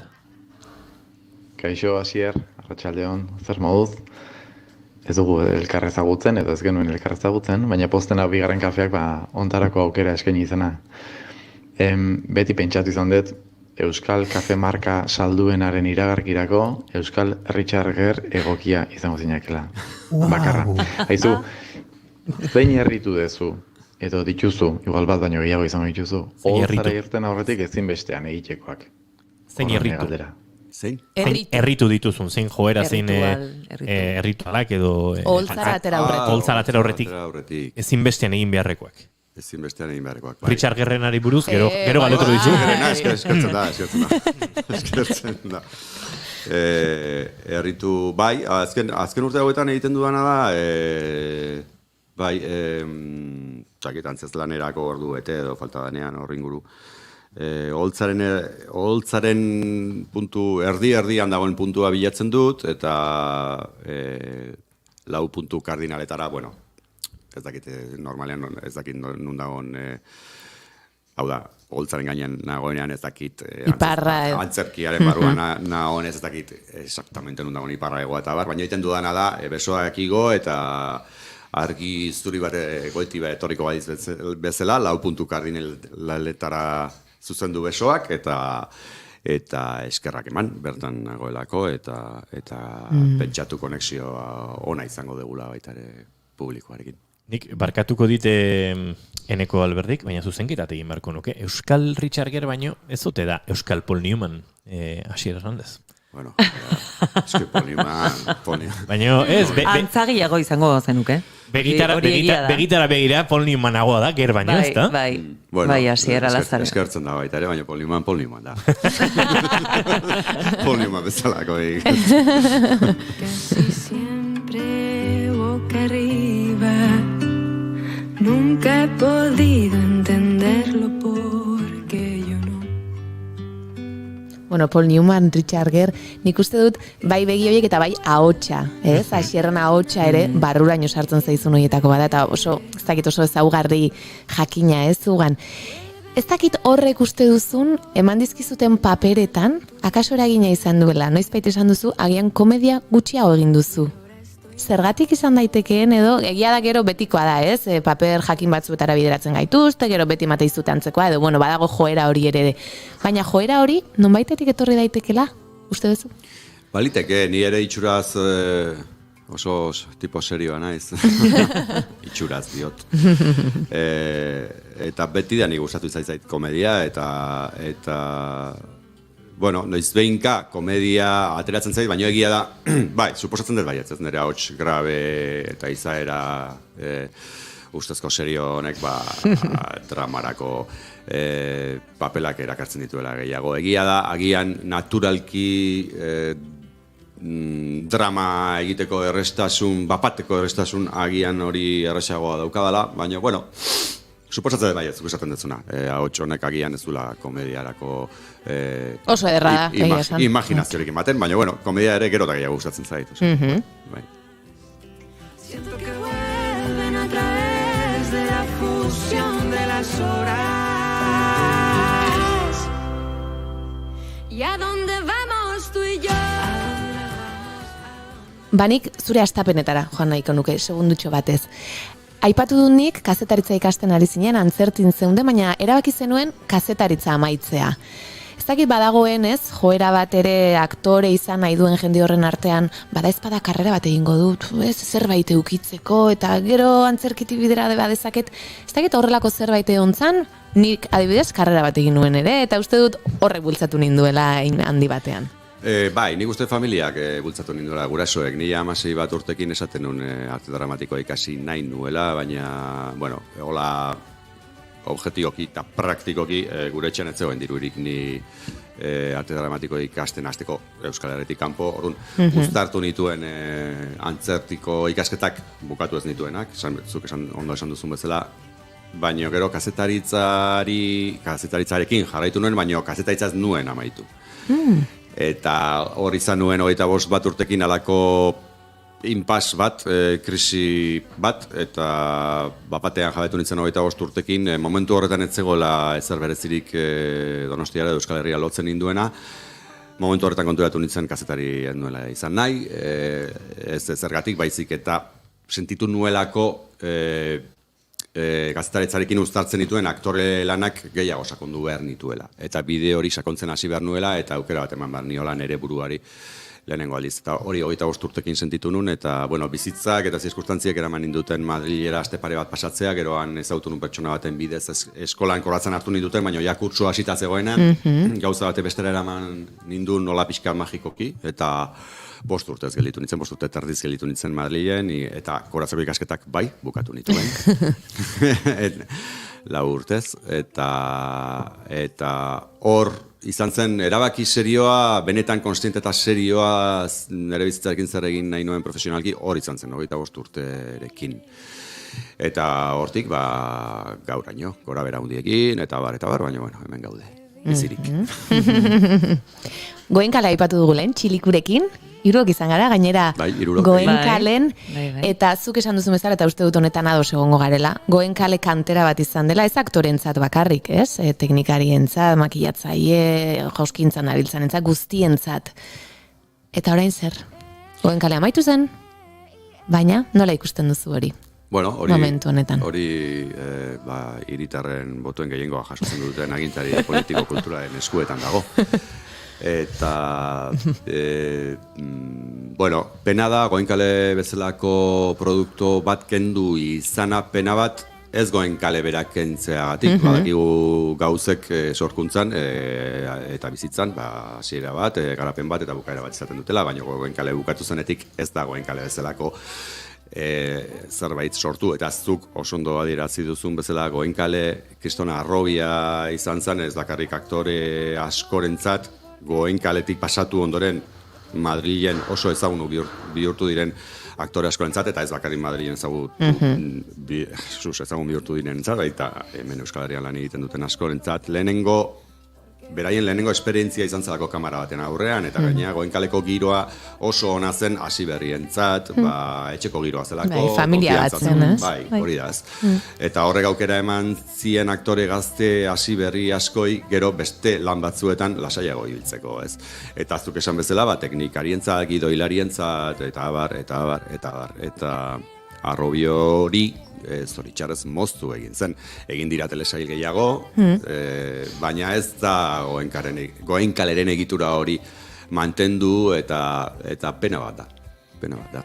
Kaixo, Asier, arratsaldeon, zer moduz? Ez dugu elkar ezagutzen, edo ez genuen elkar ezagutzen, baina postena bigarren kafeak ontarako aukera eskaini izena. Beti pentsatu izan dut, Euskal Kafe marka salduenaren iragarkirako Euskal Richarger egokia izango zinakela. Bakarra. Haizu, zein herritu dezu, edo dituzu, igual bat baino gehiago izango dituzu, hozara irten aurretik ezin bestean egitekoak. Zein herritu? Zein? Erritu dituzun, zein joera, zein erritualak edo... Oholtzara atera aurretik. Oholtzara atera aurretik. Ezin bestean egin beharrekoak. Ezin bestean egin beharrekoak. Richard Gerrenari buruz, gero galdetu dizu. Eskertzen da. Erritu, bai, azken urte hauetan egiten dudana da, bai, antzezlanerako ordu bete edo falta danean horri inguru. Oholtzaren puntu, erdian dagoen puntua bilatzen dut, eta 4 puntu kardinaletara, bueno, ez dakit, normalean ez dakit nun dagoen, hau da, oholtzaren gainean nagoenean ez dakit, antzerkiaren barruan nagoen ez dakit, exactamente nun dagoen iparra egoa eta bar, baina egiten dudana da, besoak igo eta argi zuri bat goiti etorriko badiz bezala, 4 puntu kardinaletara zuzendu besoak eta eskerrak eman bertan nagoelako eta pentsatu konexioa ona izango degula baita ere publikoarekin. Nik barkatuko dite Eneko Alberdik, baina zuzenketat egin barko nuke. Euskal Richard Gere baino ez ote da Euskal Paul Newman Asier Hernandez. Bueno, eski Paul Newman. Baina ez... Antzagiago izango zenuke. Begitara begira Paul Newmanagoa da, Ger baino, ez da? Bai, Asier Alazare. Eskertzen da baita ere, baina Paul Newman da. Paul Newman bezalako egin. Casi siempre boca arriba. Nunca he podido entenderlo porque yo no. Bueno, Paul Newman, Richard Gere, nik uste dut bai begi horiek eta bai ahotsa, ez? Asierren ahotsa ere barruraino sartzen zaizun horietako bada eta oso, ez dakit oso ezaugarri jakina ez zugan. Ez dakit horrek uste duzun, eman dizkizuten paperetan, akaso eragina izan duela, noizbait esan duzu, agian komedia gutxiago egin duzu. Zergatik izan daitekeen edo, egia da gero betikoa da, ez? Paper jakin batzuetara bideratzen gaituzte, gero beti mate izute antzekoa, edo, bueno, badago joera hori ere. Baina joera hori, nonbaitetik etorri daitekela, uste duzu? Baliteke, ni ere itxuraz oso tipo serioa naiz. Itxuraz diot. Eta beti da ni gustatu zait komedia, eta bueno, noiz behinka komedia ateratzen zait, baina egia da, bai, suposatzen dut baietz, ez nire ahots grabe eta izaera ustezko serio honek dramarako papelak erakartzen dituela gehiago. Egia da, agian naturalki drama egiteko errestasun, bapateko errestasun agian hori erresagoa daukadala, baina, bueno, suposatzen dut baietz, esaten dutzuna. Ahots honek agian ez dula komediarako oso ederra da, imaginaziorik ematen, baina, bueno, komedia ere gero da gehiago gustatzen zait. Bai. Siento que vuelven a través de la fusión de las horas. ¿Y a dónde vamos tú y yo? Banik zure astapenetara joan nahiko nuke, segundutxo batez. Aipatu dut nik, kazetaritza ikasten ari zinen, antzertin zeunde, baina erabaki zenuen kazetaritza amaitzea. Ez dakit badagoen ez, joera bat ere aktore izan nahi duen jende horren artean, bada ezpada karrera bat egingo dut, ez zerbait eukitzeko, eta gero antzerkiti bidera badezaket, ez dakit horrelako zerbait egontzan, nik adibidez karrera bat egin nuen ere, eta uste dut horrek bultzatu ninduela handi batean. Bai, nik uste familiak bultzatu ninduela gurasoek. Ni 16 bat urtekin esaten nuen arte dramatikoa ikasi nahi nuela, baina, bueno, hola objetioki eta praktikoki gure etxean ez zegoen dirurik ni arte dramatikoa ikasten hasteko Euskal Herritik kanpo. Orduan, uztartu nituen antzertiko ikasketak bukatu ez nituenak, zuk ondo esan duzun bezala, baina gero kazetaritzarekin jarraitu nuen, baina kazetaritza ez nuen amaitu. Eta hor izan nuen 25 bat urtekin alako inpas bat, krisi bat, eta bapatean jabetu nintzen 25 urtekin, momentu horretan ez zegoela ezer berezirik Donostiara edo Euskal Herria lotzen ninduena, momentu horretan konturatu nintzen kazetari ez nuela izan nahi, ez zergatik baizik eta sentitu nuelako gazetaretzarekin uztartzen dituen aktore lanak gehiago sakondu behar nituela. Eta bide hori sakontzen hasi behar nuela, eta aukera bat eman behar niola nere buruari. lehenengo aldiz. Eta hori 25 urtekin sentitu nun, eta, bueno, bizitzak eta zirkustantziek eraman ninduten Madrilera aste pare bat pasatzea, geroan ezagutu nun pertsona baten bidez eskolan koratzen hartu ninduten, baina ja kurtsoa hasita zegoenan, gauza bate bestera eraman nindun nola pixka magikoki, eta 5 urtez gelditu nintzen, 5 urte terdiz gelditu nintzen Madrilen, eta koratzeko ikasketak bai, bukatu nituen. 4 urtez, eta hor izan zen erabaki serioa, benetan konstiente eta serioa nire bizitzarekin zer egin nahi nuen profesionalki, hor izan zen, 25 urterekin. Eta hortik, gauraino, gora bera hundiekin, eta bar, baina, bueno, hemen gaude, bizirik. Goenkale aipatu dugu lehen, txilikurekin, 3 izan gara, gainera Goenkalen, eta zuk esan duzu bezala, eta uste dut honetan ados egongo garela, Goenkale kantera bat izan dela, ez aktorentzat bakarrik, ez? Teknikarientzat, makillatzaile, jauskintzan abiltzanentzat, guztientzat. Eta orain zer? Goenkale amaitu zen, baina nola ikusten duzu hori? Bueno, momentu honetan. Hori hiritarren botuen gehiengoa jasotzen duten agintari politiko-kulturaren eskuetan dago. Eta, bueno, pena da, Goenkale bezalako produkto bat kendu izana pena bat, ez Goenkale berak kentzeagatik, badakigu gauzek sorkuntzan eta bizitzan, hasiera bat, garapen bat eta bukaera bat izaten dutela, baina Goenkale bukatu zenetik ez da Goenkale bezalako zerbait sortu, eta zuk oso ondo adierazi duzun bezala Goenkale kristona arrobia izan zen, ez bakarrik aktore askorentzat, Goenkaletik pasatu ondoren Madrilen oso ezagunu bihurtu diren aktore askorentzat, eta ez bakarrik Madrilen ezagun bihurtu direnentzat, baita hemen Euskal Herrian lan egiten duten askorentzat, beraien lehenengo esperientzia izan zelako kamera baten aurrean, eta gainera Goenkaleko giroa oso ona zen hasi berrientzat, etxeko giroa zelako, familia bat zen, ez? Bai, hori da ez. Eta horrek aukera eman zien aktore gazte hasi berri askoi, gero beste lan batzuetan lasaiago ibiltzeko, ez? Eta azuk esan bezala, teknikarientzat, gidoilarientzat, eta arrobio hori, zoritxarrez moztu egin zen. Egin dira telesail gehiago, baina ez da Goenkaleren egitura hori mantendu eta pena bat da. Pena bat da.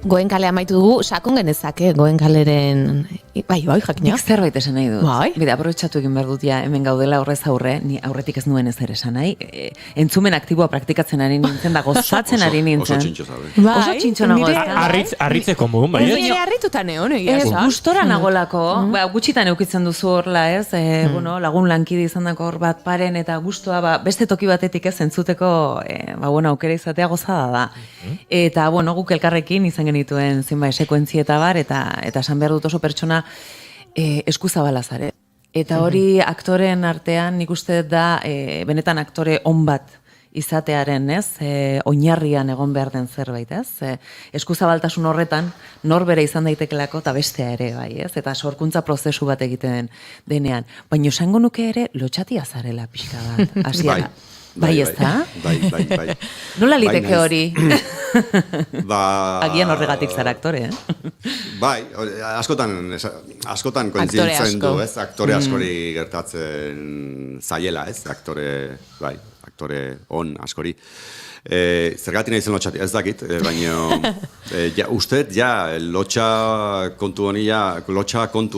Goenkale amaitu dugu, sakon genezake Goenkaleren... Bai, jakina. Nik zerbait esan nahi dut. Bai. Bide, aprobetxatu egin behar dut ja, hemen gaudela horrez aurre, ni aurretik ez nuen ezer esan nahi. Entzumen aktiboa praktikatzen ari nintzen, da gozatzen ari nintzen. Oso txintxo zabe. Oso txintxo nago. Arritzeko modun, bai? Nire harritutan egon, egia esan. Gustora nagolako, gutxitan eukitzen duzu horla, ez? Bueno, lagun lankide izan dako hor bat paren, eta gustoa, beste toki batetik ez entzuteko, aukera izatea gozada da. Eta, guk elkarrekin izan genituen zenbait sekuentzieta bar, eta esan behar dut oso pertsona eskuzabala zare. Eta hori aktoren artean nik uste da benetan aktore on bat izatearen, ez? Oinarrian egon behar den zerbait, ez? Eskuzabaltasun horretan norbere izan daitekelako eta bestea ere, bai, ez? Eta sorkuntza prozesu bat egiten denean. Baina esango nuke ere lotxatia zarela pixka bat, hasiera. Bai, ez da? Bai. Nola liteke hori? Agian horregatik zara aktore, Bai, askotan kointziditzen du, ez? Aktore askori gertatzen zaiela, ez? Aktore on askori. Zergatik nahi zen lotxatik, ez dakit, baina uste, lotxa kontu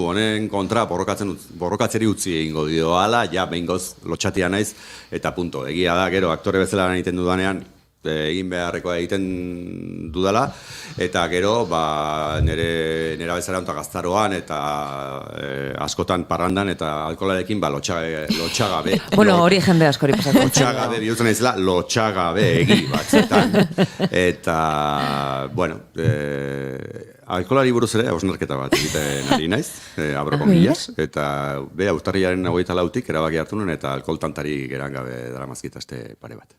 honen kontra borrokatzeri utzi egingo dio ala, behingoz lotxatia naiz, eta punto. Egia da, gero, aktore bezala egiten dudanean, egin beharrekoa egiten dudala, eta gero, nera bezala onta gaztaroan, eta askotan parrandan, eta alkoholarekin, lotxagabe. Bueno, hori jende askori pasatu. Lotxagabe, bihurtzen naizela, lotxagabe egi batzetan. Eta, bueno, alkoholari buruz ere, hausnarketa bat egiten ari naiz, abroko-milaz, eta urtarriaren 24-tik erabaki hartu nuen, eta alkoholtantari geran gabe daramazkita pare bat.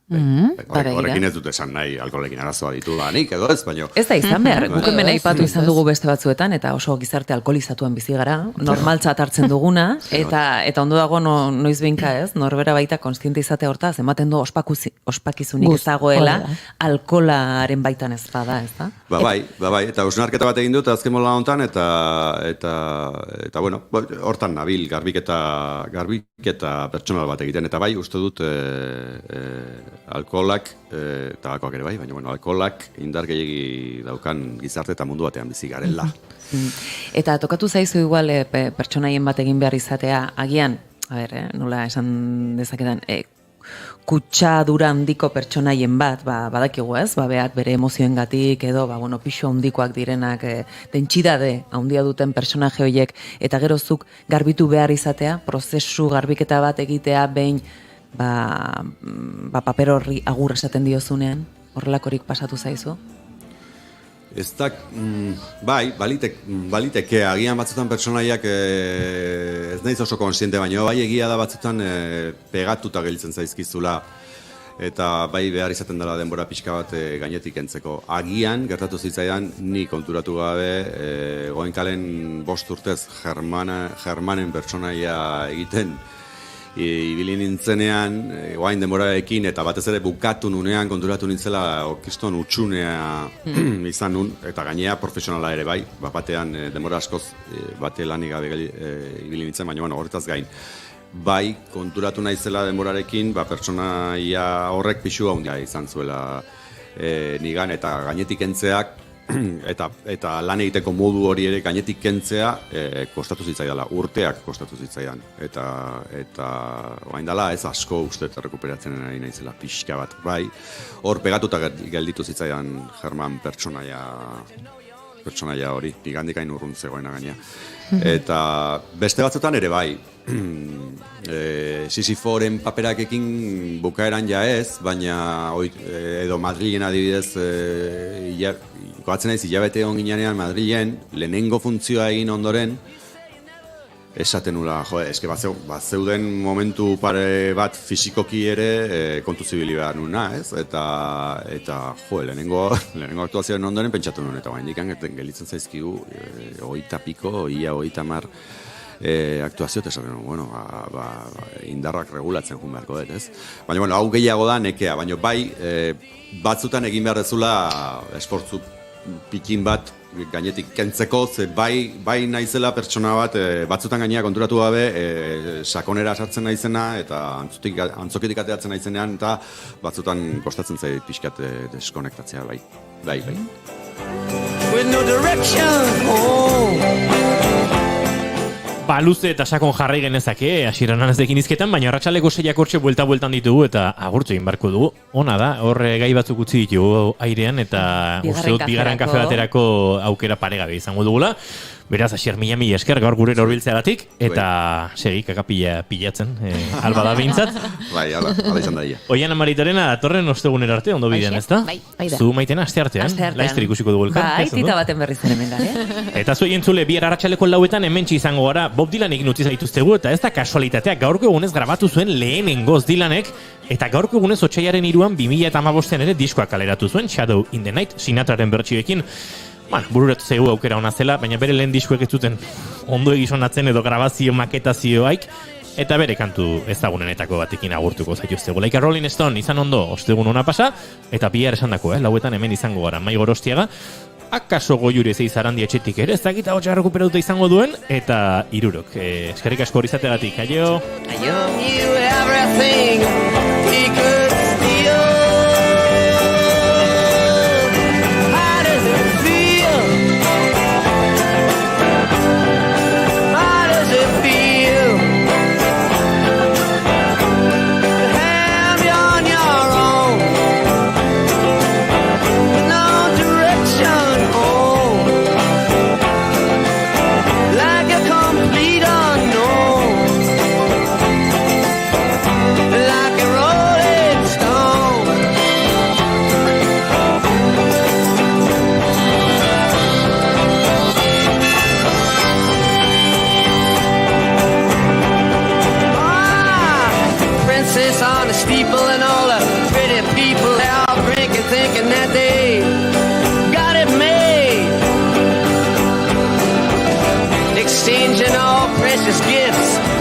Horrekin ez dut esan nahi, alkoholekin arazoa ditu nik edo ez, baina... Ez da izan behar, guk hemen aipatu izan dugu beste batzuetan, eta oso gizarte alkoholizatuan bizi gara, normaltzat hartzen duguna, eta ondo dago noiz behinka ez, norbera baita konstiente izate hortaz, ematen du ospakizunik ez dagoela, alkoholaren baitan ez bada, ez da? Bai, eta hausnarketa bat egin dut azken mola hontan, eta bueno, hortan nabil, garbiketa pertsonal bat egiten, eta bai, uste dut alkoholak, eta alkoholak ere bai, baina bueno, alkoholak indar gehiagi daukan gizarte eta mundu batean bizi garela. Eta tokatu zaizu igual pertsonaien bat egin behar izatea, agian, nola esan dezakedan, kutsadura handiko pertsonaien bat, badakigu ez, behat bere emozioengatik edo, pixo handikoak direnak, dentsidade handia duten personaje horiek, eta gerozuk garbitu behar izatea, prozesu garbiketa bat egitea, behin, paper horri agur esaten diozunean, horrelakorik pasatu zaizu? Ez da, bai, baliteke, agian batzutan pertsonaiak ez naiz oso konsiente, baina bai egia da batzutan pegatuta gelditzen zaizkizula, eta bai behar izaten dela denbora pixka bat gainetik entzeko. Agian, gertatu zitzaidan, ni konturatu gabe, Goenkalen 5 urtez Germanen pertsonaia egiten, ibili nintzenean, guain denborarekin, eta batez ere bukatu nunean, konturatu nintzela okiston utxunea izan nun, eta gainea profesionala ere bai, batean denbora askoz bate lanik gabe ibili nintzen, baina horretaz gain. Bai, konturatu naizela denborarekin, pertsonaia horrek pixua handia izan zuela nigan, eta gainetik entzeak, eta lan egiteko modu hori ere gainetik kentzea kostatu zitzaidala, urteak kostatu zitzaidan. Eta orain dela ez asko uste rekuperatzen ari naizela pixka bat. Bai, hor pegatuta gelditu zitzaidan German pertsonaia hori, nigandik hain urrun zegoena gaina. Eta beste batzutan ere bai, Sisiforen paperakekin bukaeran ja ez, baina edo Madrilen adibidez, goatzen naiz hilabete egon ginean Madrilen, lehenengo funtzioa egin ondoren, esaten nula, eske batzeuden momentu pare bat fisikoki ere kontu zibili behar nuna, ez? Eta lehenengo aktuazioen ondoren pentsatu nuen, eta baindikan gelitzen zaizkigu 20 aktuazio, eta esaten nuen, indarrak regulatzen jun beharko dut, ez? Baina, hau gehiago da nekea, baina bai, batzutan egin behar dezula esportzu pikin bat gainetik kentzeko, ze bai naizela pertsona bat, batzutan gainea konturatu gabe, sakonera sartzen naizena, eta antzokitik ateatzen naizenean, eta batzutan kostatzen zait pixkat deskonektatzea, bai. With no direction home. Luze eta sakon jarrai genezake, hasieran anezdekin izketan, baina arratsaleko 6ak hortxe buelta-bueltan ditugu eta agurtu egin barko dugu. Ona da, horre gai batzuk utzi ditugu airean eta uste dut bigarren kafe baterako aukera paregabe izango dugula. Beraz, Asier, mila esker gaur gure norbiltzeagatik, eta segi kakapila pilatzen, alba da behintzat. Bai, ala izan da ia. Oian Amaritorena datorren ostegunera arte, ondo bidean, ez da? Bai da. Zu maitena, aste artean. Laizter ikusiko dugu elkar. Bai, tita baten berriz ere hemen gara. Eta zu entzule, bihar arratsaleko 4etan hementsi izango gara, Bob Dylanekin utzi zaituztegu, eta ez da kasualitatea, gaurko egunez grabatu zuen lehenengoz Dylanek, eta gaurko egunez otsailaren 3an 2015 ere diskoak kaleratu zuen, Shadow in the Night, Sinatraren bertsioekin. Bururatu zaigu aukera hona zela, baina bere lehen diskuek ez zuten ondo egizonatzen edo grabazio maketazioaik, eta bere kantu ezagunenetako batekin agurtuko zaituztegu. Laika Rolling Stone izan ondo, ostegun ona pasa, eta bihar esan dako, 4etan hemen izango gara, Mai Gorostiaga, akaso Goiure Zeizarandi etxetik ere, ez dakita hotxa recuperatuta izango duen, eta 3. Eskerrik asko hori izategatik, aio! Like a rolling stone.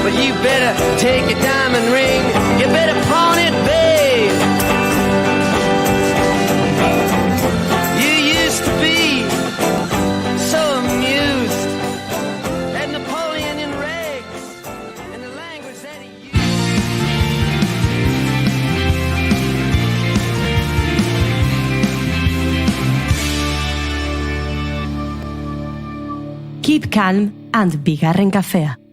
Well, you better take your diamond ring, you better pawn it, babe. You used to be so amused at Napoleon and rags and the language that he used. Keep calm and bigarren kafea.